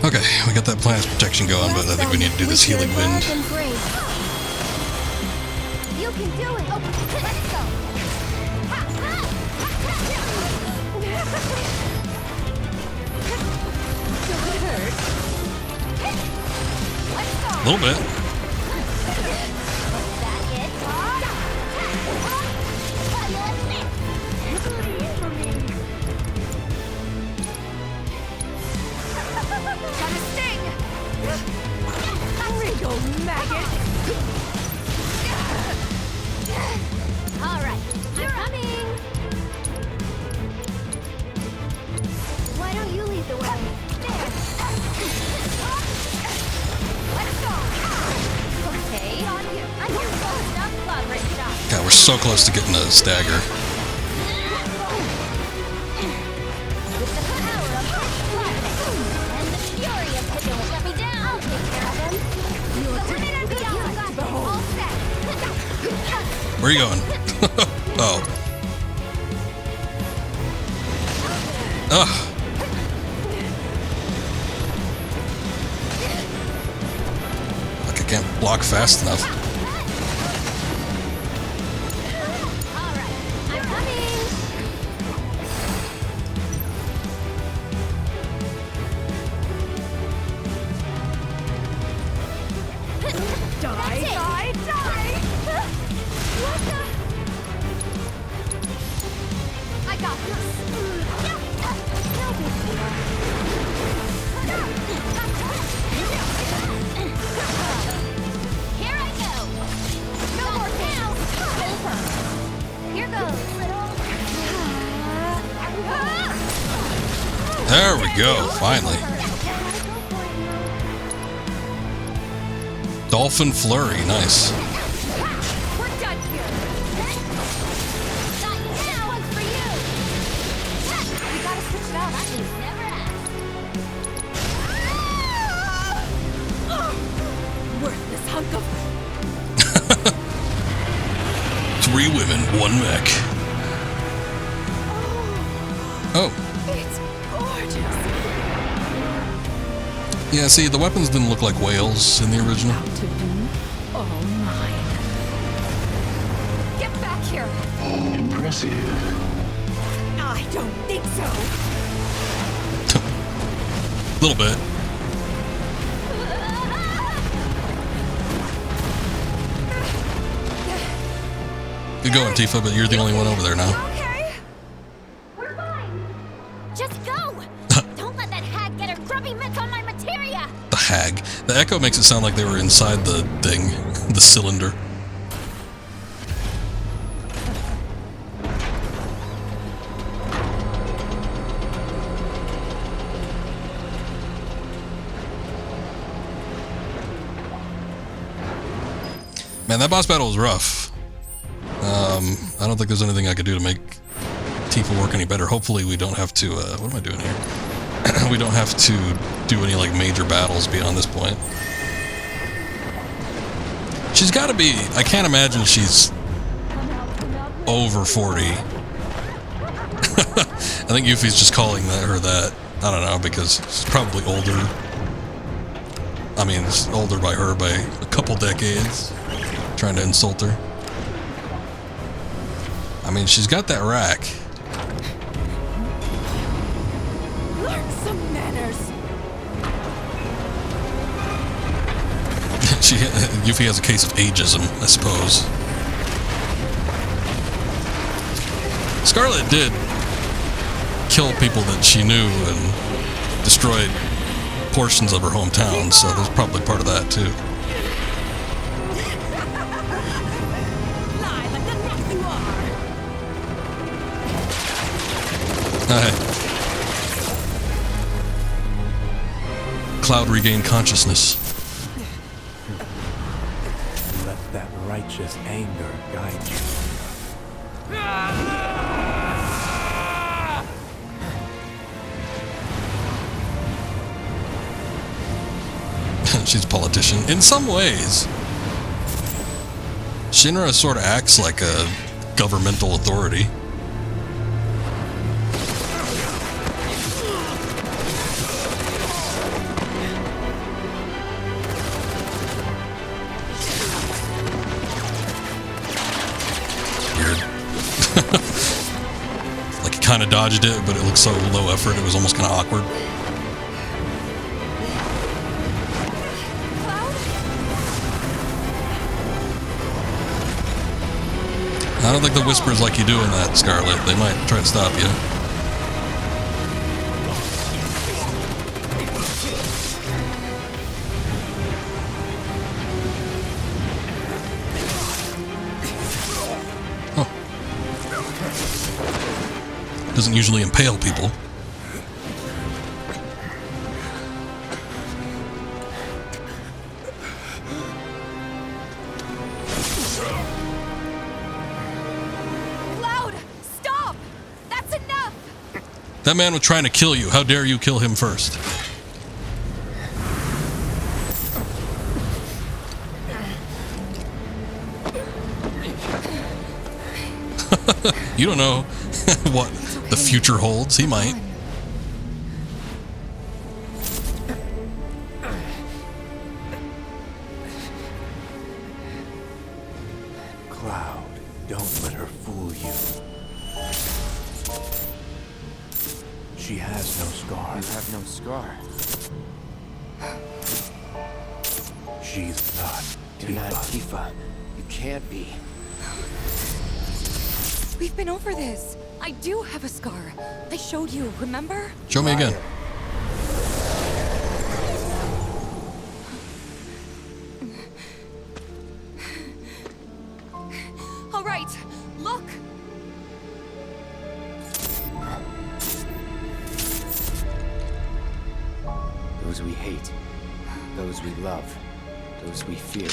Okay, we got that planet's protection going, but I think we need to do this healing wind. You can do it. Okay, let's go. A little bit. Got a sting! Wriggle, maggot! Alright, I'm coming! Why don't you lead the way? There! Let's go! Okay, on you. I'm your first up, progress shot. God, we're so close to getting a stagger. With the power of Scarlet and the fury of the don't let me down. I'll take care of them. You're committed to behold. All set. Where are you going? Oh. Ugh. Like I can't block fast enough. Alright, I'm coming. Die, die, die! What the? I got this. No big deal. Here I go. No more now. Over. Here goes, little. There we go, finally. Dolphin Flurry, nice. We're done here. That now one's for you. We gotta switch it out. I can never ask. Worthless hunk of... 3 women, 1 mech. Oh. It's gorgeous. Yeah, see, the weapons didn't look like whales in the original. To be all mine. Get back here. Impressive. I don't think so. A little bit. Good going, Tifa, but you're the only one over there now. Okay. We're fine. Just go. Don't let that hag get her grubby mitts on my materia. The hag. The echo makes it sound like they were inside the thing, the cylinder. Man, that boss battle was rough. I don't think there's anything I could do to make Tifa work any better. Hopefully we don't have to, what am I doing here? We don't have to do any, like, major battles beyond this point. She's gotta be, I can't imagine she's over 40. I think Yuffie's just calling her that. I don't know, because she's probably older. I mean, it's older by her by a couple decades. Trying to insult her. I mean, she's got that rack. Learn some manners. Yuffie has a case of ageism, I suppose. Scarlet did kill people that she knew and destroyed portions of her hometown, so there's probably part of that too. Lie like the next you are. Hey. Cloud regained consciousness. Let that righteous anger guide you. She's a politician. In some ways, Shinra sort of acts like a governmental authority. Weird. Like he kind of dodged it, but it looked so low effort, it was almost kind of awkward. I don't think the Whisper's like you doing that, Scarlet. They might try to stop you. Oh. Doesn't usually impale people. That man was trying to kill you. How dare you kill him first? You don't know what the future holds. He might. Cloud, don't let her fool you. She has no scar. You have no scar. She's not You're not Tifa. You can't be. We've been over this. I do have a scar. I showed you, remember? Show me again. All right, look. Those we hate, those we love, those we fear.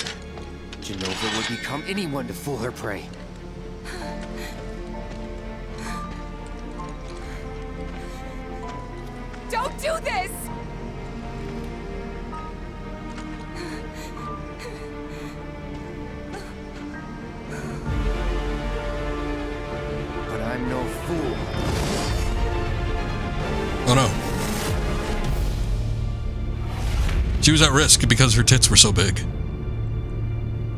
Jenova would become anyone to fool her prey. Don't do this! But I'm no fool. Oh no. She was at risk because her tits were so big.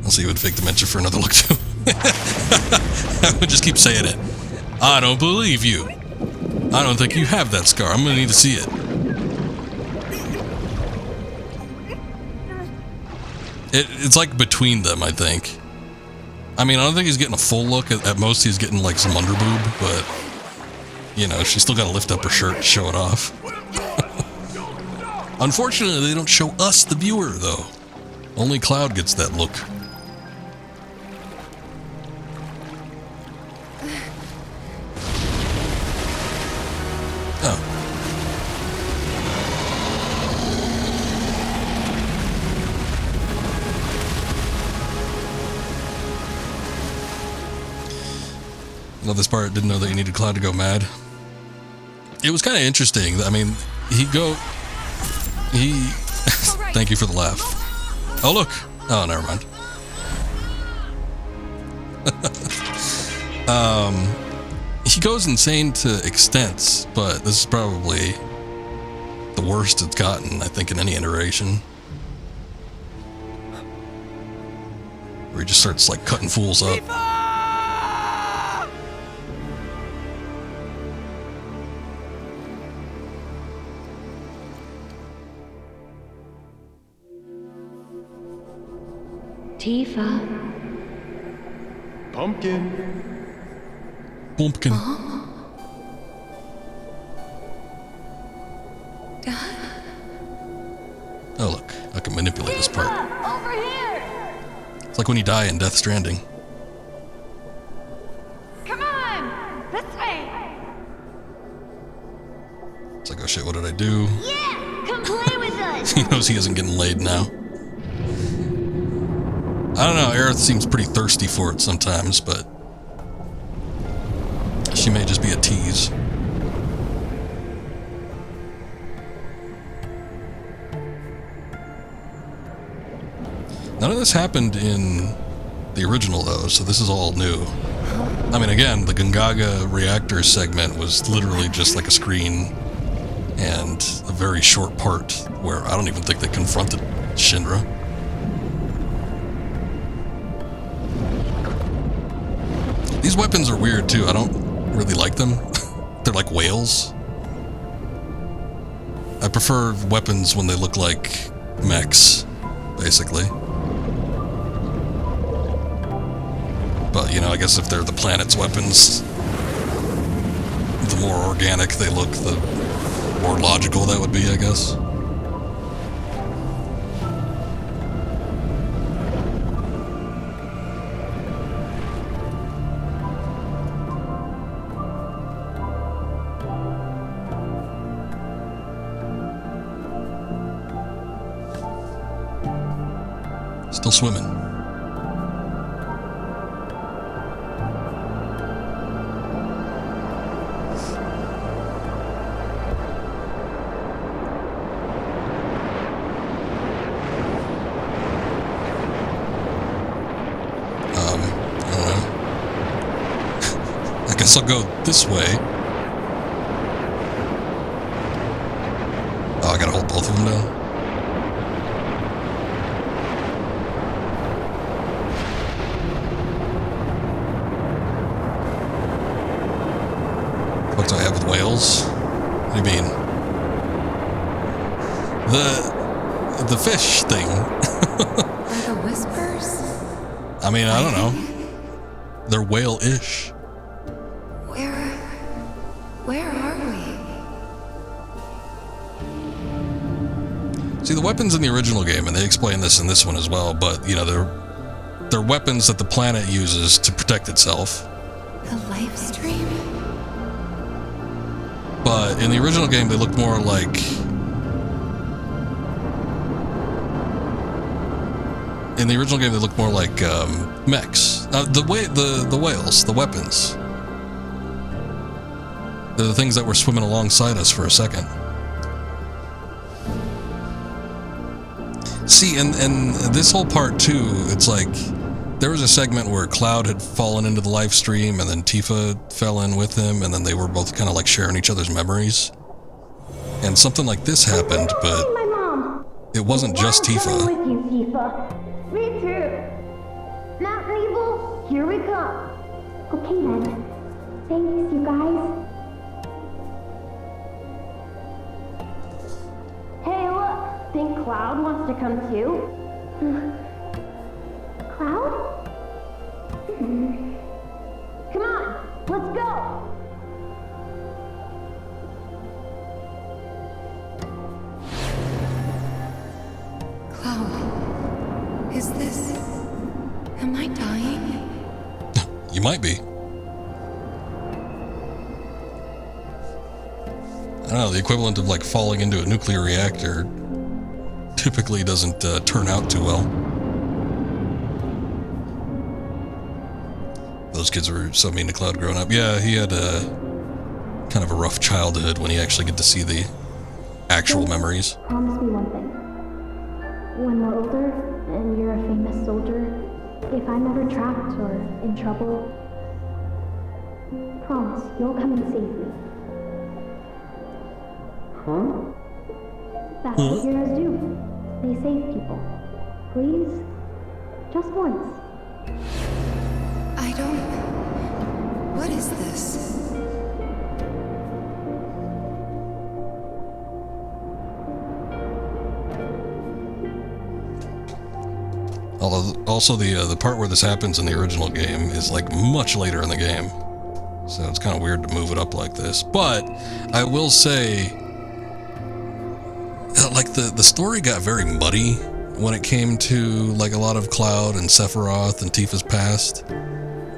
I'll see you would fake dementia for another look too. I would just keep saying it. I don't believe you. I don't think you have that scar. I'm gonna need to see it. It's like between them, I think. I mean, I don't think he's getting a full look. At most, he's getting like some underboob, but you know, she's still got to lift up her shirt to show it off. Unfortunately, they don't show us, the viewer, though. Only Cloud gets that look. Oh. Love this part. Didn't know that you needed Cloud to go mad. It was kind of interesting. I mean, thank you for the laugh. Oh, look. Oh, never mind. He goes insane to extents, but this is probably the worst it's gotten, I think, in any iteration. Where he just starts, like, cutting fools up. Tifa. Pumpkin. Pumpkin. Dad? can manipulate this part. Over here! It's like when you die in Death Stranding. Come on! This way! It's like, oh shit, what did I do? Yeah! Come play with us! He knows he isn't getting laid now. I don't know, Aerith seems pretty thirsty for it sometimes, but she may just be a tease. None of this happened in the original, though, so this is all new. I mean, again, the Gongaga reactor segment was literally just like a screen and a very short part where I don't even think they confronted Shinra. These weapons are weird, too. I don't really like them. They're like whales. I prefer weapons when they look like mechs, basically. But, you know, I guess if they're the planet's weapons, the more organic they look, the more logical that would be, I guess. Still swimming. I'll go this way. Oh, I gotta hold both of them down. What do I have with whales? What do you mean? The fish thing. Are the whispers? I mean, I don't know. They're whale-ish. Where are we? See, the weapons in the original game, and they explain this in this one as well, but, you know, they're weapons that the planet uses to protect itself. The Livestream? But in the original game, they looked more like... In the original game, they looked more like mechs. The whales, the weapons. They're the things that were swimming alongside us for a second. See, and this whole part too, it's like there was a segment where Cloud had fallen into the live stream and then Tifa fell in with him and then they were both kind of like sharing each other's memories. And something like this happened, but it wasn't just Tifa. With you, Tifa. Me too. Mountain Evil, here we come. Okay then. Thanks, you guys. Hey, look! Think Cloud wants to come too? Cloud? Come on, let's go! Cloud, is this... Am I dying? You might be. I don't know, the equivalent of like falling into a nuclear reactor typically doesn't turn out too well. Those kids were so mean to Cloud growing up. Yeah, he had a kind of a rough childhood when he actually get to see the actual memories. Promise me one thing. When we're older and you're a famous soldier, if I'm ever trapped or in trouble, promise you'll come and save me. Huh? That's what heroes do. They save people. Please? Just once. I don't... What is this? Although, also the part where this happens in the original game is like much later in the game. So it's kind of weird to move it up like this. But I will say, like the story got very muddy when it came to like a lot of Cloud and Sephiroth and Tifa's past,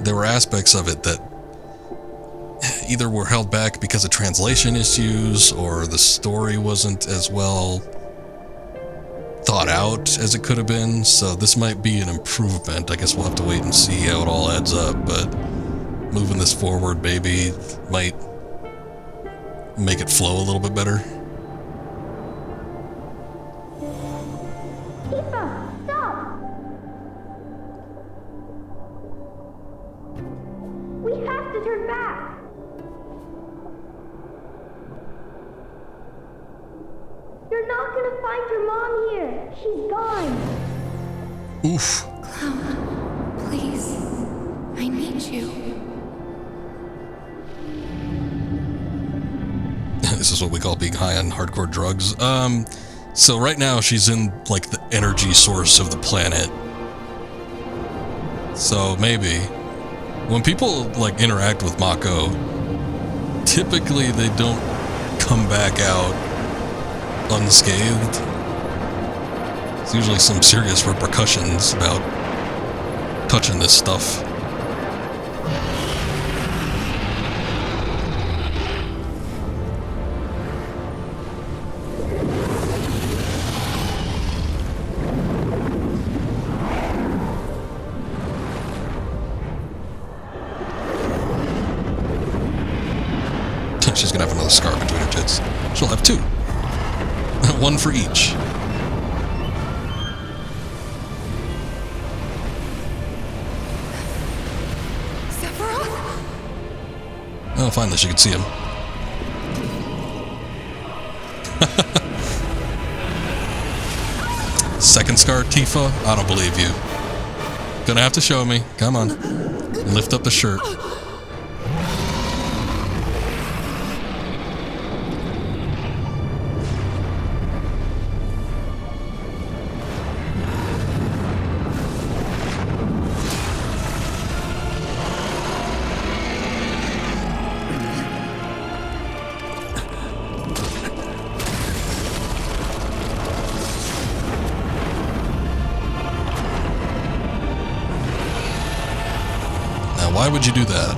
there were aspects of it that either were held back because of translation issues or the story wasn't as well thought out as it could have been. So this might be an improvement. I guess we'll have to wait and see how it all adds up, but moving this forward maybe might make it flow a little bit better. Tifa, stop! We have to turn back! You're not gonna find your mom here! She's gone! Oof. Cloud, please. I need you. This is what we call being high on hardcore drugs. So right now she's in like the energy source of the planet. So maybe when people like interact with Mako, typically they don't come back out unscathed. There's usually some serious repercussions about touching this stuff. She's gonna have another scar between her tits. She'll have two. One for each. Sephiroth? Oh, finally she could see him. Second scar, Tifa? I don't believe you. Gonna have to show me. Come on. Lift up the shirt. Why would you do that?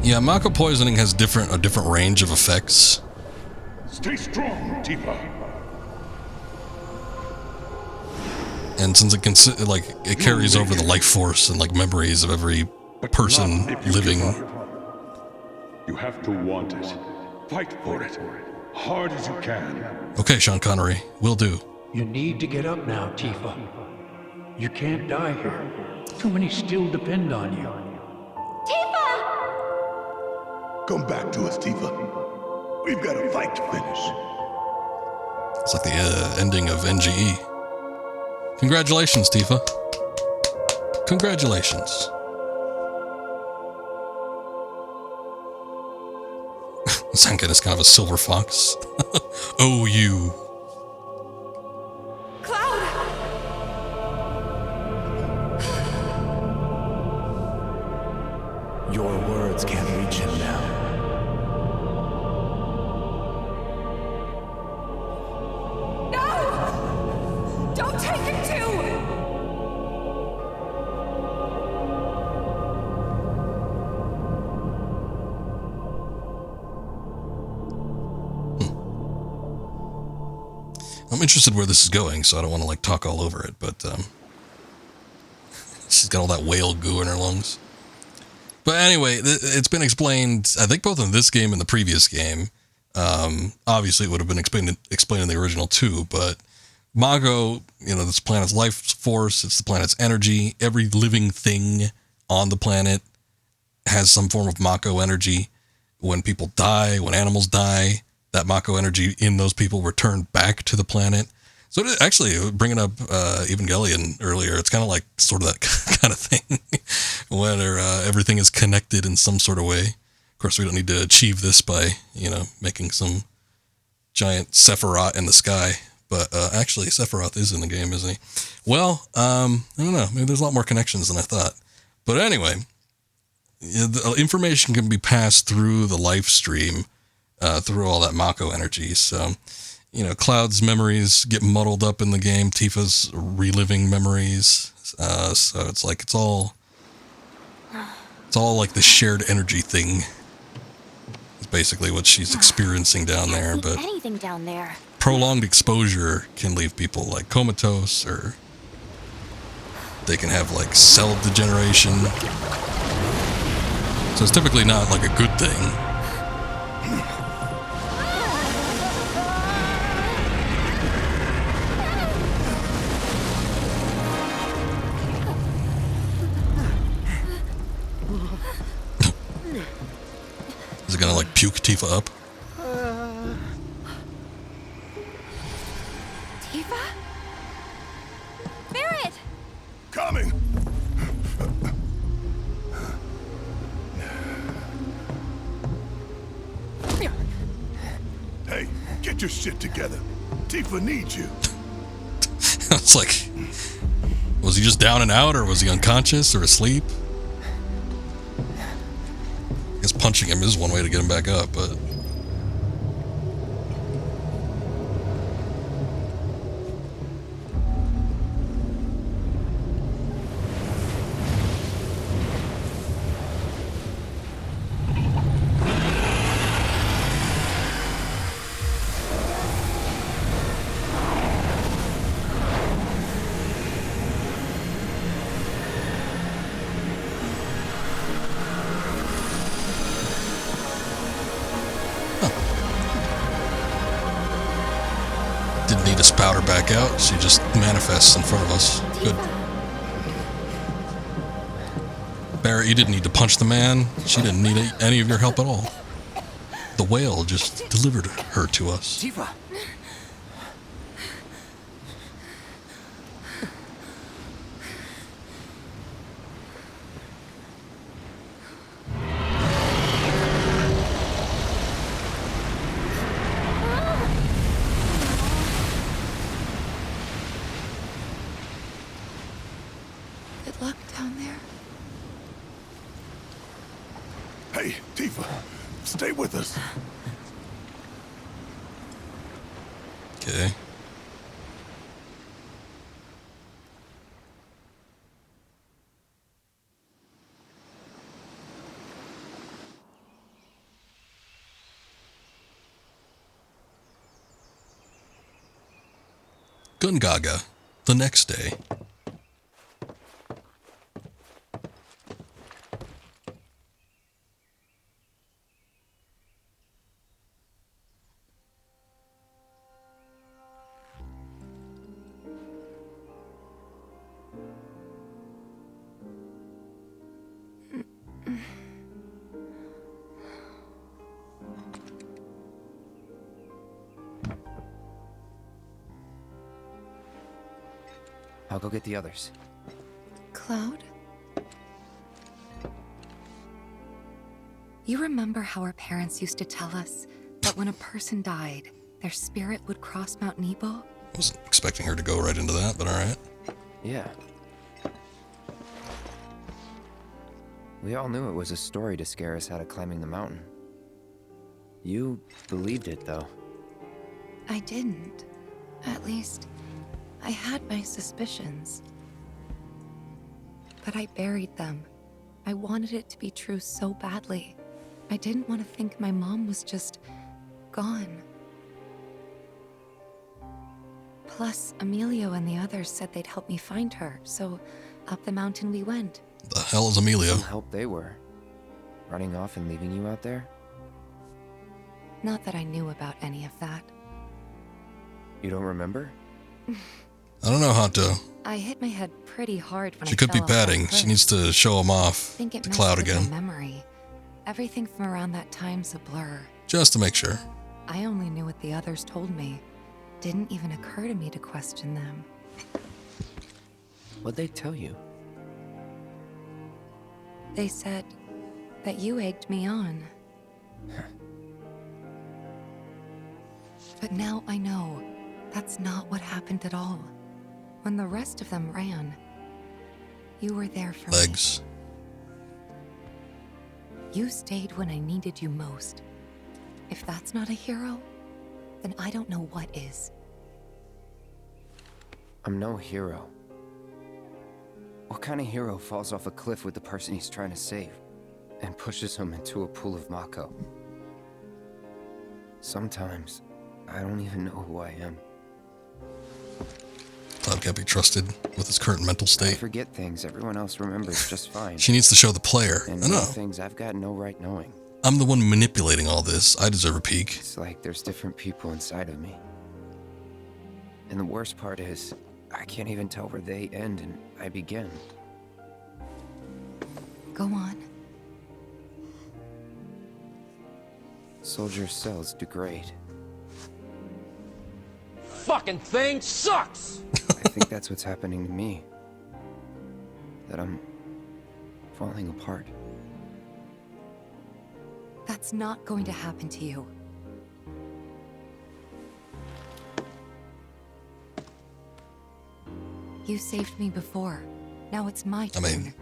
Yeah, Mako poisoning has a different range of effects. Stay strong, Tifa. And since it carries over the life force and like memories of every person living. You have to want it. Fight for it. Hard as you can. Okay, Sean Connery, will do. You need to get up now, Tifa. You can't die here. Too many still depend on you. Tifa! Come back to us, Tifa. We've got a fight to finish. It's like the ending of NGE. Congratulations, Tifa. Congratulations. Zankin is kind of a silver fox. Oh, you. Cloud! Your words can't reach him now. No! Don't take him too! I'm interested where this is going, so I don't want to like talk all over it, but she's got all that whale goo in her lungs. But anyway, it's been explained, I think both in this game and the previous game. Obviously it would have been explained in the original too, but Mako, this planet's life force, it's the planet's energy. Every living thing on the planet has some form of Mako energy. When people die, when animals die, that Mako energy in those people return back to the planet. So actually, bringing up Evangelion earlier, it's kind of like sort of that kind of thing, where everything is connected in some sort of way. Of course, we don't need to achieve this by, making some giant Sephiroth in the sky. But actually, Sephiroth is in the game, isn't he? Well, I don't know. Maybe there's a lot more connections than I thought. But anyway, the information can be passed through the live stream, through all that Mako energy. So, you know, Cloud's memories get muddled up in the game. Tifa's reliving memories. So it's like, it's all like the shared energy thing. It's basically what she's experiencing down there, but anything down there. prolonged exposure can leave people like comatose, or they can have like cell degeneration. So it's typically not like a good thing. Is it gonna like puke Tifa up? Tifa? Barret! Coming! Hey, get your shit together. Tifa needs you. I was like, was he just down and out, or was he unconscious or asleep? I guess punching him is one way to get him back up, but... Didn't need to spout her back out. She just manifests in front of us. Good. Barret, you didn't need to punch the man. She didn't need any of your help at all. The whale just delivered her to us. Tifa! Good luck down there. Hey, Tifa, stay with us. Okay. Gongaga, the next day. I'll go get the others. Cloud? You remember how our parents used to tell us that when a person died, their spirit would cross Mount Nebo? Wasn't expecting her to go right into that, but alright. Yeah. We all knew it was a story to scare us out of climbing the mountain. You believed it, though. I didn't. At least, I had my suspicions. But I buried them. I wanted it to be true so badly. I didn't want to think my mom was just gone. Plus, Emilio and the others said they'd help me find her, so up the mountain we went. The hell is Emilio? Some help they were. Running off and leaving you out there? Not that I knew about any of that. You don't remember? I don't know, Hanto. I hit my head pretty hard when She I could be fell off that padding. She cliff. needs to show him off Think it to messed Cloud with my again. memory. Everything from around that time's a blur. Just to make sure. I only knew what the others told me. Didn't even occur to me to question them. What'd they tell you? They said that you egged me on. But now I know that's not what happened at all. When the rest of them ran, you were there for Legs. You stayed when I needed you most. If that's not a hero, then I don't know what is. I'm no hero. What kind of hero falls off a cliff with the person he's trying to save and pushes him into a pool of Mako? Sometimes, I don't even know who I am. Cloud can't be trusted with his current mental state. I forget things everyone else remembers just fine. She needs to show the player. And I know. things I've got no right knowing. I'm the one manipulating all this. I deserve a peek. It's like there's different people inside of me. And the worst part is, I can't even tell where they end and I begin. Go on. Soldier cells degrade. Fucking thing sucks! I think that's what's happening to me. That I'm falling apart. That's not going to happen to you. You saved me before. Now it's my turn. I mean,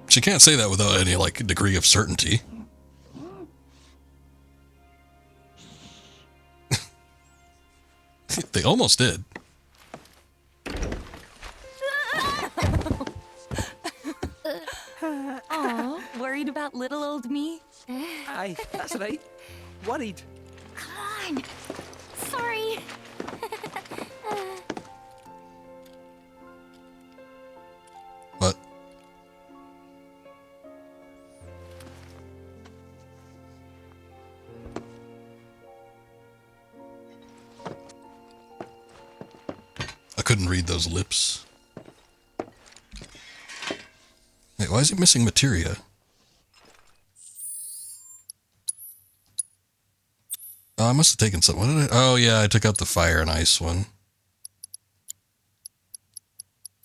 she can't say that without any, like, degree of certainty. They almost did. Aw, worried about little old me? Aye, that's right. Worried. Come on. Sorry. What? I couldn't read those lips. Wait, why is he missing materia? Oh, I must have taken some. What did I? Oh, yeah, I took out the fire and ice one.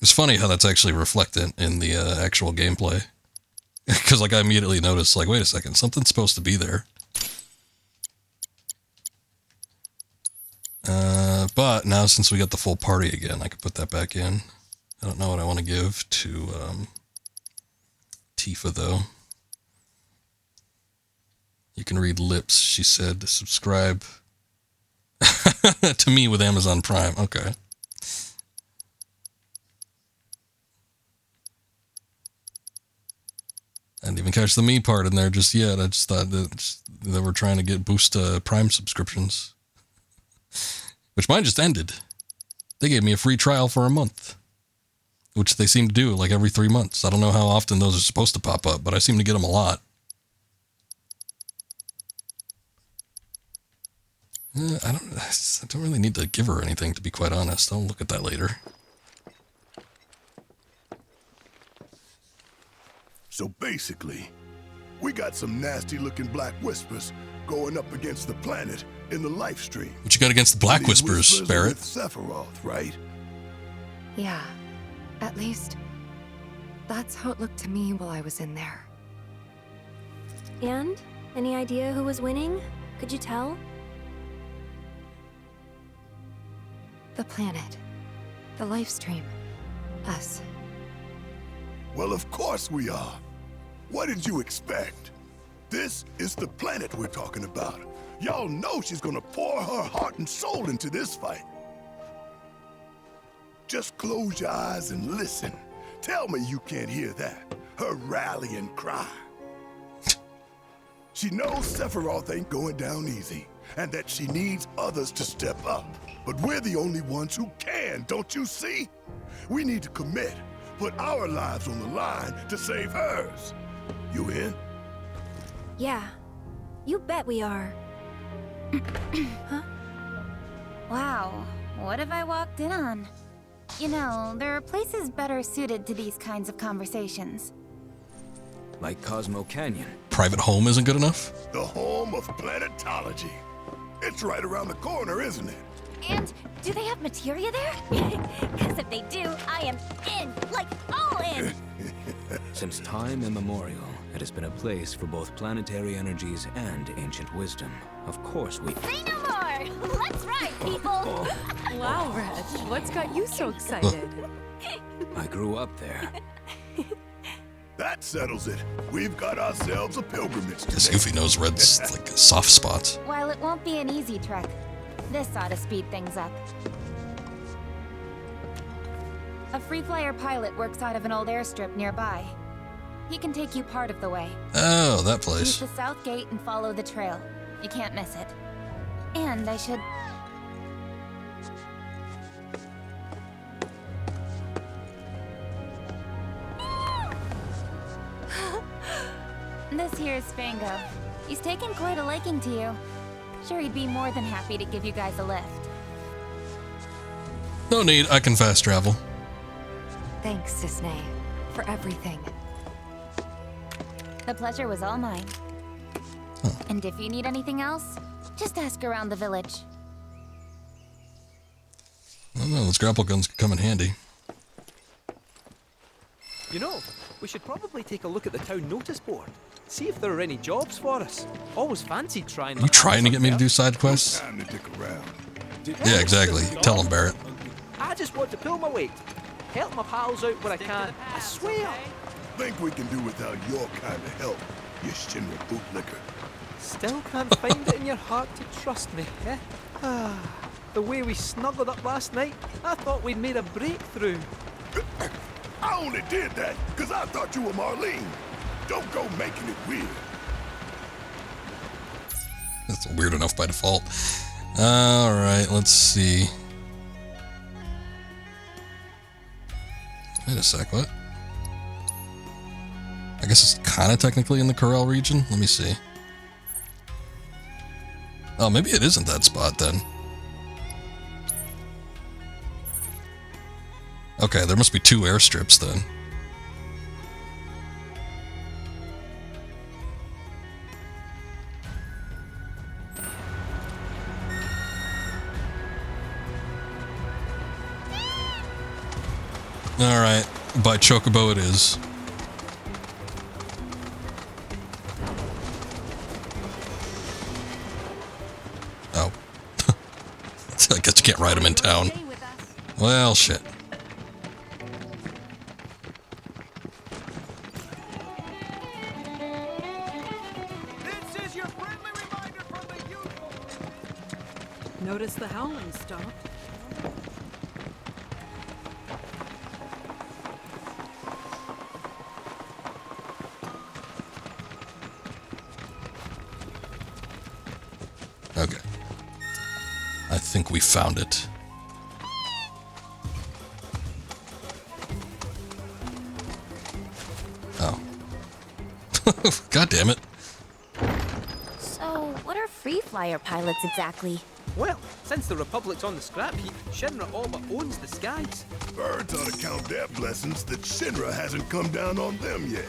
It's funny how that's actually reflected in the actual gameplay. Because, like, I immediately noticed, like, wait a second, something's supposed to be there. But now, since we got the full party again, I could put that back in. I don't know what I want to give to Tifa, though. You can read lips, she said, to subscribe to me with Amazon Prime. Okay. I didn't even catch the me part in there just yet. I just thought that they were trying to boost Prime subscriptions. Which mine just ended. They gave me a free trial for a month. Which they seem to do like every 3 months. I don't know how often those are supposed to pop up, but I seem to get them a lot. I don't really need to give her anything, to be quite honest. I'll look at that later. So basically, we got some nasty-looking black whispers going up against the planet in the Livestream. What you got against the black These whispers, Barrett? With Sephiroth, right? Yeah, at least that's how it looked to me while I was in there. And? Any idea who was winning? Could you tell? The planet. The Livestream. Us. Well, of course we are. What did you expect? This is the planet we're talking about. Y'all know she's gonna pour her heart and soul into this fight. Just close your eyes and listen. Tell me you can't hear that. Her rallying cry. She knows Sephiroth ain't going down easy, and that she needs others to step up. But we're the only ones who can, don't you see? We need to commit, put our lives on the line to save hers. You in? Yeah. You bet we are. Huh? Wow, what have I walked in on? You know, there are places better suited to these kinds of conversations. Like Cosmo Canyon. Private home isn't good enough? The home of planetology. It's right around the corner, isn't it? And do they have materia there? Because if they do, I am in, like all in. Since time immemorial, it has been a place for both planetary energies and ancient wisdom. Of course we... Say no more! Let's ride, people! Wow, Reg, what's got you so excited? I grew up there. That settles it. We've got ourselves a pilgrimage today. Guess Goofy knows Red's like soft spots. While it won't be an easy trek, this ought to speed things up. A free flyer pilot works out of an old airstrip nearby. He can take you part of the way. Oh, that Use place. the south gate and follow the trail. You can't miss it. And I should... This here's Spango. He's taken quite a liking to you. Sure, he'd be more than happy to give you guys a lift. No need, I can fast travel. Thanks, Disney, for everything. The pleasure was all mine. And if you need anything else, just ask around the village. I don't know, those grapple guns could come in handy. You know, we should probably take a look at the town notice board. See if there are any jobs for us. Always fancied trying. Are you trying to get me to do side quests? Time to dick around. Yeah, exactly. Tell him, Barrett. I just want to pull my weight. Help my pals out where I can. I swear. Think we can do without your kind of help, you Shinra bootlicker. Still can't find it in your heart to trust me, eh? The way we snuggled up last night, I thought we'd made a breakthrough. I only did that because I thought you were Marlene. Don't go making it weird. That's weird enough by default. Alright, let's see. Wait a sec, what? I guess it's kind of technically in the Corel region. Let me see. Oh, maybe it isn't that spot then. Okay, there must be two airstrips then. Alright, by Chocobo it is. Oh. I guess you can't ride them in town. Well, shit. This is your friendly reminder from the usual. Notice the howling stopped. Okay. I think we found it. Oh. God damn it. So, what are free flyer pilots exactly? Well, since the Republic's on the scrap heap, Shinra all but owns the skies. Birds ought to count their blessings that Shinra hasn't come down on them yet.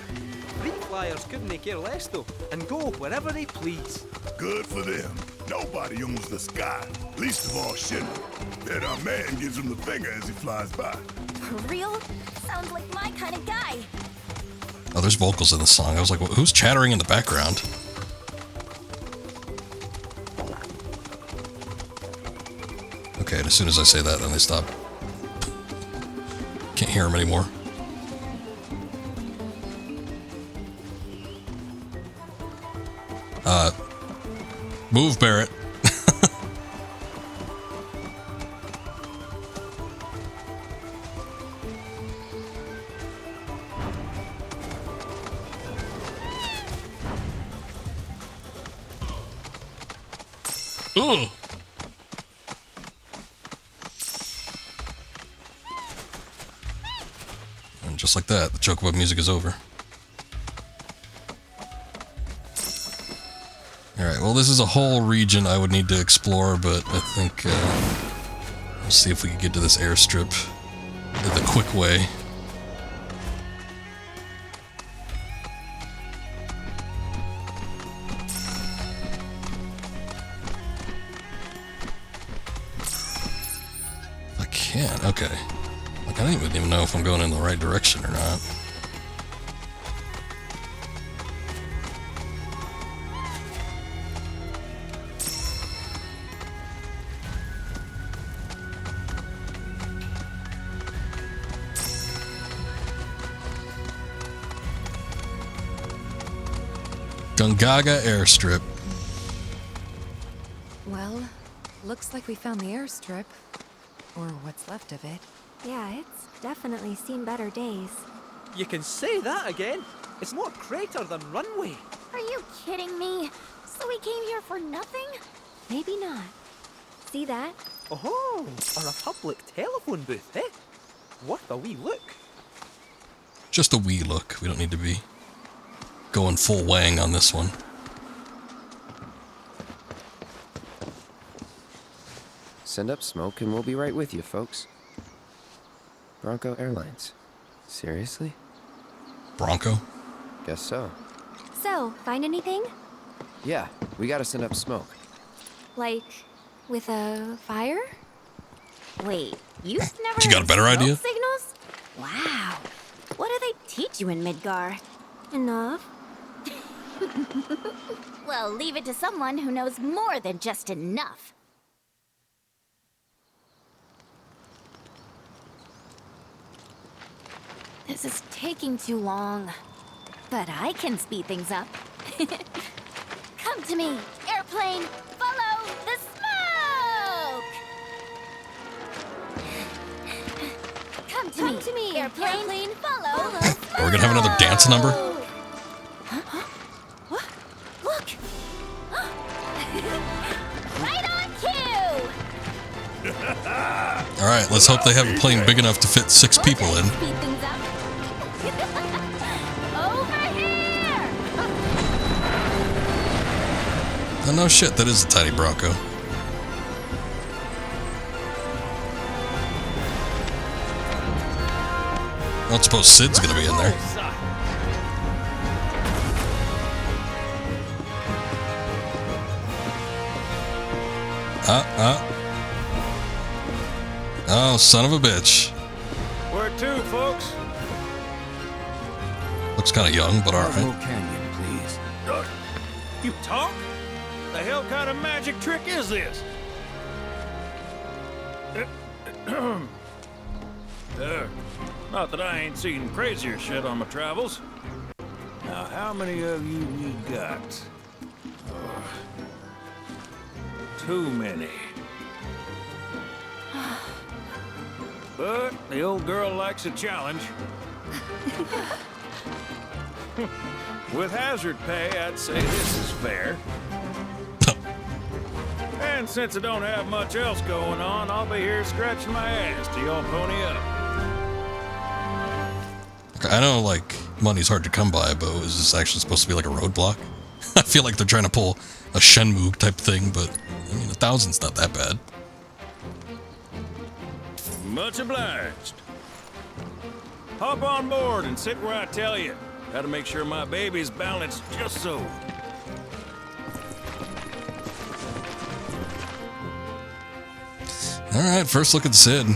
Free flyers couldn't care less though, and go wherever they please. Good for them. Nobody owns the sky, least of all Shinra. Then our man gives him the finger as he flies by. For real? Sounds like my kind of guy. Oh, there's vocals in the song. I was like, well, who's chattering in the background? Okay, and as soon as I say that, then they stop. Can't hear them anymore. Move, Barrett. Ugh. And just like that, the Chocobo music is over. Alright, well this is a whole region I would need to explore, but I think we'll see if we can get to this airstrip the quick way. I can, okay. Like, I don't even know if I'm going in the right direction or not. Gongaga airstrip. Well, looks like we found the airstrip. Or what's left of it. Yeah, it's definitely seen better days. You can say that again. It's more crater than runway. Are you kidding me? So we came here for nothing? Maybe not. See that? Oh, or a public telephone booth, eh? Worth a wee look. Just a wee look. We don't need to be going full wang on this one. Send up smoke and we'll be right with you, folks. Bronco Airlines. Seriously? Bronco? Guess so. So, find anything? Yeah, we gotta send up smoke. Like, with a fire? Wait, you've never You got a better heard idea? smoke signals? Wow. What do they teach you in Midgar? Enough. Well, leave it to someone who knows more than just enough. This is taking too long. But I can speed things up. Come to me, airplane! Follow the smoke! Come to me, airplane! Follow the smoke! We're gonna have another dance number? What? Look! Right on cue! Alright, let's hope they have a plane big enough to fit 6 people in. Speed things up. Over here! Oh, no shit, that is a tiny Bronco. I don't suppose Sid's gonna be in there. Oh, son of a bitch. Where to, folks? Looks kind of young, but alright. Canyon, please. You talk? The hell kind of magic trick is this? Not that I ain't seen crazier shit on my travels. Now, how many of you we got? Too many. But the old girl likes a challenge. With hazard pay, I'd say this is fair. And since I don't have much else going on, I'll be here scratching my ass till y'all pony up. I know, like, money's hard to come by, but is this actually supposed to be like a roadblock? I feel like they're trying to pull a Shenmue type thing, but, I mean, 1,000's not that bad. Much obliged. Hop on board and sit where I tell you. Gotta make sure my baby's balanced just so. Alright, first look at Sid.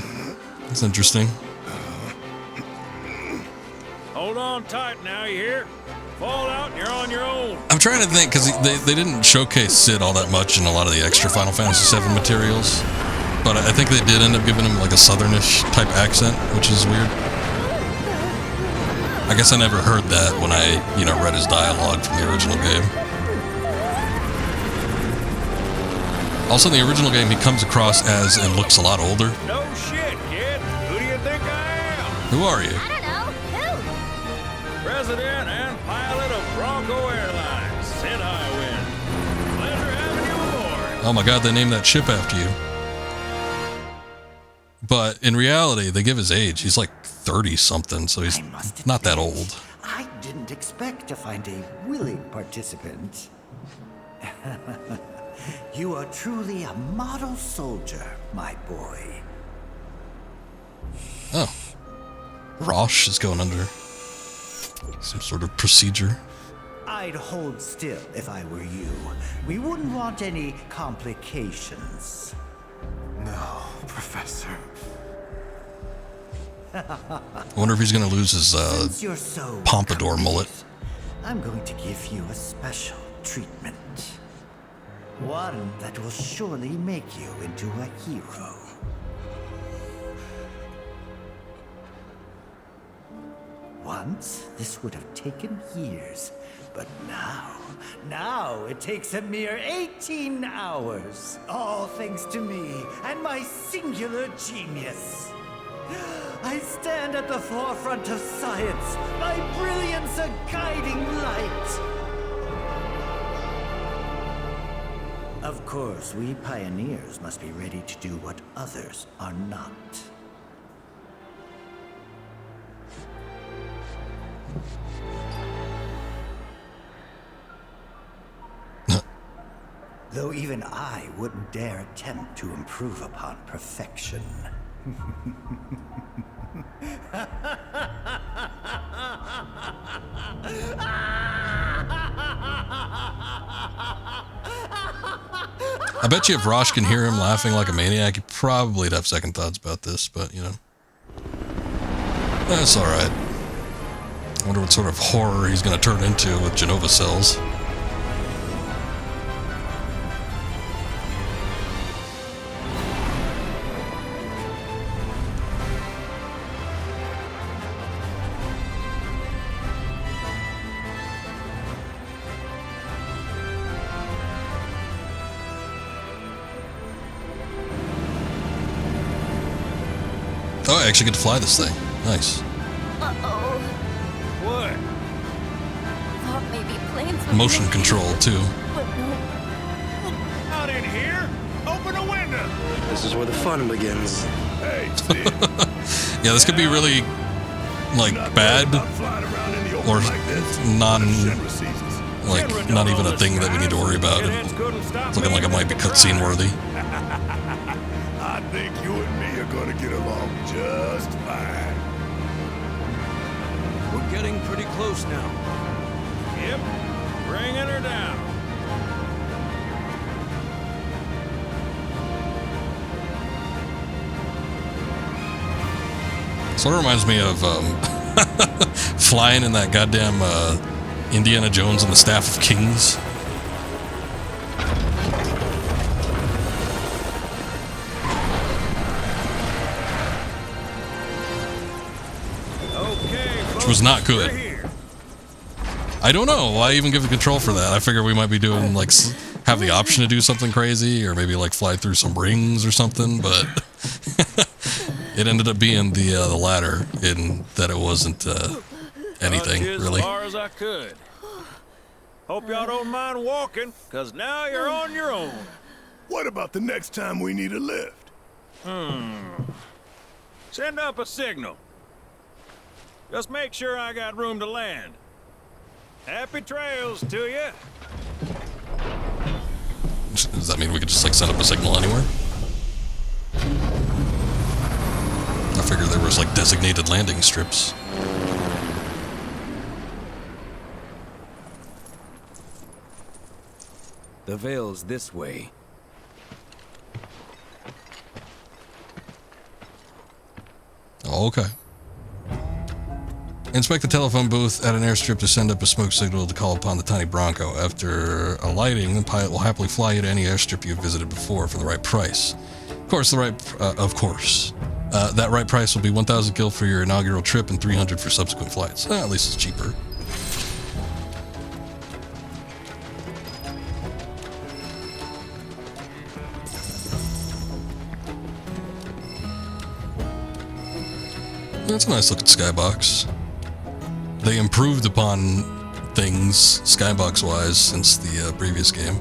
That's interesting. Hold on tight now, you hear? Fall out and you're on your own. I'm trying to think, because they didn't showcase Sid all that much in a lot of the extra Final Fantasy VII materials. But I think they did end up giving him like a southernish type accent, which is weird. I guess I never heard that when I, read his dialogue from the original game. Also, in the original game, he comes across as and looks a lot older. No shit, kid. Who do you think I am? Who are you? I don't know. Who? President and pilot of Bronco Airlines, Sid Highwind. Pleasure having you aboard. Oh my god, they named that ship after you. But in reality, they give his age. He's like 30-something, so he's not that old. I didn't expect to find a willing participant. You are truly a model soldier, my boy. Oh. Rosh is going under some sort of procedure. I'd hold still if I were you. We wouldn't want any complications. No, Professor. I wonder if he's going to lose his Since you're so pompadour mullet. I'm going to give you a special treatment. One that will surely make you into a hero. One once, this would have taken years. But now it takes a mere 18 hours. All thanks to me and my singular genius. I stand at the forefront of science, my brilliance a guiding light. Of course, we pioneers must be ready to do what others are not. Though even I wouldn't dare attempt to improve upon perfection. I bet you if Rosh can hear him laughing like a maniac, he probably'd have second thoughts about this, but, you know. That's alright. I wonder what sort of horror he's going to turn into with Genova cells. Oh, I actually get to fly this thing. Nice. Uh-oh. What? Thought maybe planes would Motion make control, too. But no. Out in here? Open a window! This is where the fun begins. Hey, Yeah, this could be really, like, bad. Or not even a thing that we need to worry about. It's looking like it might be cutscene worthy. I think you and me are gonna get along just fine. We're getting pretty close now. Yep, bringing her down. Sort of reminds me of flying in that goddamn Indiana Jones and the Staff of Kings. Which was not good. I don't know. Why even give the control for that? I figure we might be doing, like, have the option to do something crazy, or maybe, like, fly through some rings or something, but it ended up being the latter, in that it wasn't anything, really. As far as I could. Hope y'all don't mind walking, because now you're on your own. What about the next time we need a lift? Send up a signal. Just make sure I got room to land. Happy trails to you. Does that mean we could just, like, send up a signal anywhere? I figured there was, like, designated landing strips. The Veil's this way. Oh, okay. Inspect the telephone booth at an airstrip to send up a smoke signal to call upon the tiny Bronco. After alighting, the pilot will happily fly you to any airstrip you've visited before for the right price. Of course, that right price will be 1,000 gil for your inaugural trip and 300 for subsequent flights. At least it's cheaper. That's a nice looking skybox. They improved upon things skybox wise since the previous game.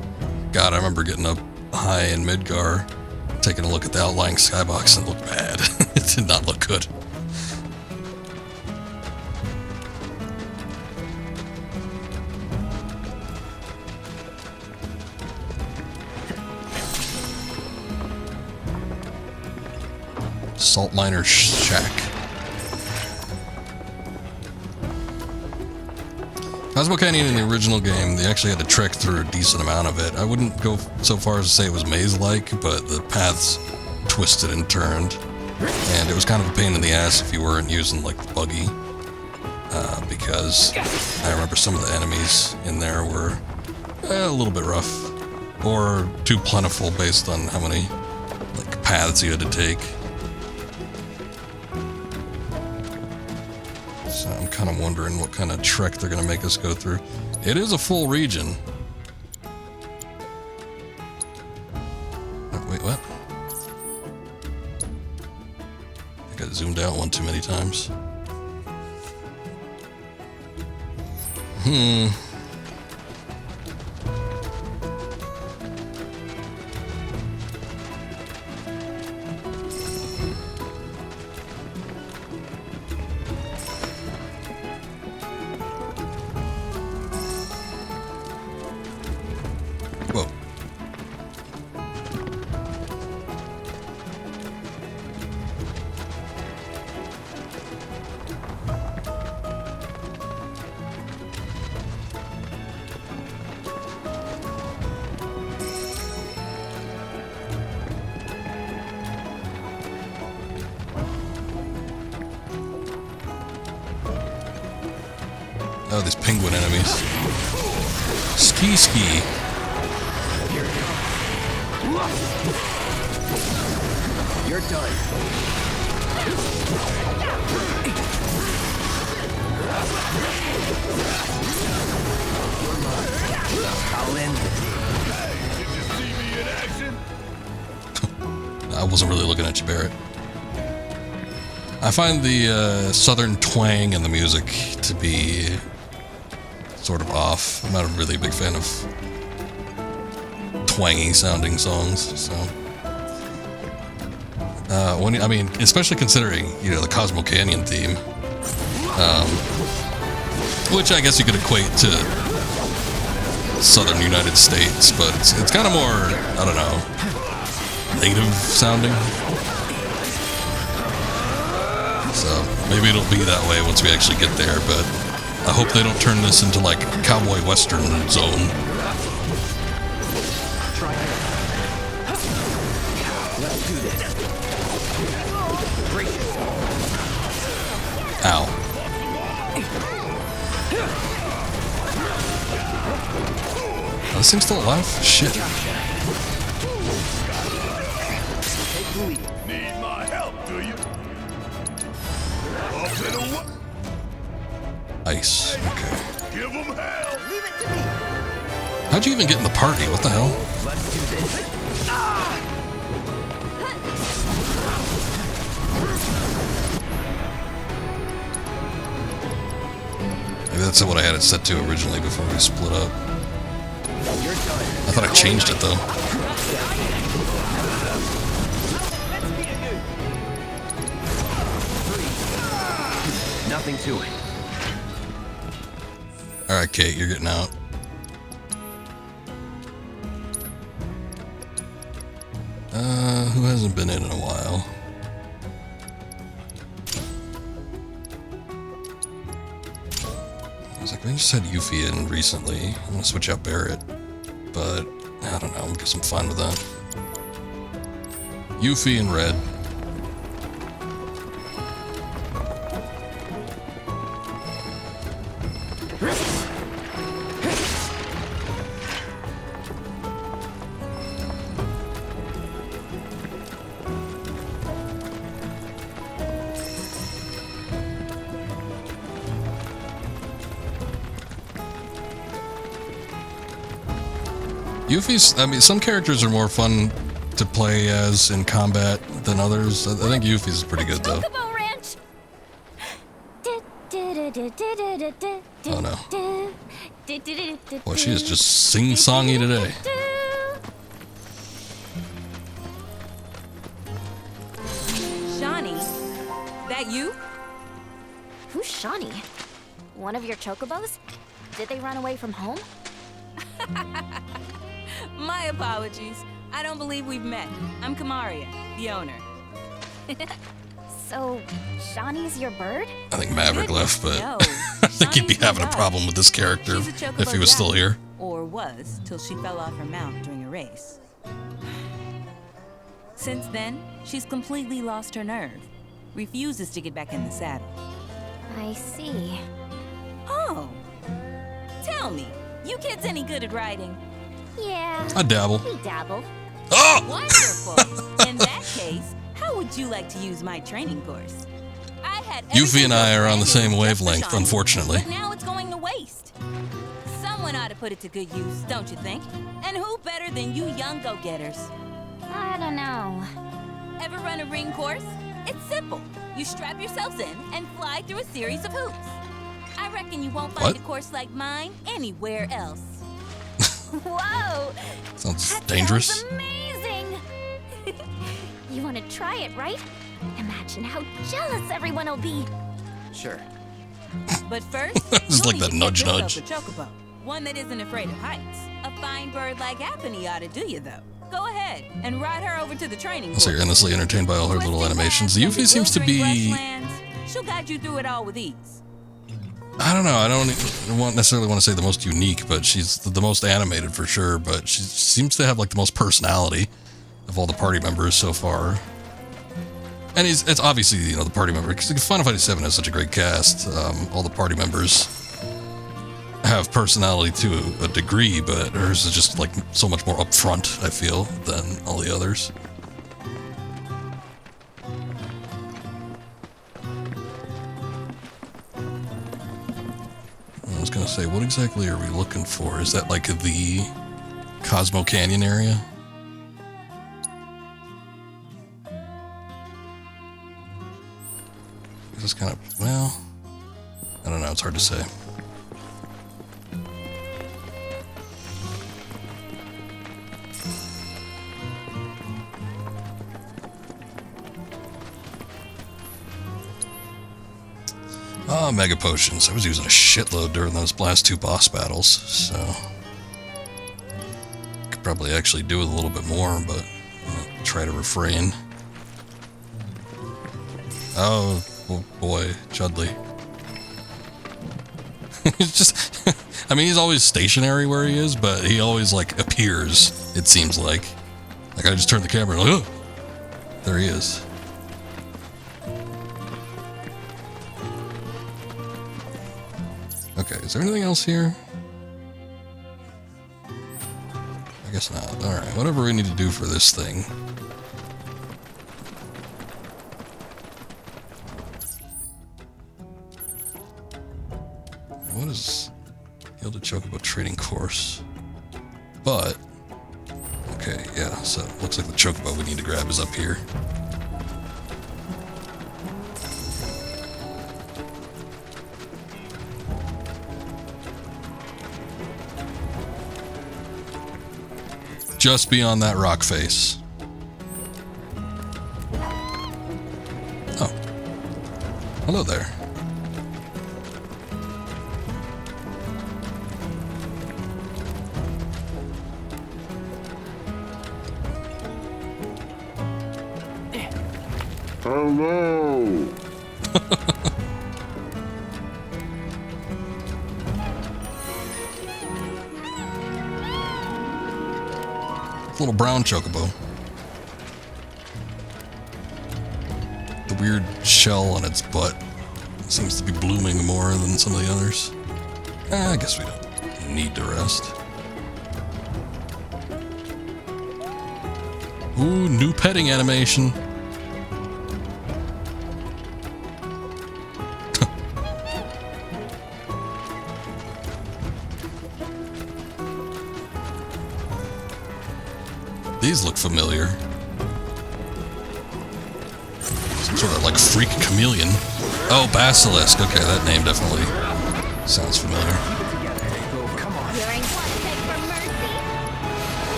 God, I remember getting up high in Midgar, taking a look at the outlying skybox, and it looked bad. It did not look good. Salt Liner Shack. Cosmo Canyon in the original game, they actually had to trek through a decent amount of it. I wouldn't go so far as to say it was maze-like, but the paths twisted and turned. And it was kind of a pain in the ass if you weren't using, like, the buggy. Because I remember some of the enemies in there were a little bit rough. Or too plentiful based on how many, like, paths you had to take. So I'm kind of wondering what kind of trek they're going to make us go through. It is a full region. Oh, wait, what? I got zoomed out one too many times. Whoa. Oh, these penguin enemies. Ski. You're done. I'll end this. Hey, did you see me in action? I wasn't really looking at you, Barrett. I find the southern twang in the music to be sort of off. I'm not really a big fan of twangy sounding songs, so I mean, especially considering, you know, the Cosmo Canyon theme, which I guess you could equate to southern United States, but it's kind of more, I don't know, native sounding. So maybe it'll be that way once we actually get there, but I hope they don't turn this into like cowboy western zone. Let's do this. Ow. Oh, this thing's still alive? Shit. Need my help, do you? Ice. Okay. Give them hell. Leave it to me. How'd you even get in the party? What the hell? Let's do this. Maybe that's what I had it set to originally before we split up. You're done. I thought I changed it though. Nothing to it. Alright, Kate, you're getting out. Who hasn't been in a while? I was like, we just had Yuffie in recently. I'm gonna switch out Barrett, but I don't know, I guess I'm fine with that. Yuffie and Red. Yuffie's, I mean, some characters are more fun to play as in combat than others. I think Yuffie's pretty good though. Oh no. Boy, she is just sing-songy today. Shawnee, that you? Who's Shawnee? One of your chocobos? Did they run away from home? My apologies. I don't believe we've met. I'm Kamaria, the owner. So, Shawnee's your bird? I think Maverick left, but No, I think he'd be having a problem with this character if he was still here. Or was, till she fell off her mount during a race. Since then, she's completely lost her nerve. Refuses to get back in the saddle. I see. Oh! Tell me, you kids any good at riding? Yeah. I dabble. We dabble. Wonderful! In that case, how would you like to use my training course? I had Yuffie and I are on the same everything just for wavelength, shiny, unfortunately. But now it's going to waste. Someone ought to put it to good use, don't you think? And who better than you young go-getters? I don't know. Ever run a ring course? It's simple. You strap yourselves in and fly through a series of hoops. I reckon you won't find a course like mine anywhere else. Whoa! Sounds dangerous. Sounds amazing! You want to try it, right? Imagine how jealous everyone will be. Sure. But first, It's like that you'll need to nudge, get yourself a chocobo. One that isn't afraid of heights. A fine bird like Apony ought to do you, though. Go ahead and ride her over to the training So you're endlessly entertained by all her little animations. Yuffie seems to be... She'll guide you through it all with ease. I don't know. I don't necessarily want to say the most unique, but she's the most animated for sure. But she seems to have like the most personality of all the party members so far. And it's obviously, you know, the party member, because Final Fantasy VII has such a great cast. All the party members have personality to a degree, but hers is just like so much more upfront, I feel, than all the others. I was gonna say, what exactly are we looking for? Is that like the Cosmo Canyon area? Is this kind of, well, I don't know, it's hard to say. Oh, Mega Potions. I was using a shitload during those last two boss battles, so could probably actually do with a little bit more, but I'll try to refrain. Oh boy, Chudley. He's just, I mean, he's always stationary where he is, but he always, like, appears, it seems like. Like, I just turned the camera and, like, oh, there he is. Okay, is there anything else here? I guess not. Alright, whatever we need to do for this thing. What is Gilded Chocobo trading course? But, okay, yeah, so it looks like the Chocobo we need to grab is up here. Just beyond that rock face. Oh. Hello there. Hello. Little brown chocobo. The weird shell on its butt seems to be blooming more than some of the others. I guess we don't need to rest. Ooh, new petting animation. These look familiar. Some sort of like freak chameleon. Oh, basilisk. Okay, that name definitely sounds familiar.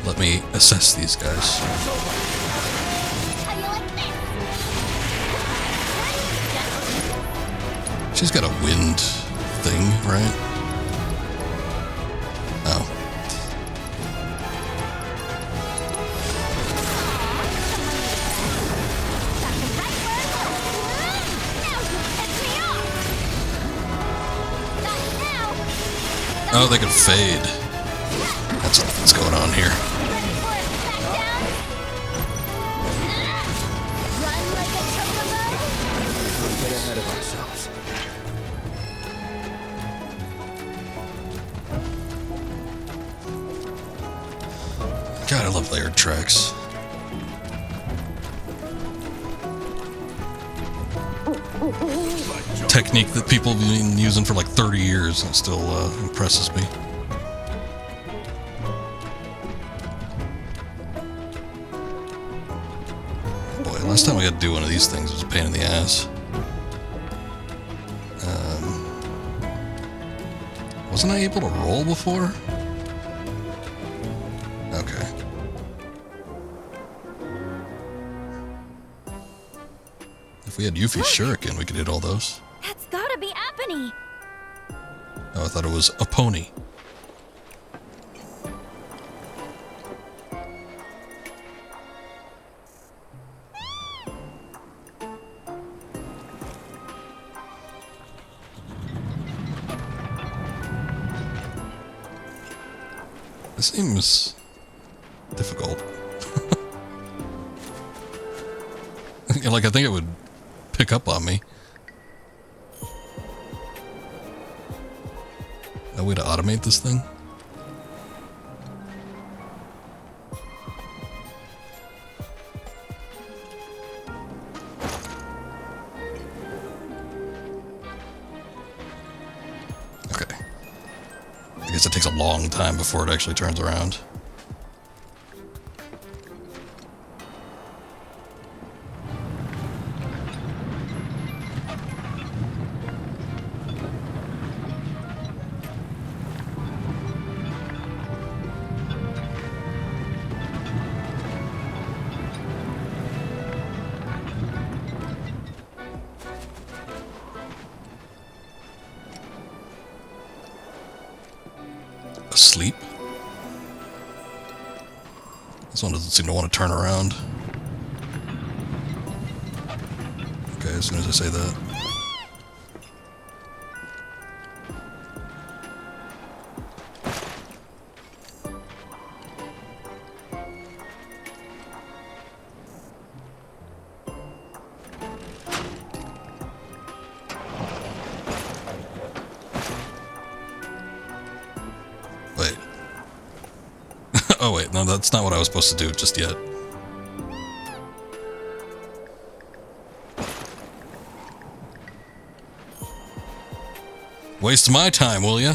Let me assess these guys. She's got a wind thing, right? Oh. Oh, they can fade. That's what's going on here. Get ahead of ourselves. God, I love layered tracks. Technique that people have been using for like 30 years and still impresses me. Boy, last time I got to do one of these things was a pain in the ass. Wasn't I able to roll before? Okay. If we had Yuffie's Shuriken, we could hit all those. That's gotta be Apony. Oh, I thought it was a pony. This seems difficult. Like, I think it would pick up on me. A way to automate this thing? Okay. I guess it takes a long time before it actually turns around. Asleep? This one doesn't seem to want to turn around. Okay, as soon as I say that. Oh wait, no, that's not what I was supposed to do just yet. Waste my time, will ya?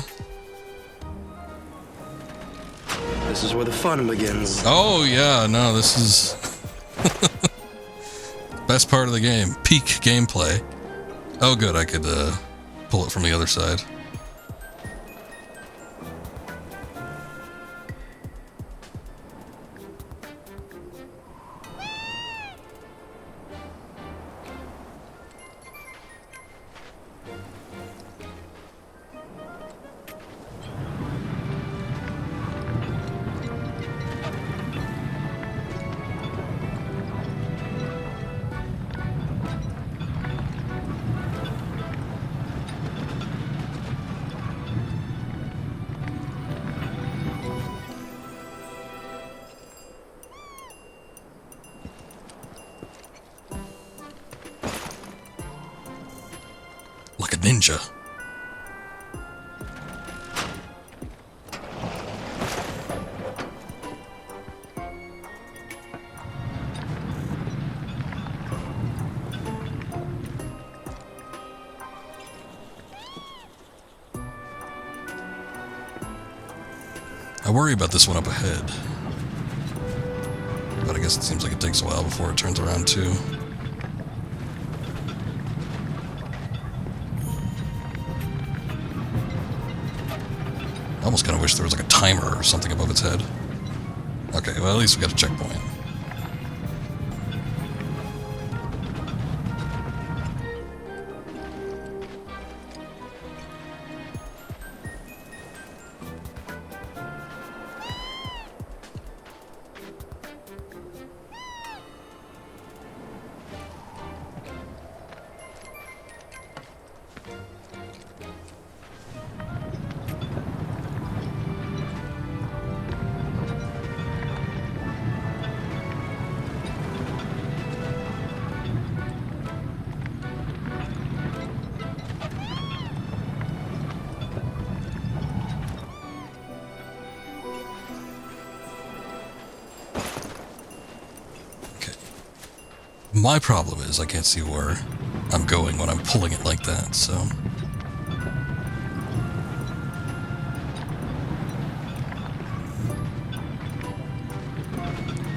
This is where the fun begins. Oh yeah, no, this is best part of the game. Peak gameplay. Oh good, I could pull it from the other side. Like a ninja. I worry about this one up ahead. But I guess it seems like it takes a while before it turns around too. I almost kind of wish there was like a timer or something above its head. Okay, well at least we got a checkpoint. My problem is I can't see where I'm going when I'm pulling it like that, so...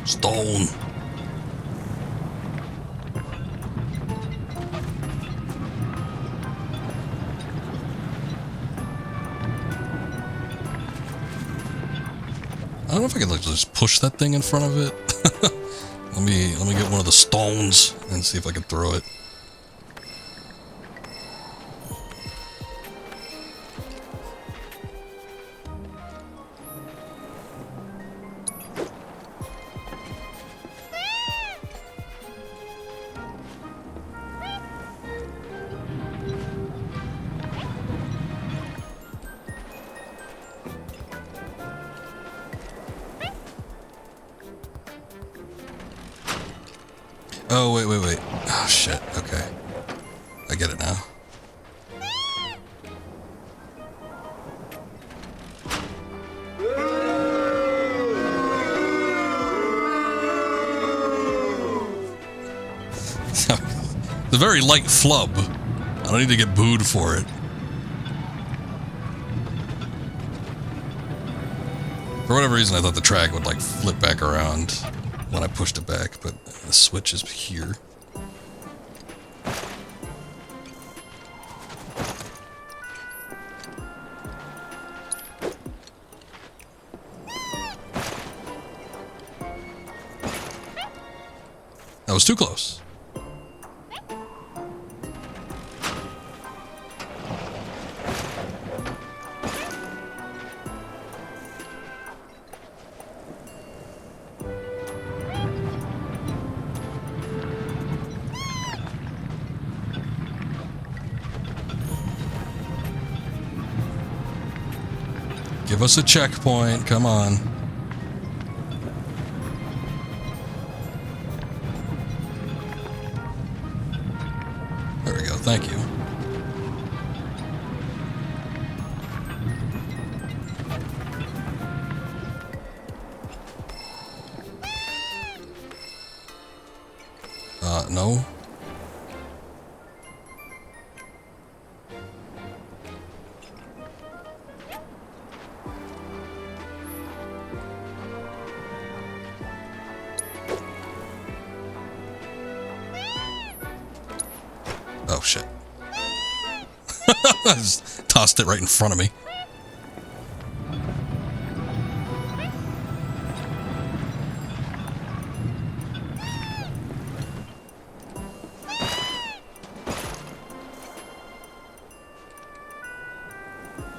Stone. I don't know if I can like just push that thing in front of it. let me get one of the stones and see if I can throw it. Oh, wait. Oh, shit. Okay. I get it now. It's a very light flub. I don't need to get booed for it. For whatever reason, I thought the track would, like, flip back around when I pushed it back, but the switch is here. That was too close. Give us a checkpoint, come on. There we go, thank you. No. Oh, shit. I just tossed it right in front of me.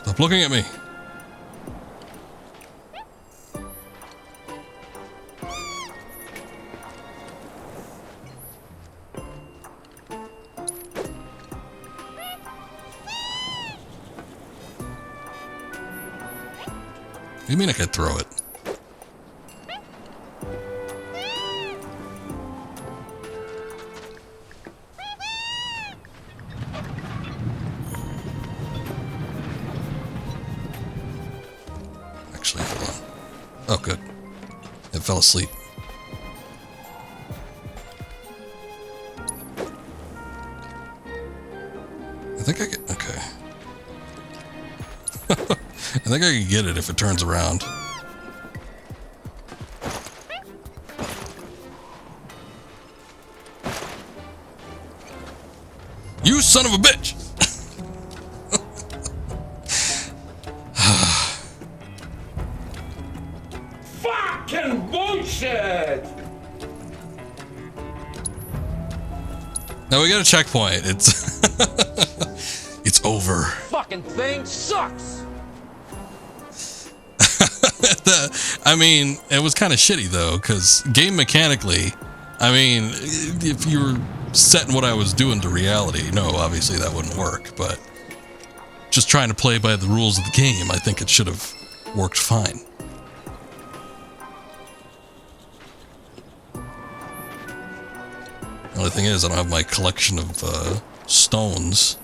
Stop looking at me. You mean I could throw it? Actually, hold on. Oh, good. It fell asleep. I think I could... Okay. I think I can get it if it turns around. You son of a bitch! Fucking bullshit! Now we got a checkpoint. It's it's over. Fucking thing sucks! I mean, it was kind of shitty though, because game mechanically, I mean, if you were setting what I was doing to reality, no, obviously that wouldn't work, but just trying to play by the rules of the game, I think it should have worked fine. The only thing is, I don't have my collection of stones.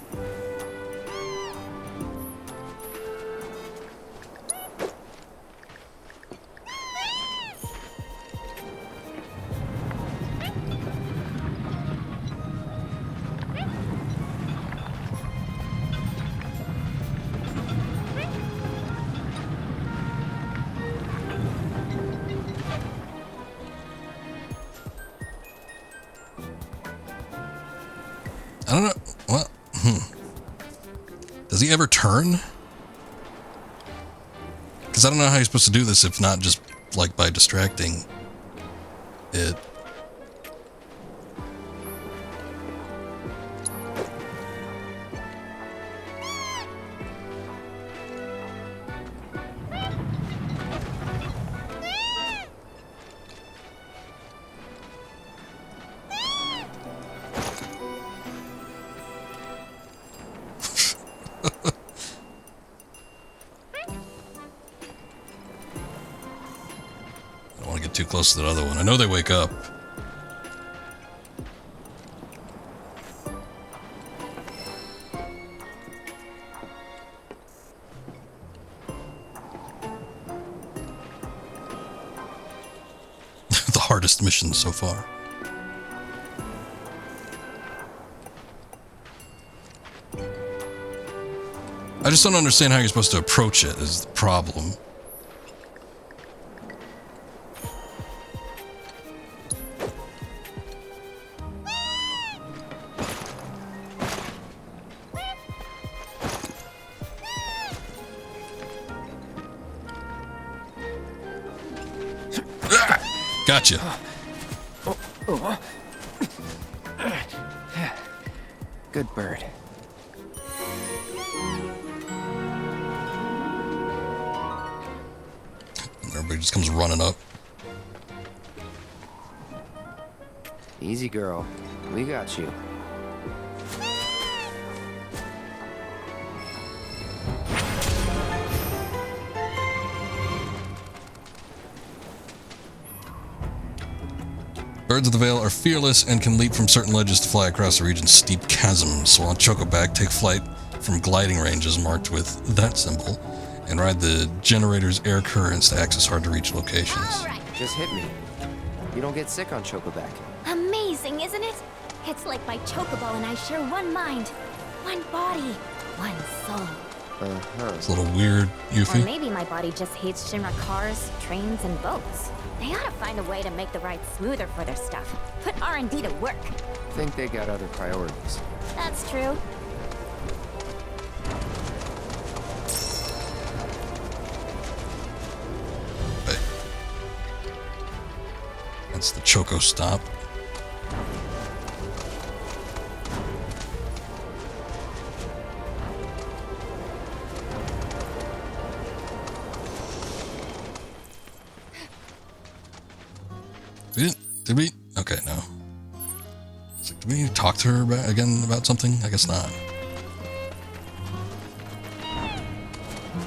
he ever turn? Because I don't know how you're supposed to do this if not just, like, by distracting it. Too close to that other one. I know they wake up. The hardest mission so far. I just don't understand how you're supposed to approach it is the problem. Gotcha. Good bird. Everybody just comes running up. Easy, girl. We got you. Birds of the Vale are fearless and can leap from certain ledges to fly across the region's steep chasms, while Chocoback take flight from gliding ranges marked with that symbol and ride the generator's air currents to access hard-to-reach locations. Right. Just hit me. You don't get sick on Chocoback. Amazing, isn't it? It's like my Chocobo and I share one mind, one body, one soul. It's a little weird, Yuffie. Or maybe my body just hates Shinra cars, trains, and boats. They ought to find a way to make the ride smoother for their stuff. Put R&D to work. Think they got other priorities. That's true. Hey. That's the Choco stop. Did we? Okay, no. Like, did we talk to her again about something? I guess not.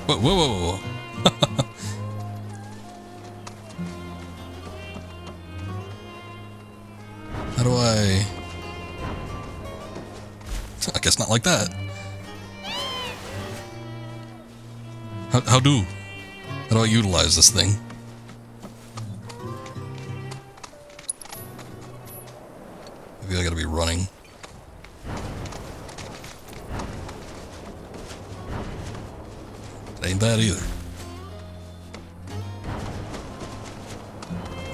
Whoa, whoa, whoa, whoa. How do I guess not like that. How do I utilize this thing? Maybe I gotta be running. It ain't that either.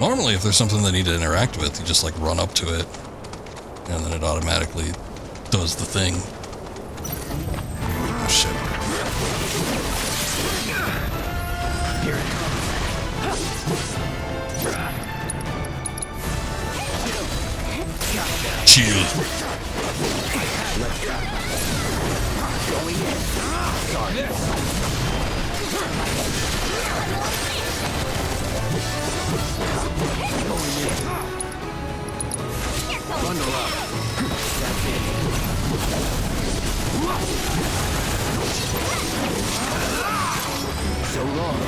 Normally, if there's something they need to interact with, you just like run up to it, and then it automatically does the thing. Oh shit. Here it comes. Chill. Going in. Sorry. Bundle up. That's it. So long.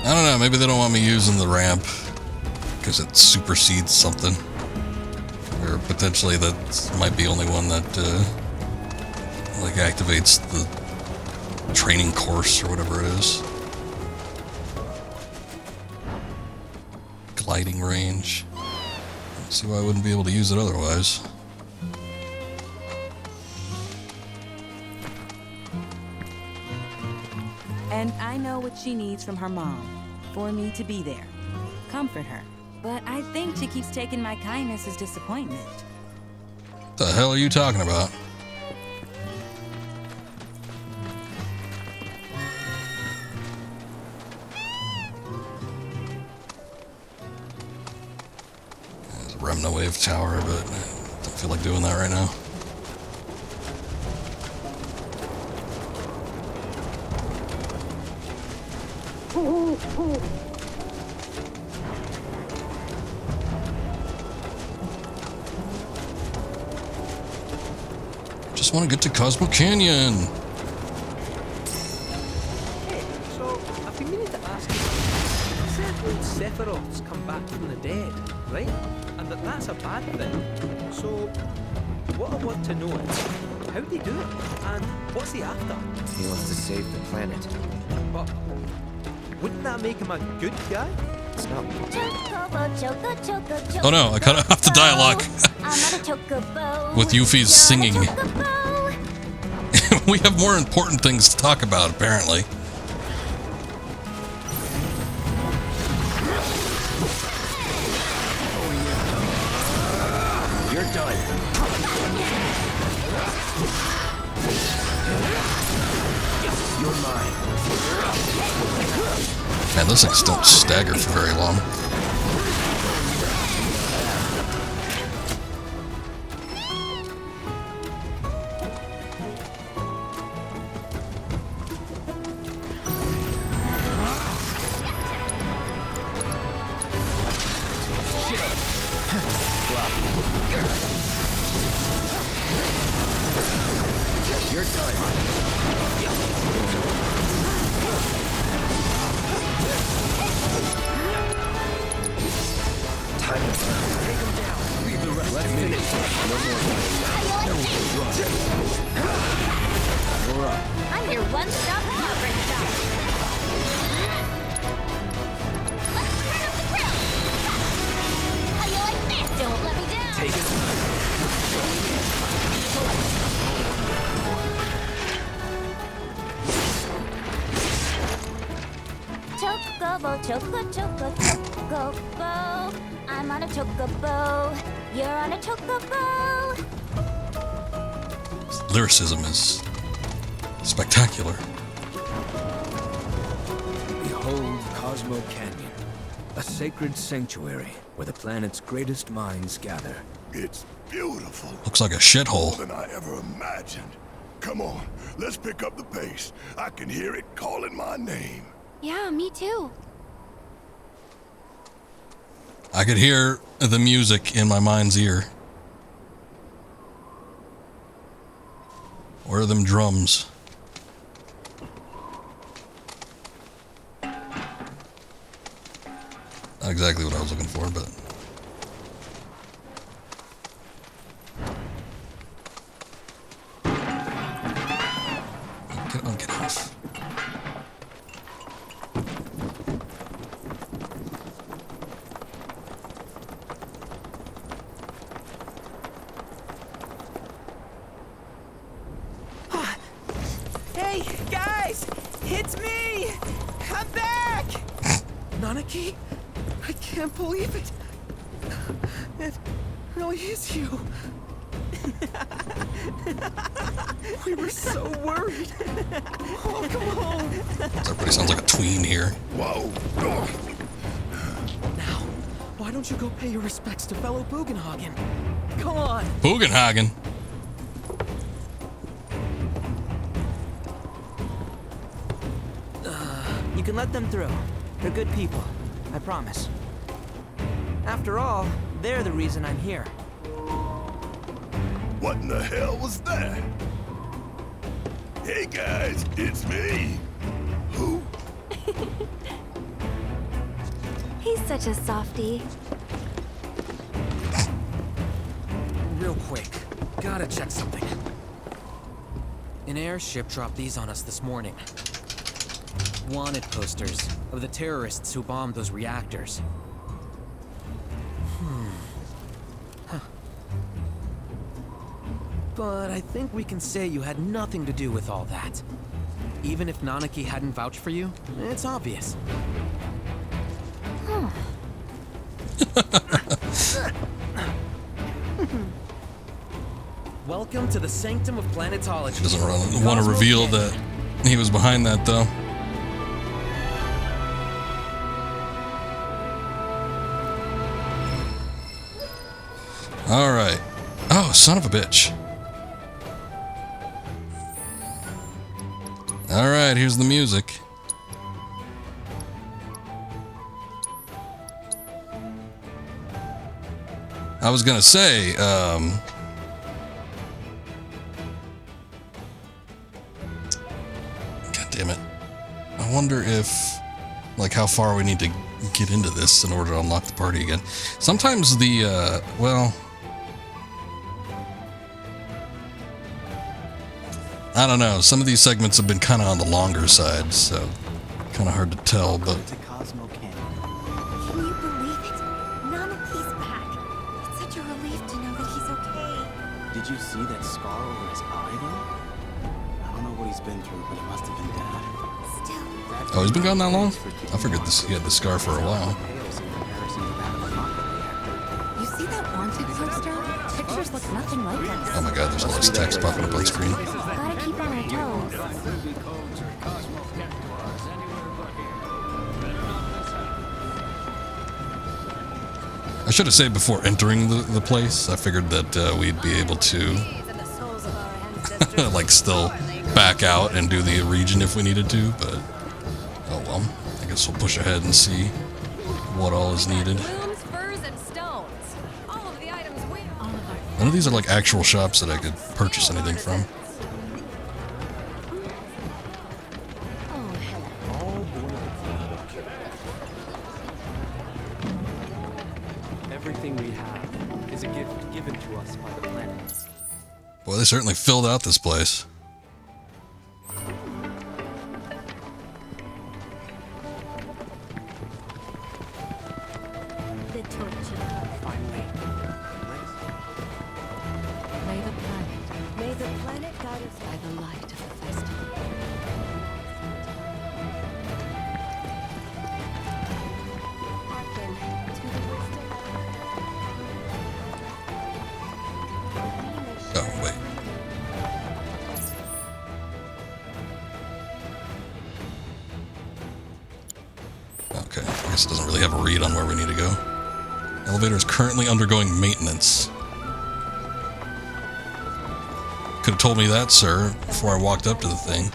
I don't know, maybe they don't want me using the ramp because it supersedes something. Or potentially that might be only one that like activates the training course or whatever it is. Gliding range. Let's see why I wouldn't be able to use it otherwise. And I know what she needs from her mom. For me to be there. Comfort her. But I think she keeps taking my kindness as disappointment. What the hell are you talking about? There's a Remnawave tower, but I don't feel like doing that right now. Just want to get to Cosmo Canyon. Hey, so I've been meaning to ask you, you said when Sephiroths come back from the dead, right? And that's a bad thing. So, what I want to know is, how'd he do it? And what's he after? He wants to save the planet. But wouldn't that make him a good guy? It's not. Oh no, I cut off the dialogue. With Yuffie's singing. We have more important things to talk about, apparently. You're done. You're mine. Man, those things don't stagger for very long. You're done. Time to take him down. Leave the rest to me. No more. You're up. I'm your one-stop coverage shop. Let's turn up the grill. How you like this? Don't let me down. Take it. Chocobo. I'm on a chocobo. You're on a chocobo. Lyricism is spectacular. Behold Cosmo Canyon, a sacred sanctuary where the planet's greatest minds gather. It's beautiful. Looks like a shithole. More than I ever imagined. Come on, let's pick up the pace. I can hear it calling my name. Yeah, me too. I could hear the music in my mind's ear. Where are them drums? Not exactly what I was looking for, but... Get on, get off. Hey, guys! It's me! I'm back! Nanaki? I can't believe it! It really is you! We were so worried! Oh, come home! Everybody sounds like a tween here. Whoa! Now, why don't you go pay your respects to fellow Bugenhagen? Come on! Bugenhagen? You can let them through. They're good people. I promise. After all, they're the reason I'm here. What in the hell was that? Hey guys, it's me. Who? He's such a softie. Real quick, gotta check something. An airship dropped these on us this morning. Wanted posters of the terrorists who bombed those reactors. Huh. But I think we can say you had nothing to do with all that. Even if Nanaki hadn't vouched for you, it's obvious. Welcome to the sanctum of planetology. He doesn't want to reveal that he was behind that, though. All right. Oh, son of a bitch. All right, here's the music. I was gonna say, God damn it. I wonder if, like, how far we need to get into this in order to unlock the party again. Sometimes the, well, I don't know. Some of these segments have been kind of on the longer side, so kind of hard to tell, but... Can you believe it? Nanaki's back. It's such a relief to know that he's okay. Did you see that scar over his eye, though? I don't know what he's been through, but it must have been bad. Still. Oh, he's been gone that long? I figured he had the scar for a while. You see that wanted poster? Pictures look nothing like us. Oh my god, there's all this text popping up on screen. Gotta keep on our toes. I should have saved before entering the place. I figured that we'd be able to like still back out and do the region if we needed to, but oh well. I guess we'll push ahead and see what all is needed. None of these are like actual shops that I could purchase anything from. Everything we have is a gift given to us by the planet. Boy, they certainly filled out this place. The torture. Finally. May the planet guide us by the light of the festival. Hearken to the wisdom. Oh, wait. Okay, I guess it doesn't really have a read on where we need to go. Elevator is currently undergoing maintenance. Could have told me that, sir, before I walked up to the thing.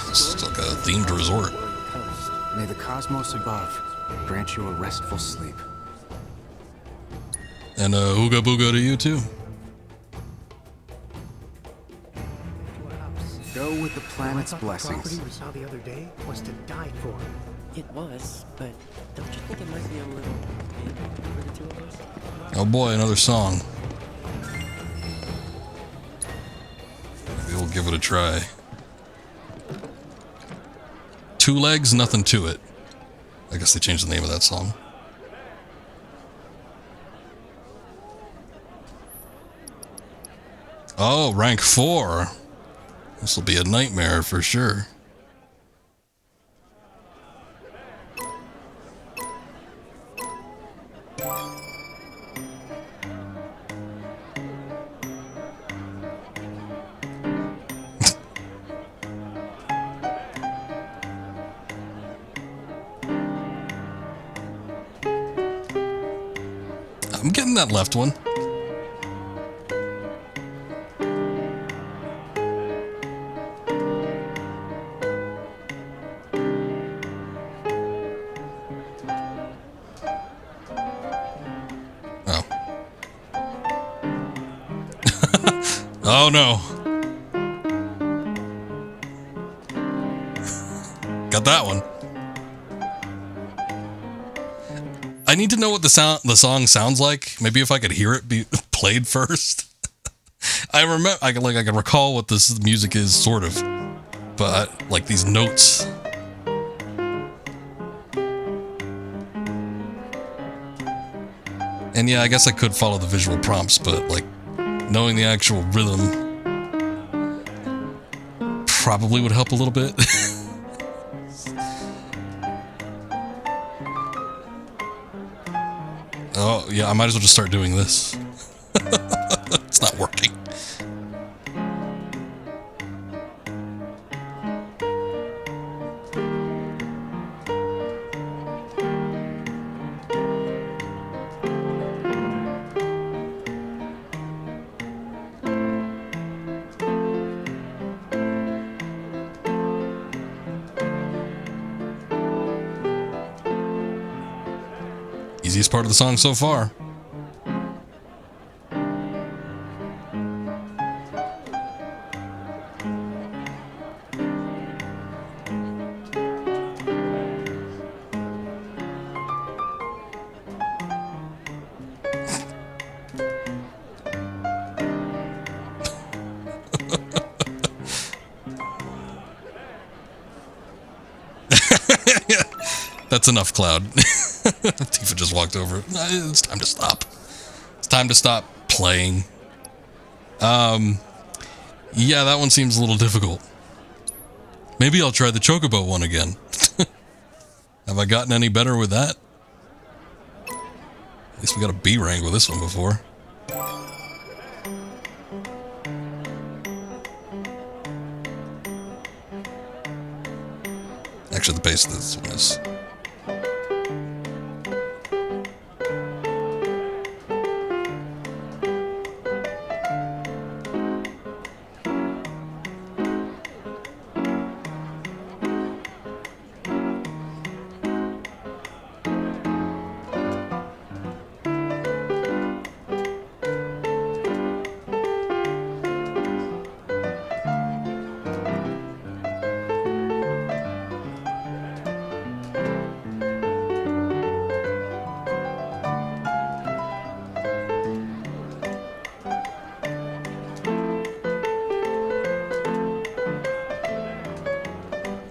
It's like a themed resort. May the cosmos above grant you a restful sleep. And ooga booga to you too. Go with the planet's The blessings. property we saw the other day was to die for. It was, but don't you think it might be a little big for the two of us? Oh boy, another song. Maybe we'll give it a try. Two legs, nothing to it. I guess they changed the name of that song. Oh, rank 4. This will be a nightmare for sure. I'm getting that left one. Oh. Oh no. Got that one. I need to know what the song sounds like. Maybe if I could hear it be played first. I remember, I can recall what this music is, sort of, but like these notes. And yeah, I guess I could follow the visual prompts, but like knowing the actual rhythm probably would help a little bit. Oh, yeah, I might as well just start doing this. It's not working. Easiest part of the song so far. That's enough, Cloud. Tifa just walked over. It's time to stop. It's time to stop playing. Yeah, that one seems a little difficult. Maybe I'll try the Chocobo one again. Have I gotten any better with that? At least we got a B rank with this one before. Actually, the pace of this one is...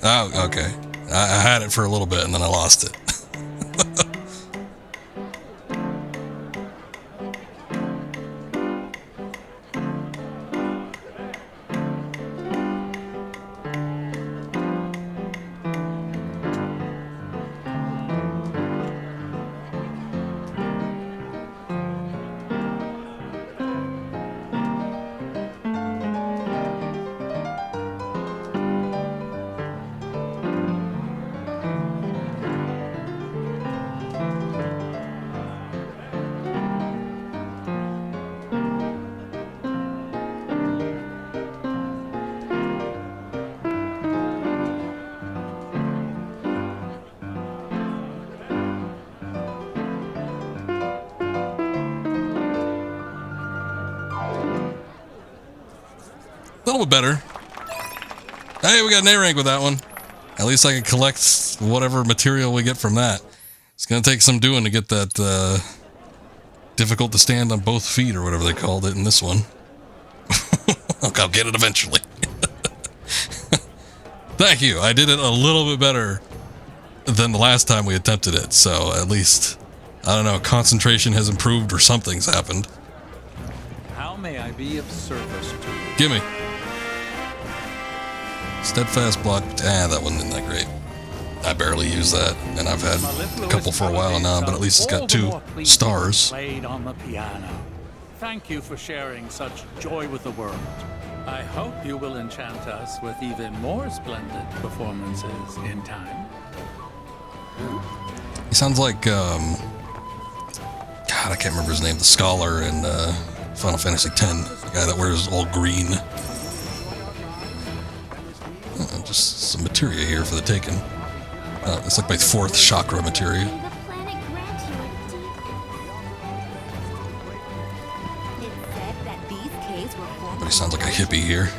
Oh, okay. I had it for a little bit and then I lost it. A little bit better. Hey, we got an A rank with that one. At least I can collect whatever material we get from that. It's going to take some doing to get that difficult to stand on both feet or whatever they called it in this one. I'll get it eventually. Thank you. I did it a little bit better than the last time we attempted it. So at least, I don't know, concentration has improved or something's happened. How may I be of service to you? Gimme. Steadfast block. That wasn't that great. I barely use that, and I've had a couple for a while now, but at least it's got 2 stars. Played on the piano. Thank you for sharing such joy with the world. I hope you will enchant us with even more splendid performances in time. He sounds like, God, I can't remember his name, the scholar in Final Fantasy X, the guy that wears all green. Just some materia here for the taking. It's like my 4th chakra materia. But he sounds like a hippie here.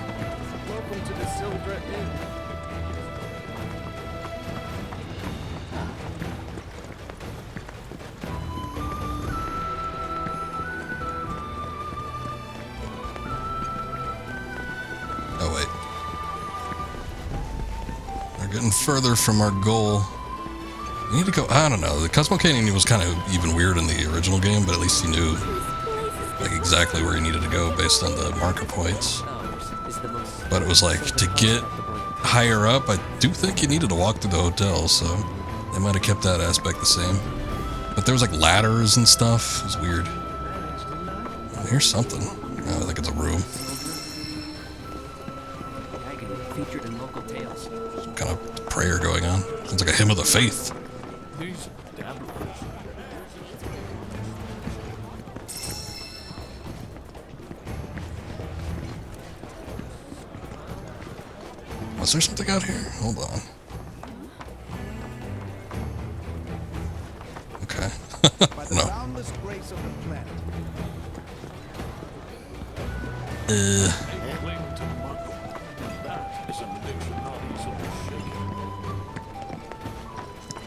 getting further from our goal. We need to go, I don't know, the Cosmo Canyon was kind of even weird in the original game, but at least you knew like exactly where you needed to go based on the marker points. But it was like, to get higher up, I do think you needed to walk through the hotel, so they might have kept that aspect the same. But there was like ladders and stuff, it was weird. Here's something. Oh, I think it's a room. Featured in local tales. Some kind of prayer going on. Sounds like a hymn of the faith. Was there something out here? Hold on. Okay. No.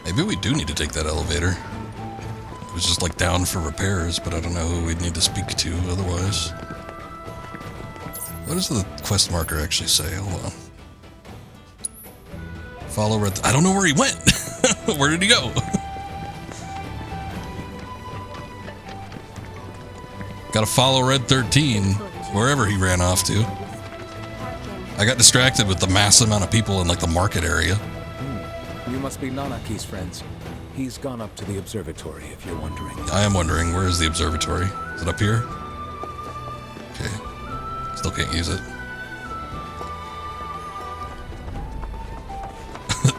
Maybe we do need to take that elevator. It was just like down for repairs, but I don't know who we'd need to speak to otherwise. What does the quest marker actually say? Hold on. Follow red. I don't know where he went. Where did he go? Gotta follow Red 13, wherever he ran off to. I got distracted with the mass amount of people in like the market area. You must be Nanaki's friends. He's gone up to the observatory, if you're wondering. I am wondering, where is the observatory? Is it up here? Okay. Still can't use it.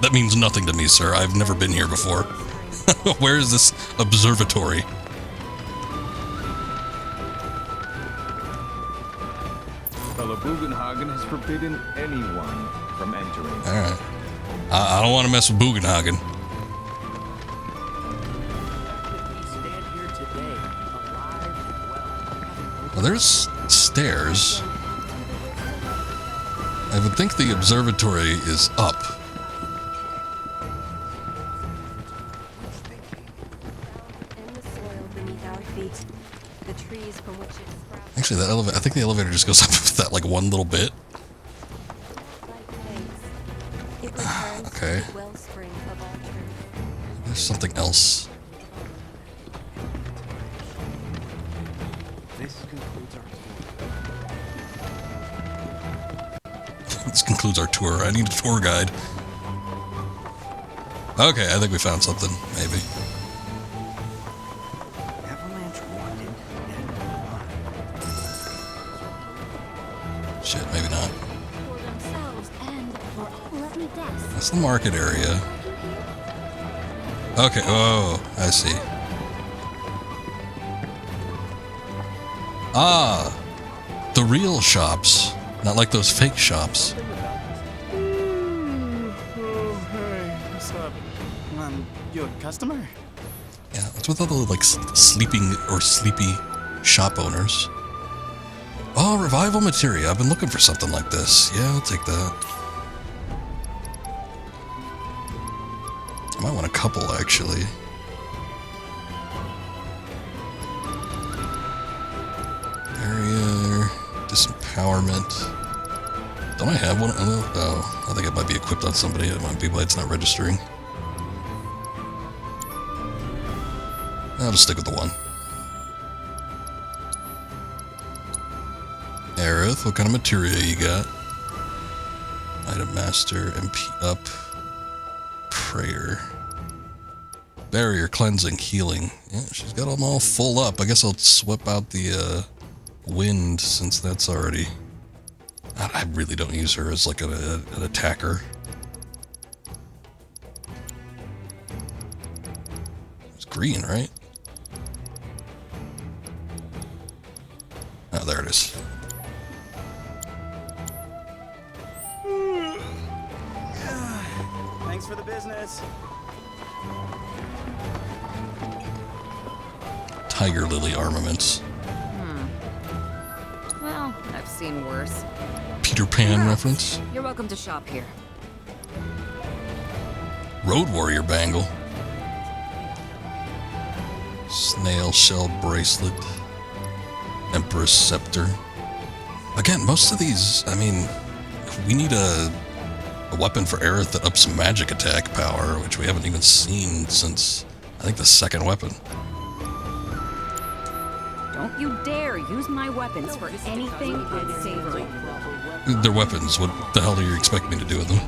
That means nothing to me, sir. I've never been here before. Where is this observatory? Fellow Bugenhagen has forbidden anyone from entering. Alright. I don't want to mess with Bugenhagen. Well, there's stairs. I would think the observatory is up. Actually, that elevator, I think the elevator just goes up with that like one little bit. Okay. There's something else. This concludes our tour. I need a tour guide. Okay, I think we found something, maybe. Shit, maybe not. That's the market area. Okay, oh, I see. Ah, the real shops, not like those fake shops. What's up? You a customer? Yeah, what's with all the like sleeping or sleepy shop owners? Oh, revival materia. I've been looking for something like this. Yeah, I'll take that. I might want a couple, actually. Barrier, disempowerment. Don't I have one? Oh, I think it might be equipped on somebody. It might be why it's not registering. I'll just stick with the one. Aerith, what kind of materia you got? Item master, MP up. Prayer. Barrier, cleansing, healing. Yeah, she's got them all full up. I guess I'll swap out the wind since that's already... I really don't use her as like an attacker. It's green, right? Oh, there it is. Thanks for the business. Tiger Lily armaments. Well, I've seen worse. Peter Pan reference. You're welcome to shop here. Road Warrior bangle. Snail shell bracelet. Emperor's scepter. Again, most of these, I mean, we need a a weapon for Aerith that ups magic attack power, which we haven't even seen since, I think, the second weapon. Don't you dare use my weapons for anything unsavory. They're weapons. What the hell do you expect me to do with them?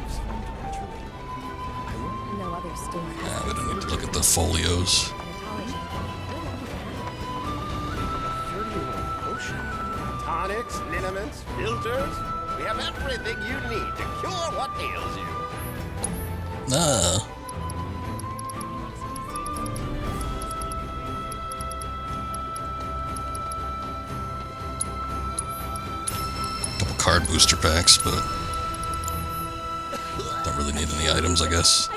No other store. Nah, we don't need to look at the folios. Tonics, liniments, filters. We have everything you need to cure what ails you. Ah. Couple card booster packs, but don't really need any items, I guess.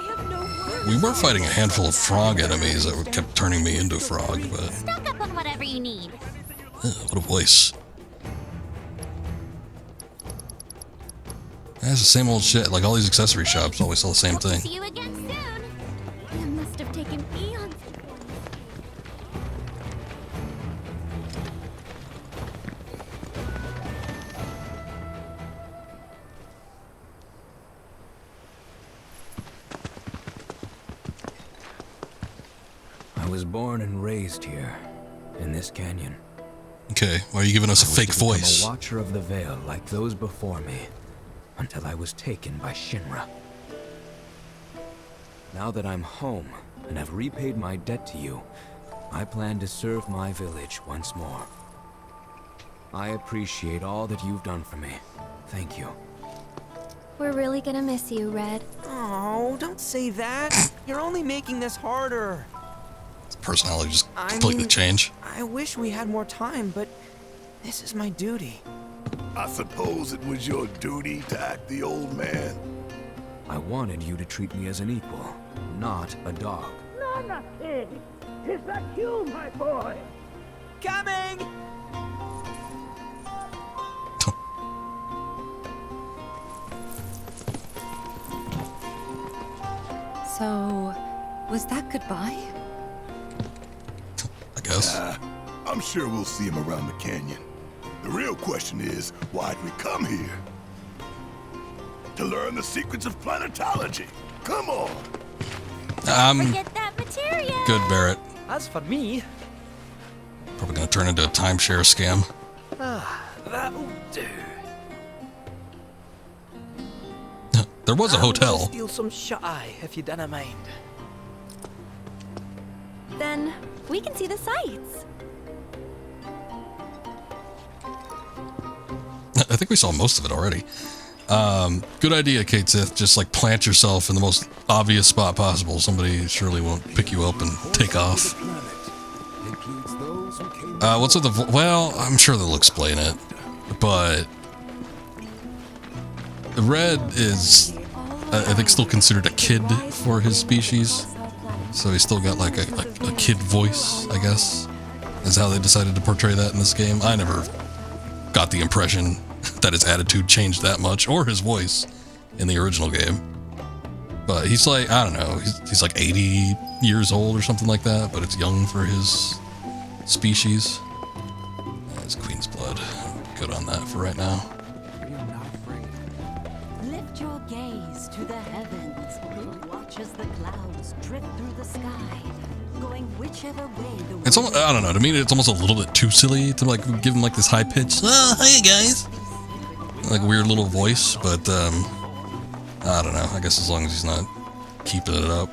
We were fighting a handful of frog enemies that kept turning me into a frog, but... Stock up on whatever you need. What a voice. That's the same old shit. Like, all these accessory shops always sell the same thing. See you again soon. You must have taken eons. I was born and raised here, in this canyon. Okay, why are you giving us a fake voice? I'm a watcher of the veil like those before me, until I was taken by Shinra. Now that I'm home and have repaid my debt to you, I plan to serve my village once more. I appreciate all that you've done for me. Thank you. We're really gonna miss you, Red. Oh, don't say that. You're only making this harder. His personality just completely changed. I wish we had more time, but this is my duty. I suppose it was your duty to act the old man. I wanted you to treat me as an equal, not a dog. Nana King! Is that you, my boy? Coming! So, was that goodbye? I guess. I'm sure we'll see him around the canyon. The real question is, why'd we come here? To learn the secrets of planetology. Come on. Forget that materia. Good, Barrett. As for me, Probably gonna turn into a timeshare scam. that'll do. There was a hotel. I'll steal some shut-eye if you don't mind. Then we can see the sights. I think we saw most of it already. Good idea, Kate Sith. Just like plant yourself in the most obvious spot possible. Somebody surely won't pick you up and take off. What's with the... Well, I'm sure they'll explain it. But... Red is, I think, still considered a kid for his species. So he's still got like a kid voice, I guess. Is how they decided to portray that in this game. I never got the impression that his attitude changed that much, or his voice, in the original game. But he's like, I don't know, he's like 80 years old or something like that, but it's young for his species. It's Queen's blood. Good on that for right now. Lift your gaze to the heavens. Watch as the clouds drift through the sky, going whichever way the wind. It's almost, I don't know, to me it's almost a little bit too silly to like give him like this high pitch, oh, hey guys, like a weird little voice, but I don't know, I guess as long as he's not keeping it up.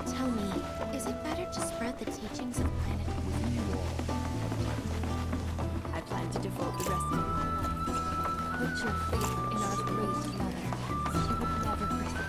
Tell me, is it better to spread the teachings of planet? I plan to devote the rest of my life. Put your faith in our great mother. She would never forget.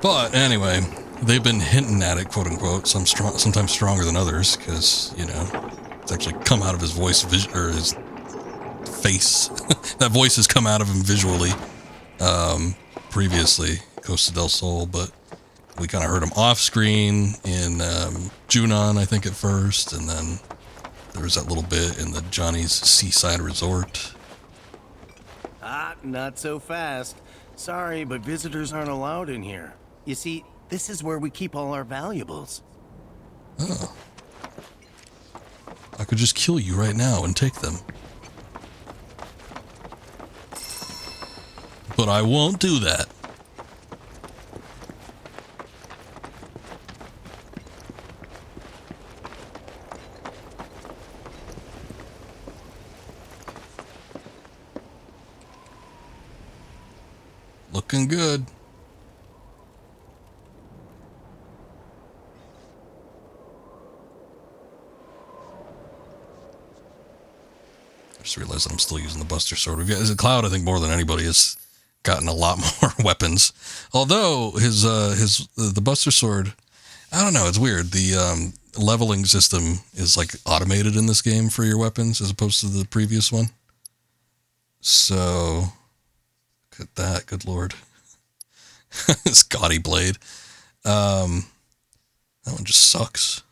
But anyway, they've been hinting at it, quote unquote, sometimes stronger than others, because, you know, it's actually come out of his voice, or his face. That voice has come out of him visually previously, Costa del Sol, but we kind of heard him off screen in Junon, I think, at first, and then there was that little bit in the Johnny's Seaside Resort. Ah, not so fast. Sorry, but visitors aren't allowed in here. You see, this is where we keep all our valuables. Oh. I could just kill you right now and take them. But I won't do that. Looking good. I just realized I'm still using the Buster Sword. As a Cloud, I think more than anybody has gotten a lot more weapons. Although the Buster Sword, I don't know, it's weird. The leveling system is like automated in this game for your weapons as opposed to the previous one. So, look at that, good lord. This gaudy blade. That one just sucks.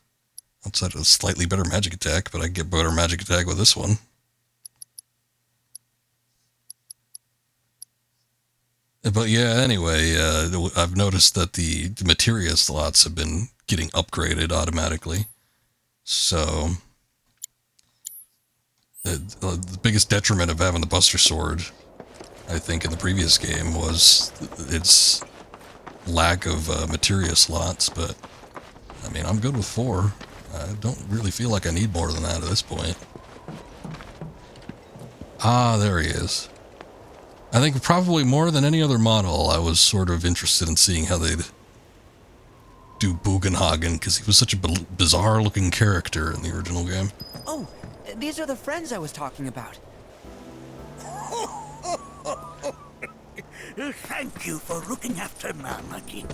Outside of a slightly better magic attack, but I get better magic attack with this one. But yeah, anyway, I've noticed that the materia slots have been getting upgraded automatically. So, the biggest detriment of having the Buster Sword, I think, in the previous game was its lack of materia slots. But, I mean, I'm good with 4. I don't really feel like I need more than that at this point. Ah, there he is. I think probably more than any other model, I was sort of interested in seeing how they'd do Bugenhagen, because he was such a bizarre-looking character in the original game. Oh, these are the friends I was talking about. Thank you for looking after Nanaki.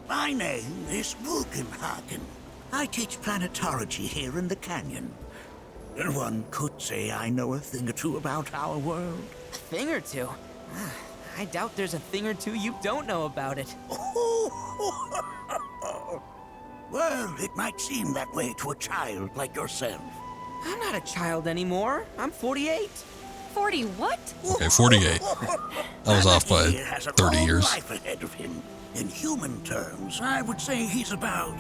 My name is Bugenhagen. I teach planetology here in the canyon. One could say I know a thing or two about our world. A thing or two? I doubt there's a thing or two you don't know about it. Well, it might seem that way to a child like yourself. I'm not a child anymore. I'm 48. 40 what? Okay, 48. I was off by 30 years. Life ahead of him. In human terms, I would say he's about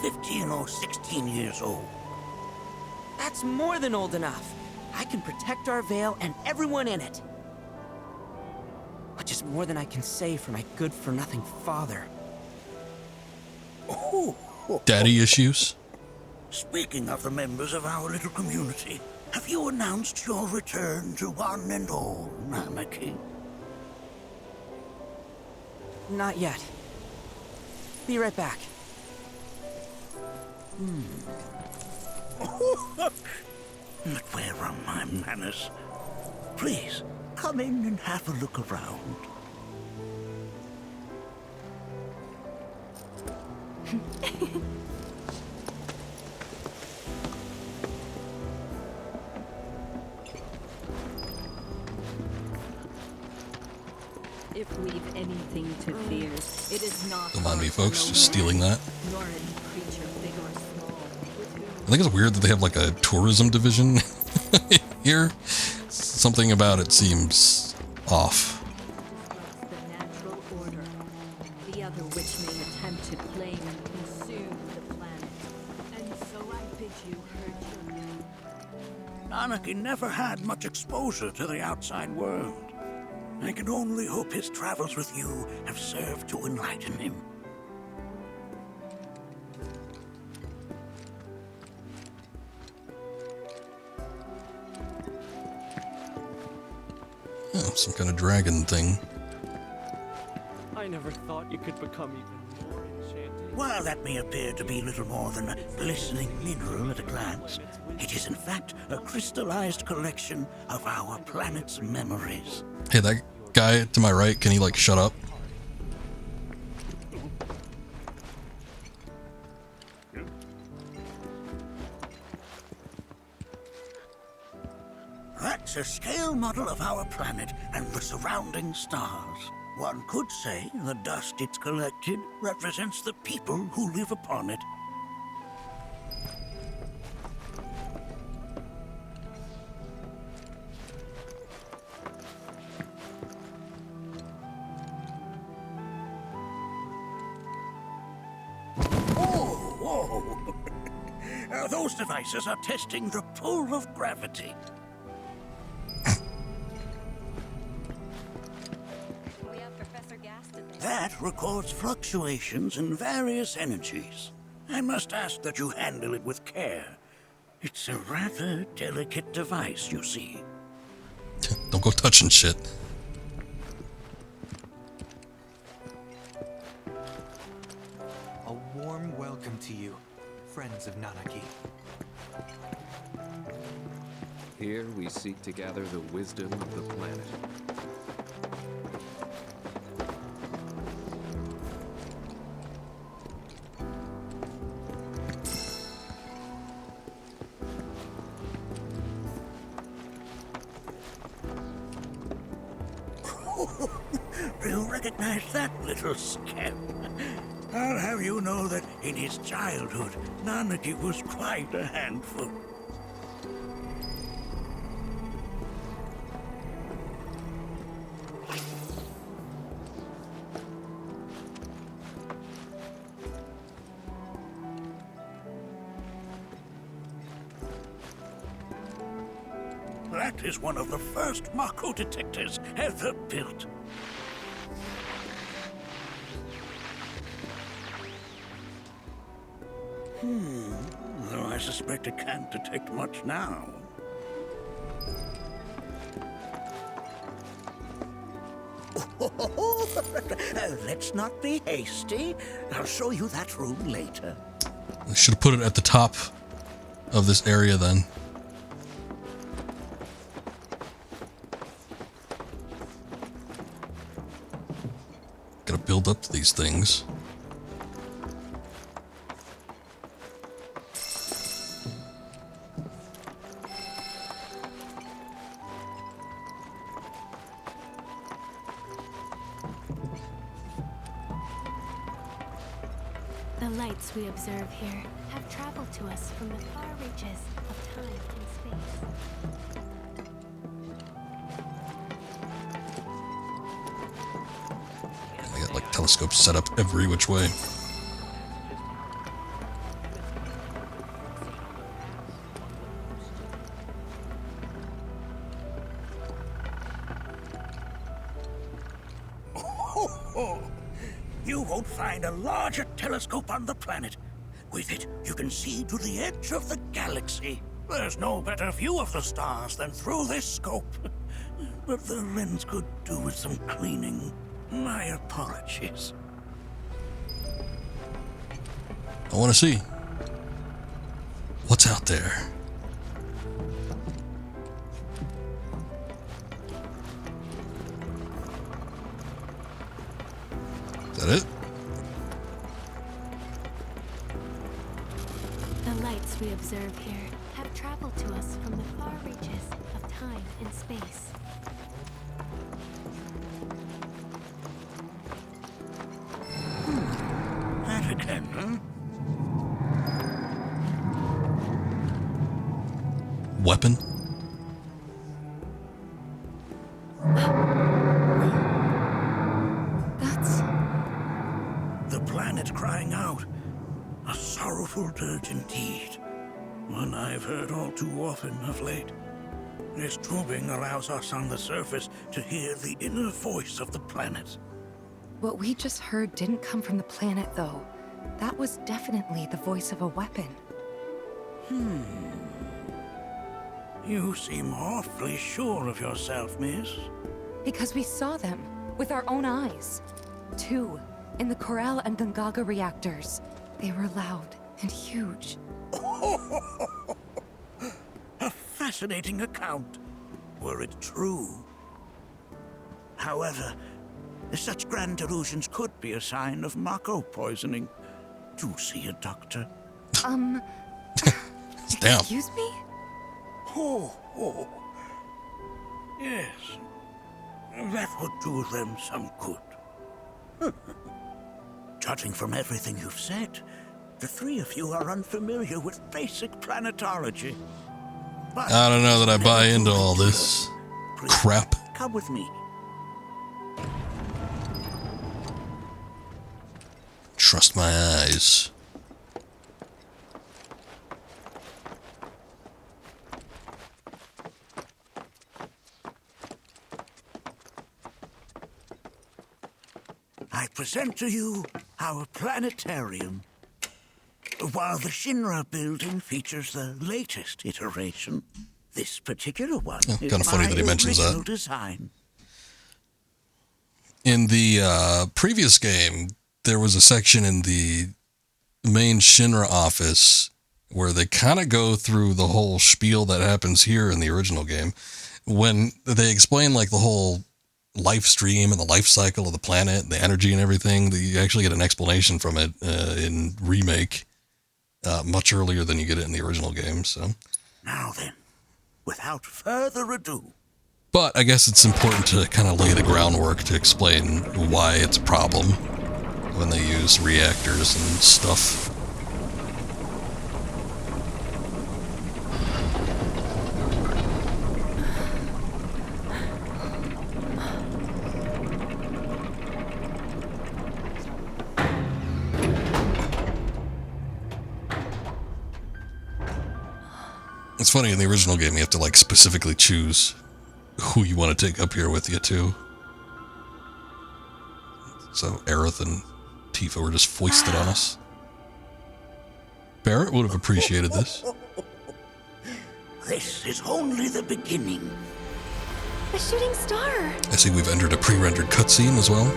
15 or 16 years old. That's more than old enough. I can protect our Vale and everyone in it. Which is more than I can say for my good-for-nothing father. Daddy issues? Speaking of the members of our little community, have you announced your return to one and all, Nanaki? Not yet. Be right back. But where are my manners? Please, come in and have a look around. If we've anything to fear, it is not. Don't mind me, folks, just stealing that. I think it's weird that they have like a tourism division here. Something about it seems off. The natural order. The other which may attempt to claim and consume the planet. And so I bid you hurt your Nanaki never had much exposure to the outside world. I can only hope his travels with you have served to enlighten him. Oh, some kind of dragon thing. I never thought you could become even more enchanting. While that may appear to be little more than a glistening mineral at a glance, it is in fact a crystallized collection of our planet's memories. Hey, that guy to my right, can he like shut up? That's a scale model of our planet and the surrounding stars. One could say the dust it's collected represents the people who live upon it. Those devices are testing the pull of gravity. That records fluctuations in various energies. I must ask that you handle it with care. It's a rather delicate device, you see. Don't go touching shit. A warm welcome to you, friends of Nanaki. Here we seek to gather the wisdom of the planet. Do you recognize that little scamp? I'll have you know that in his childhood, Nanaki was quite a handful. That is one of the first Mako detectors ever built. Though I suspect it can't detect much now. Let's not be hasty. I'll show you that room later. I should have put it at the top of this area then. Gotta build up to these things. The lights we observe here have traveled to us from the far reaches of time and space. I got like telescopes set up every which way. You won't find a larger telescope on the planet. With it, you can see to the edge of the galaxy. There's no better view of the stars than through this scope. But the lens could do with some cleaning. My apologies. I want to see what's out there. Is that it? The lights we observe here have traveled to us from the far reaches of time and space. That again, huh? Weapon? That's the planet crying out. A sorrowful dirge indeed. One I've heard all too often of late. This tubing allows us on the surface to hear the inner voice of the planet. What we just heard didn't come from the planet, though. That was definitely the voice of a weapon. You seem awfully sure of yourself, miss. Because we saw them with our own eyes. 2 in the Corel and Gongaga reactors. They were loud and huge. A fascinating account, were it true. However, such grand delusions could be a sign of Mako poisoning. Do see a doctor. Excuse me? Oh. Yes. That would do them some good. Judging from everything you've said, the three of you are unfamiliar with basic planetology. But I don't know that I buy into all this crap. come with me. Trust my eyes. I present to you our planetarium. While the Shinra building features the latest iteration, this particular one is kind of funny that he mentions original that. design. In the previous game, there was a section in the main Shinra office where they kind of go through the whole spiel that happens here in the original game. When they explain like the whole life stream and the life cycle of the planet, the energy and everything, you actually get an explanation from it in Remake much earlier than you get it in the original game. So Now then, without further ado, but I guess it's important to kind of lay the groundwork to explain why it's a problem when they use reactors and stuff. It's funny, in the original game, you have to like specifically choose who you want to take up here with you too. So Aerith and Tifa were just foisted on us. Barrett would have appreciated this. this is only the beginning. A shooting star! I see we've entered a pre-rendered cutscene as well.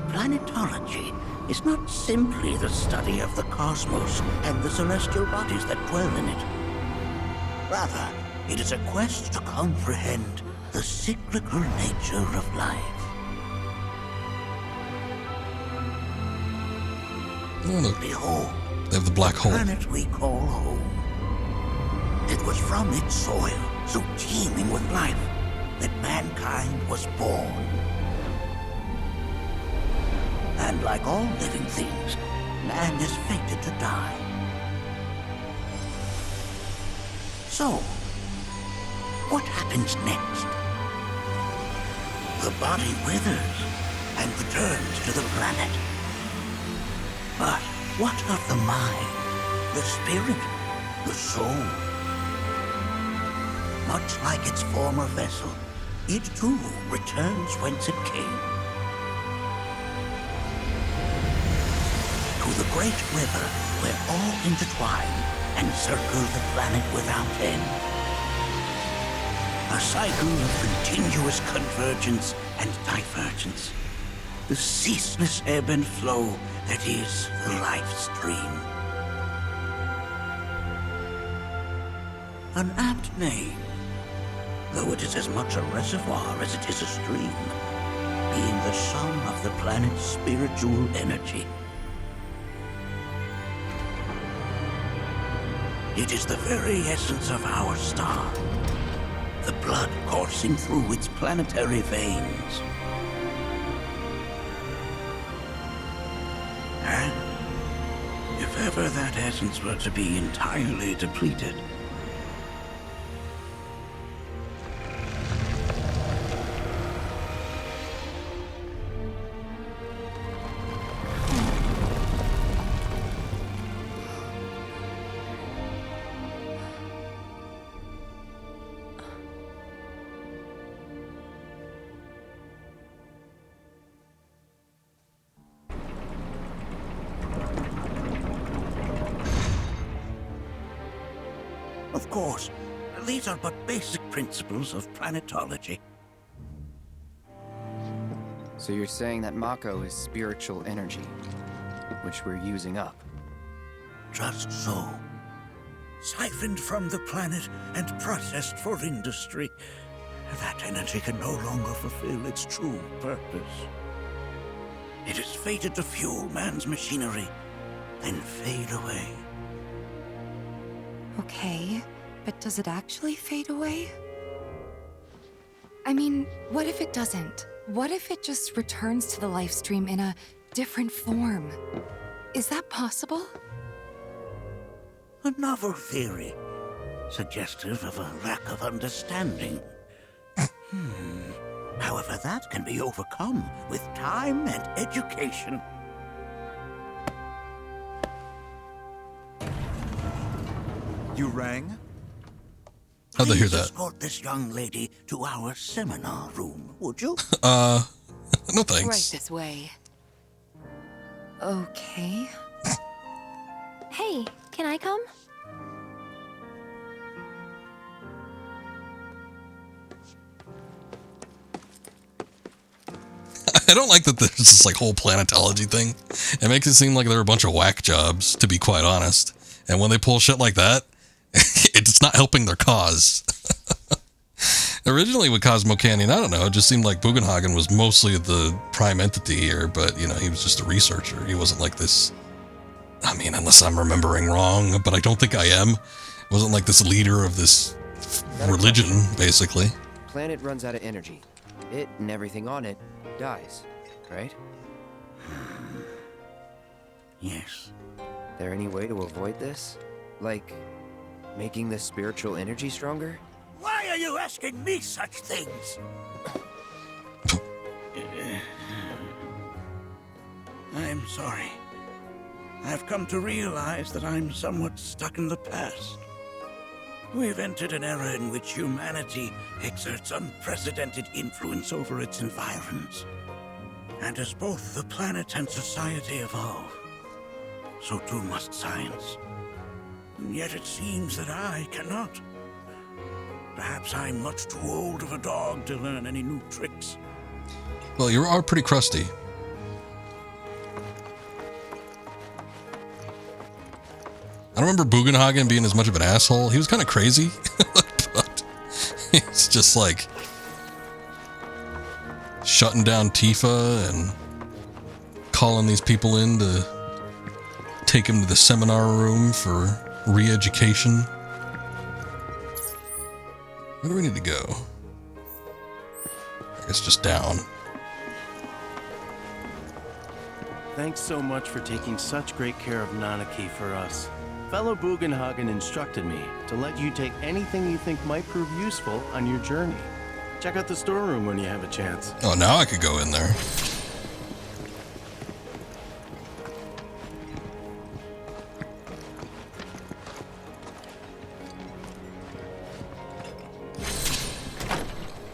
Planetology is not simply the study of the cosmos and the celestial bodies that dwell in it. Rather, it is a quest to comprehend the cyclical nature of life. Oh, look. Behold, they have the black hole. The planet we call home. It was from its soil, so teeming with life, that mankind was born. And like all living things, man is fated to die. So, what happens next? The body withers and returns to the planet. But what of the mind, the spirit, the soul? Much like its former vessel, it too returns whence it came. To the great river where all intertwine and circle the planet without end. A cycle of continuous convergence and divergence. The ceaseless ebb and flow that is the life stream. An apt name, though it is as much a reservoir as it is a stream, being the sum of the planet's spiritual energy. It is the very essence of our star, the blood coursing through its planetary veins. And if ever that essence were to be entirely depleted, of course, these are but basic principles of planetology. So you're saying that Mako is spiritual energy, which we're using up? Just so. Siphoned from the planet and processed for industry, that energy can no longer fulfill its true purpose. It is fated to fuel man's machinery, then fade away. Okay, but does it actually fade away? I mean, what if it doesn't? What if it just returns to the life stream in a different form? Is that possible? A novel theory, suggestive of a lack of understanding. However, that can be overcome with time and education. You rang? How'd they hear Please that? escort this young lady to our seminar room, would you? No Right thanks. this way. Okay. Hey, can I come? I don't like that there's this like whole planetology thing. It makes it seem like they're a bunch of whack jobs, to be quite honest. And when they pull shit like that, it's not helping their cause. Originally with Cosmo Canyon, I don't know, it just seemed like Bugenhagen was mostly the prime entity here, but, you know, he was just a researcher. He wasn't like this, I mean, unless I'm remembering wrong, but I don't think I am. He wasn't like this leader of this religion, basically. Planet runs out of energy. It and everything on it dies, right? Yes. There any way to avoid this? Like, making the spiritual energy stronger? Why are you asking me such things? I'm sorry. I've come to realize that I'm somewhat stuck in the past. We've entered an era in which humanity exerts unprecedented influence over its environs. And as both the planet and society evolve, so too must science. And yet it seems that I cannot. Perhaps I'm much too old of a dog to learn any new tricks. Well, you are pretty crusty. I don't remember Bugenhagen being as much of an asshole. He was kind of crazy, but he's just like shutting down Tifa and calling these people in to take him to the seminar room for re-education. Where do we need to go? I guess just down. Thanks so much for taking such great care of Nanaki for us. Fellow Bugenhagen instructed me to let you take anything you think might prove useful on your journey. Check out the storeroom when you have a chance. Oh, now I could go in there.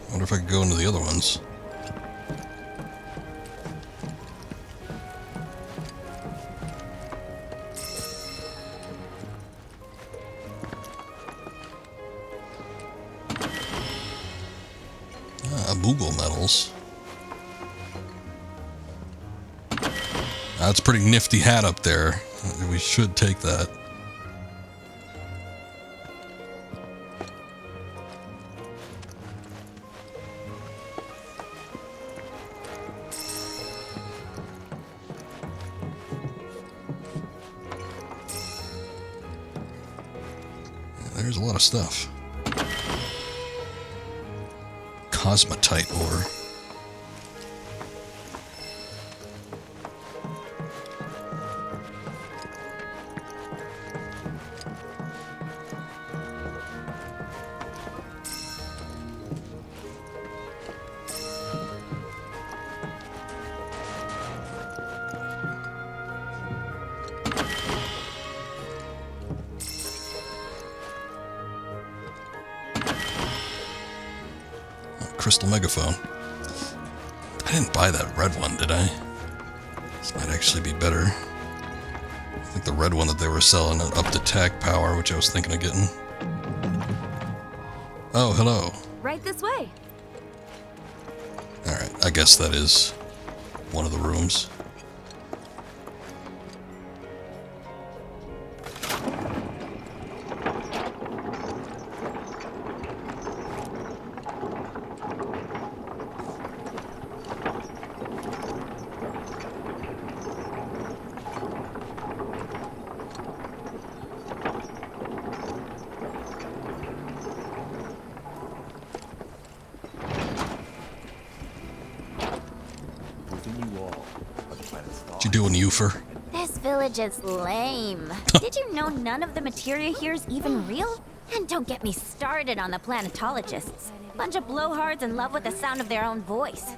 I wonder if I could go into the other ones. Moogle medals. That's a pretty nifty hat up there. We should take that. There's a lot of stuff. Cosmatite ore. Crystal megaphone. I didn't buy that red one, did I? This might actually be better. I think the red one that they were selling up to attack power, which I was thinking of getting. Oh, hello. Right this way. Alright, I guess that is one of the rooms. What you doing, Eufer? This village is lame. Did you know none of the materia here is even real? And don't get me started on the planetologists. Bunch of blowhards in love with the sound of their own voice.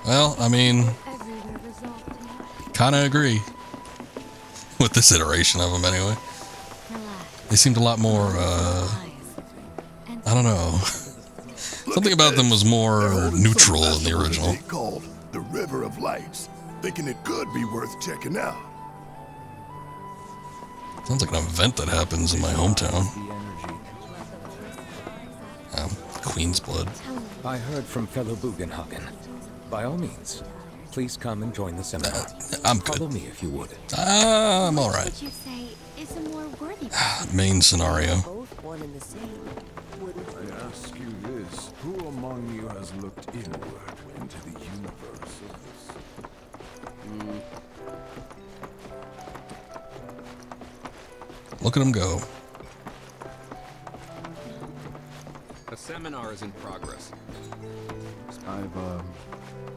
Well, I mean, kind of agree with this iteration of them anyway. They seemed a lot more, I don't know. Something about them was more neutral in the original. Called the River of Lights, thinking it could be worth checking out. Sounds like an event that happens in my hometown. Queen's blood. I heard from fellow Bugenhagen. By all means, please come and join the seminar. I'm good. Follow me if you would. I'm alright. Would you say is a more worthy Main scenario. Both one and the same, wouldn't you? I ask you this, who among you has looked inward into the universe of this? Look at him go. A seminar is in progress. I've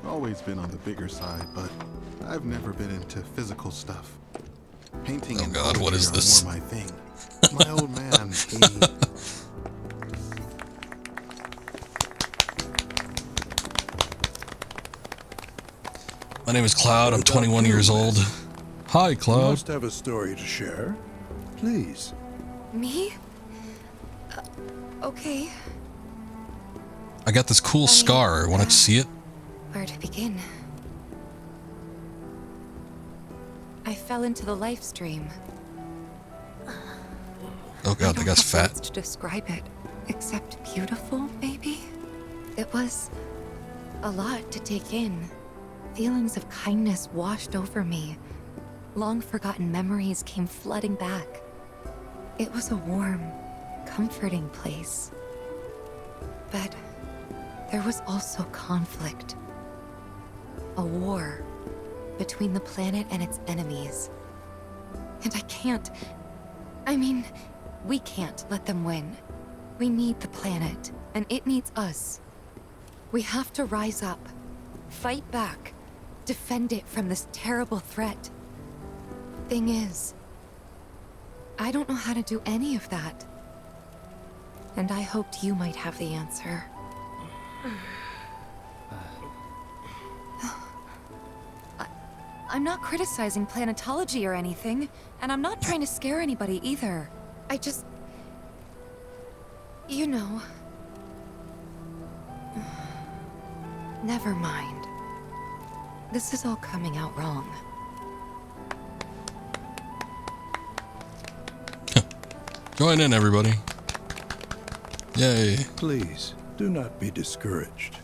always been on the bigger side, but I've never been into physical stuff. Painting and God, what is poetry this? are more my thing. My old man, My name is Cloud. I'm 21 years old. Hi, You Cloud. must have a story to share. Please. Me? Okay. I got this cool scar. Want to see it? Where to begin? I fell into the Livestream. Oh God, that guy's I don't have fat. words to describe it, except beautiful, maybe? It was a lot to take in. Feelings of kindness washed over me. Long forgotten memories came flooding back. It was a warm, comforting place. But there was also conflict. A war between the planet and its enemies. And we can't let them win. We need the planet, and it needs us. We have to rise up, fight back, defend it from this terrible threat. Thing is, I don't know how to do any of that. And I hoped you might have the answer. I'm not criticizing planetology or anything, and I'm not trying to scare anybody either. I just... You know... Never mind. This is all coming out wrong. Join in, everybody. Yay. Please, do not be discouraged.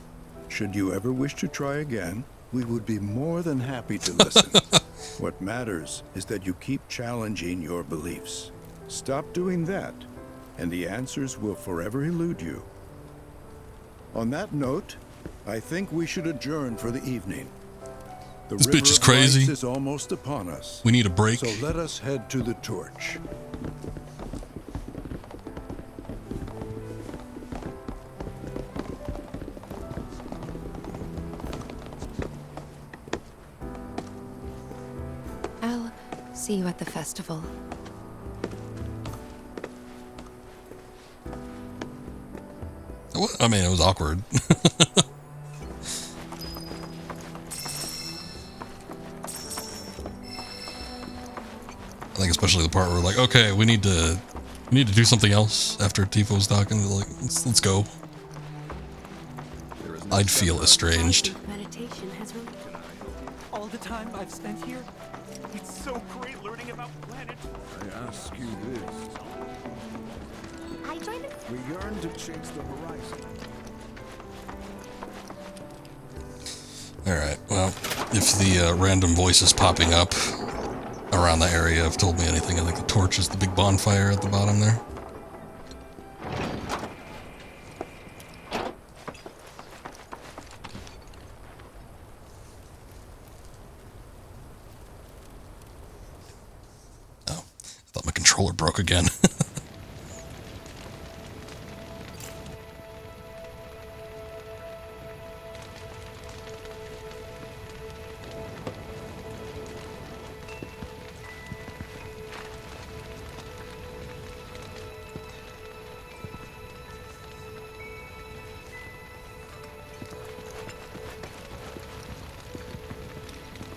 Should you ever wish to try again, we would be more than happy to listen. What matters is that you keep challenging your beliefs. Stop doing that, and the answers will forever elude you. On that note, I think we should adjourn for the evening. The This River bitch is of crazy. Lights is almost upon us. We need a break. So let us head to the torch. I'll see you at the festival. I mean, it was awkward. I think especially the part where we're like, okay, we need to do something else after Tifa was talking. Like, let's go. I'd feel estranged. Meditation has really... All the time I've spent here, it's so great learning about planet. I ask you this. I joined the... We yearn to chase the horizon. Alright, well, if the random voices popping up around the area have told me anything, I think the torch is the big bonfire at the bottom there. Oh, I thought my controller broke again.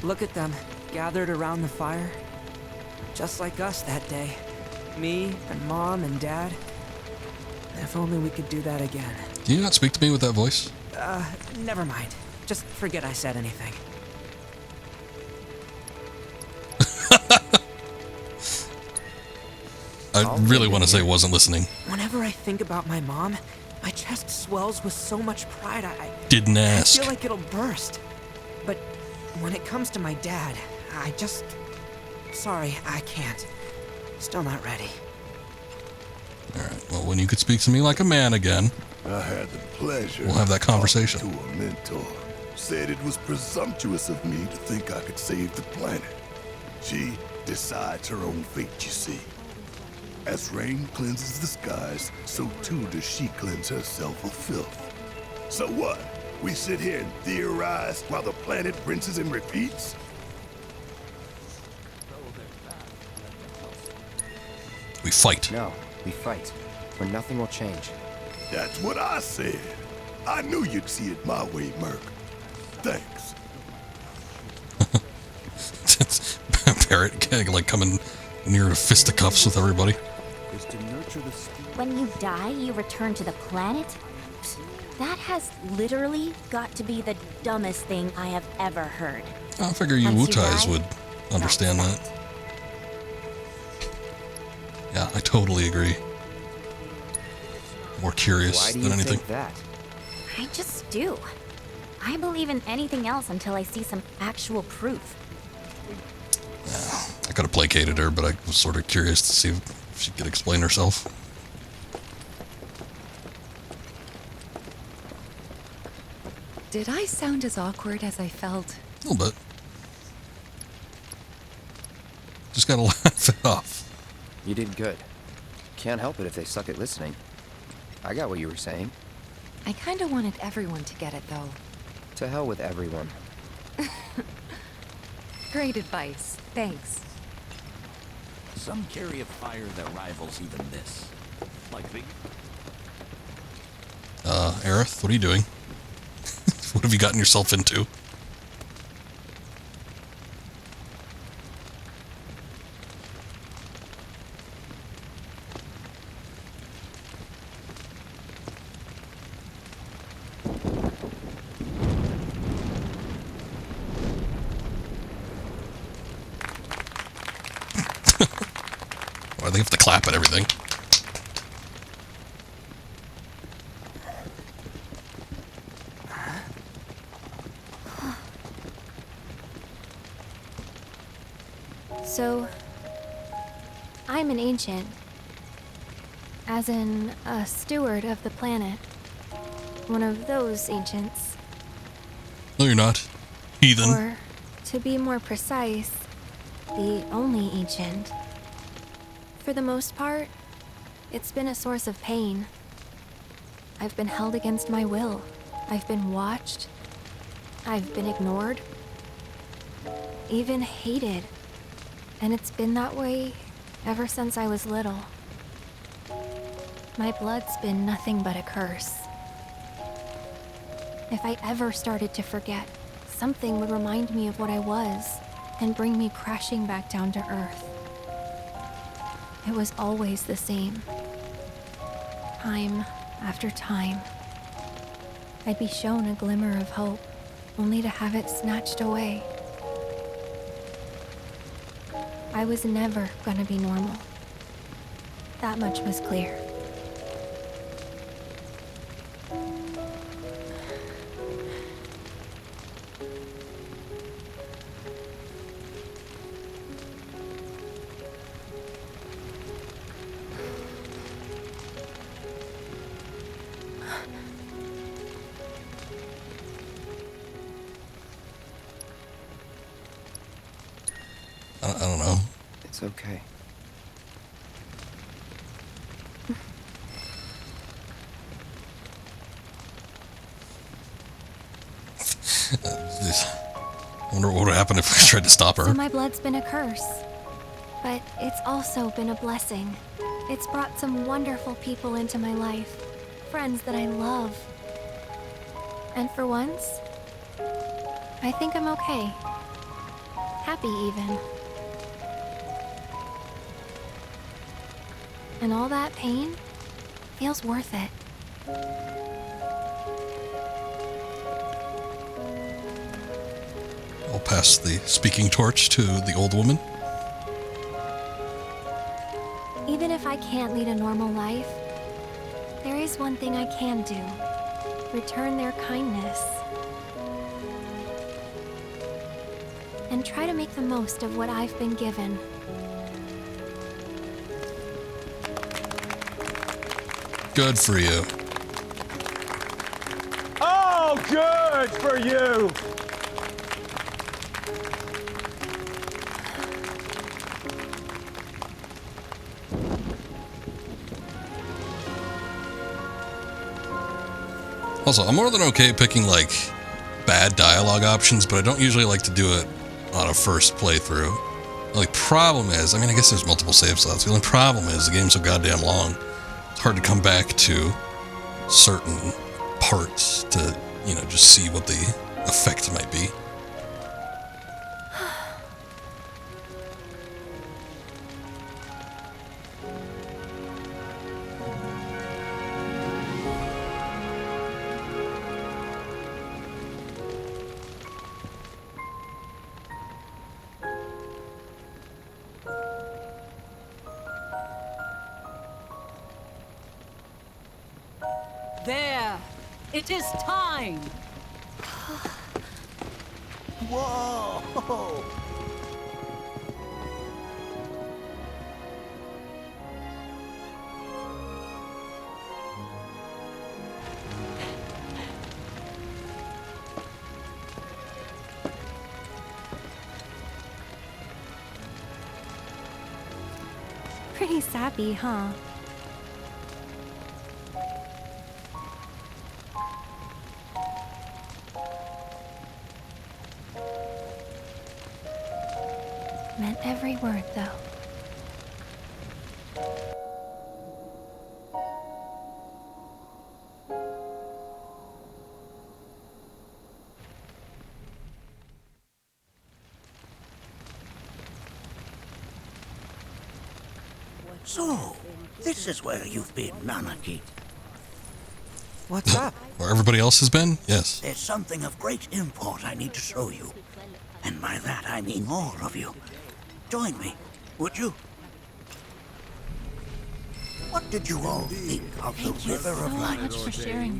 Look at them, gathered around the fire. Just like us that day. Me and Mom and Dad. If only we could do that again. Do you not speak to me with that voice? Never mind. Just forget I said anything. I really want to say wasn't listening. Whenever I think about my mom, my chest swells with so much pride, I Didn't ask. I feel like it'll burst. But when it comes to my dad, I just... Sorry, I can't. Still not ready. Alright, well, when you could speak to me like a man again, I had the pleasure. we'll have that conversation. To a mentor. Said it was presumptuous of me to think I could save the planet. She decides her own fate, you see. As rain cleanses the skies, so too does she cleanse herself of filth. So what? We sit here and theorize while the planet rinses and repeats? We fight. No, we fight. Or nothing will change. That's what I said. I knew you'd see it my way, Merc. Thanks. It's Barrett getting, like, coming near to fisticuffs with everybody. When you die, you return to the planet? That has literally got to be the dumbest thing I have ever heard. I figure you Once you Wutais die, would understand that. Yeah, I totally agree. More curious Why do than you anything. think that? I just do. I believe in anything else until I see some actual proof. I could have placated her, but I was sort of curious to see if she could explain herself. Did I sound as awkward as I felt? A little bit. Just gotta laugh it off. You did good. Can't help it if they suck at listening. I got what you were saying. I kind of wanted everyone to get it, though. To hell with everyone. Great advice. Thanks. Some carry a fire that rivals even this. Like the... Aerith, what are you doing? What have you gotten yourself into? Why they have to clap at everything? So, I'm an ancient. As in, a steward of the planet. One of those ancients. No, you're not. Heathen. Or, to be more precise, the only ancient. For the most part, it's been a source of pain. I've been held against my will. I've been watched. I've been ignored. Even hated. And it's been that way ever since I was little. My blood's been nothing but a curse. If I ever started to forget, something would remind me of what I was and bring me crashing back down to Earth. It was always the same. Time after time. I'd be shown a glimmer of hope, only to have it snatched away. I was never gonna be normal. That much was clear. I don't know. It's okay. I wonder what would happen if we tried to stop her. So my blood's been a curse. But it's also been a blessing. It's brought some wonderful people into my life. Friends that I love. And for once, I think I'm okay. Happy even. And all that pain, feels worth it. I'll pass the speaking torch to the old woman. Even if I can't lead a normal life, there is one thing I can do. Return their kindness. And try to make the most of what I've been given. Good for you. Oh, good for you! Also, I'm more than okay picking, like, bad dialogue options, but I don't usually like to do it on a first playthrough. The only problem is, I mean, I guess there's multiple save slots. The only problem is the game's so goddamn long. It's hard to come back to certain parts to, you know, just see what the effect might be. There! It is time! Whoa! Pretty sappy, huh? Meant every word, though. So, this is where you've been, Nanaki. What's up? Where everybody else has been? Yes. There's something of great import I need to show you. And by that I mean all of you. Join me, would you? What did you all think of the River of Light?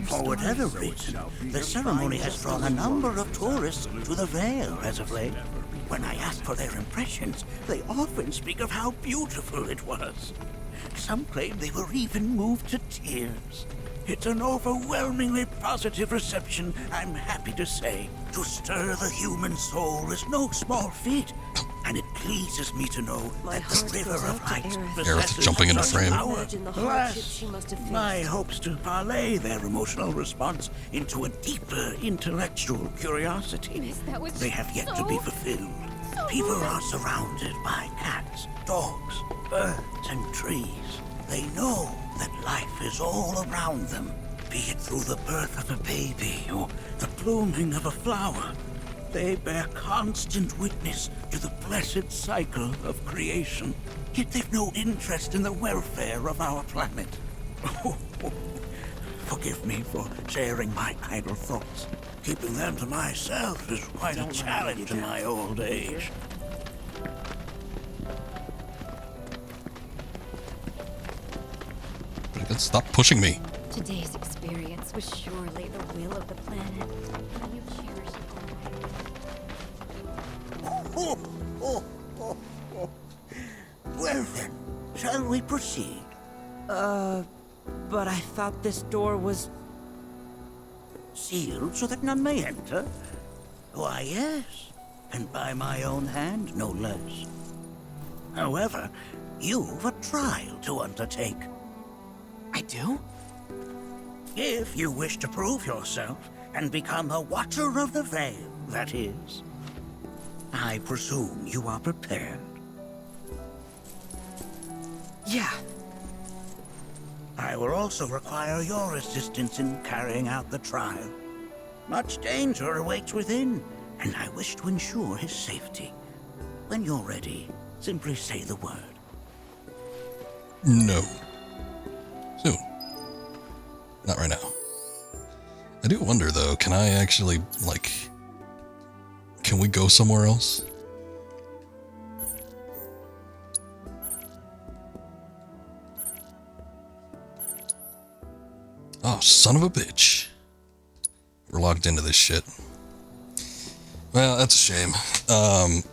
For whatever reason, the ceremony has drawn a number of tourists to the Vale as of late. When I ask for their impressions, they often speak of how beautiful it was. Some claim they were even moved to tears. It's an overwhelmingly positive reception, I'm happy to say. To stir the human soul is no small feat, and it pleases me to know that the River of Light possesses jumping into such frame. power. Alas, my hopes to parlay their emotional response into a deeper intellectual curiosity, they have yet to be fulfilled. People are surrounded by cats, dogs, birds, and trees. They know that life is all around them, be it through the birth of a baby or the blooming of a flower. They bear constant witness to the blessed cycle of creation, yet they've no interest in the welfare of our planet. Forgive me for sharing my idle thoughts. Keeping them to myself is quite a challenge in my old age. Stop pushing me. Today's experience was surely the will of the planet. You cherish it. Well then, shall we proceed? But I thought this door was... Sealed so that none may enter? Why, yes, and by my own hand, no less. However, you've a trial to undertake. I do? If you wish to prove yourself and become a Watcher of the Vale, that is. I presume you are prepared. Yeah. I will also require your assistance in carrying out the trial. Much danger awaits within, and I wish to ensure his safety. When you're ready, simply say the word. No. Soon. Not right now. I do wonder, though, can I actually, like... Can we go somewhere else? Oh, son of a bitch. We're locked into this shit. Well, that's a shame.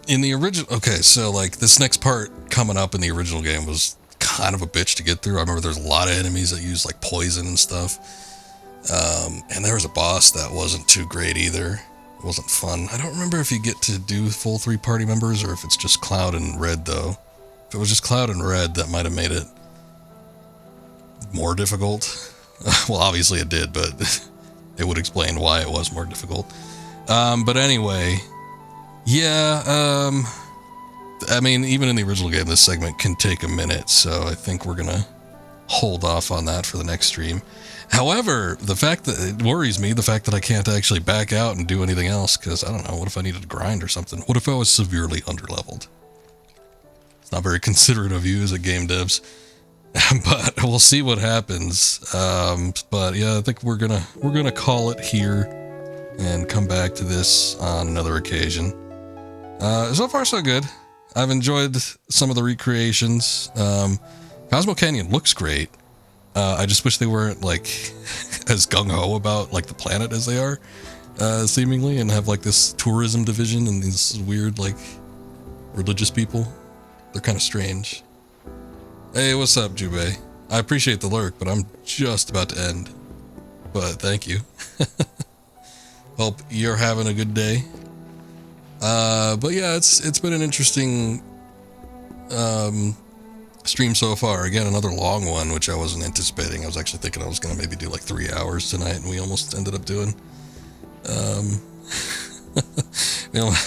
In the original... Okay, so, like, this next part coming up in the original game was kind of a bitch to get through. I remember there's a lot of enemies that use, like, poison and stuff. And there was a boss that wasn't too great either. It wasn't fun. I don't remember if you get to do full 3 party members or if it's just Cloud and Red, though. If it was just Cloud and Red, that might have made it more difficult. Well, obviously it did, but it would explain why it was more difficult. But anyway, yeah, I mean, even in the original game, this segment can take a minute, so I think we're gonna hold off on that for the next stream. However, the fact that it worries me, the fact that I can't actually back out and do anything else, because I don't know, what if I needed to grind or something? What if I was severely underleveled? It's not very considerate of you as a game devs. But we'll see what happens. But yeah, I think we're gonna call it here and come back to this on another occasion. So far so good. I've enjoyed some of the recreations. Cosmo Canyon looks great. I just wish they weren't like as gung-ho about like the planet as they are, seemingly, and have like this tourism division and these weird like religious people. They're kind of strange. Hey, what's up, Jubei? I appreciate the lurk, but I'm just about to end. But thank you. Hope you're having a good day. But yeah, it's been an interesting stream so far. Again, another long one, which I wasn't anticipating. I was actually thinking I was gonna maybe do like 3 hours tonight, and we almost ended up doing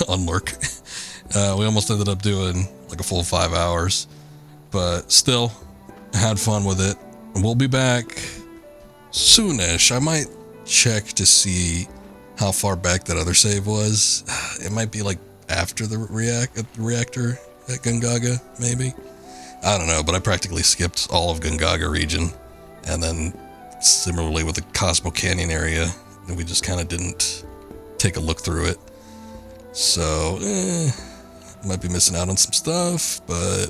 on lurk. We almost ended up doing like a full 5 hours. But still, had fun with it. We'll be back soonish. I might check to see how far back that other save was. It might be like after the reactor at Gongaga, maybe. I don't know, but I practically skipped all of Gongaga region. And then similarly with the Cosmo Canyon area, we just kind of didn't take a look through it. So, might be missing out on some stuff, but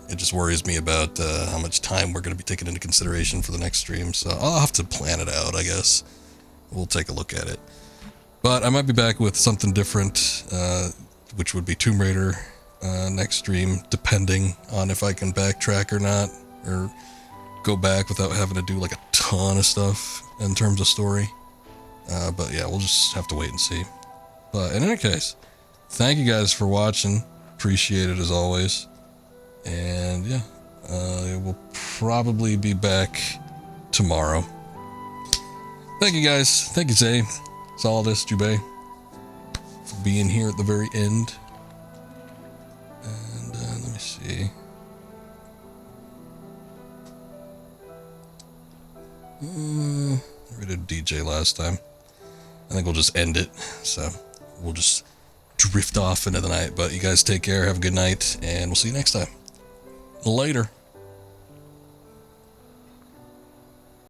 it just worries me about how much time we're going to be taking into consideration for the next stream. So I'll have to plan it out, I guess. We'll take a look at it. But I might be back with something different, which would be Tomb Raider next stream, depending on if I can backtrack or not, or go back without having to do like a ton of stuff in terms of story. But yeah, we'll just have to wait and see. But in any case, thank you guys for watching. Appreciate it as always. And yeah, we'll probably be back tomorrow. Thank you guys. Thank you, Zay, Solidus, Jubei, for being here at the very end. And let me see. We did DJ last time. I think we'll just end it. So we'll just drift off into the night. But you guys take care. Have a good night. And we'll see you next time. Later.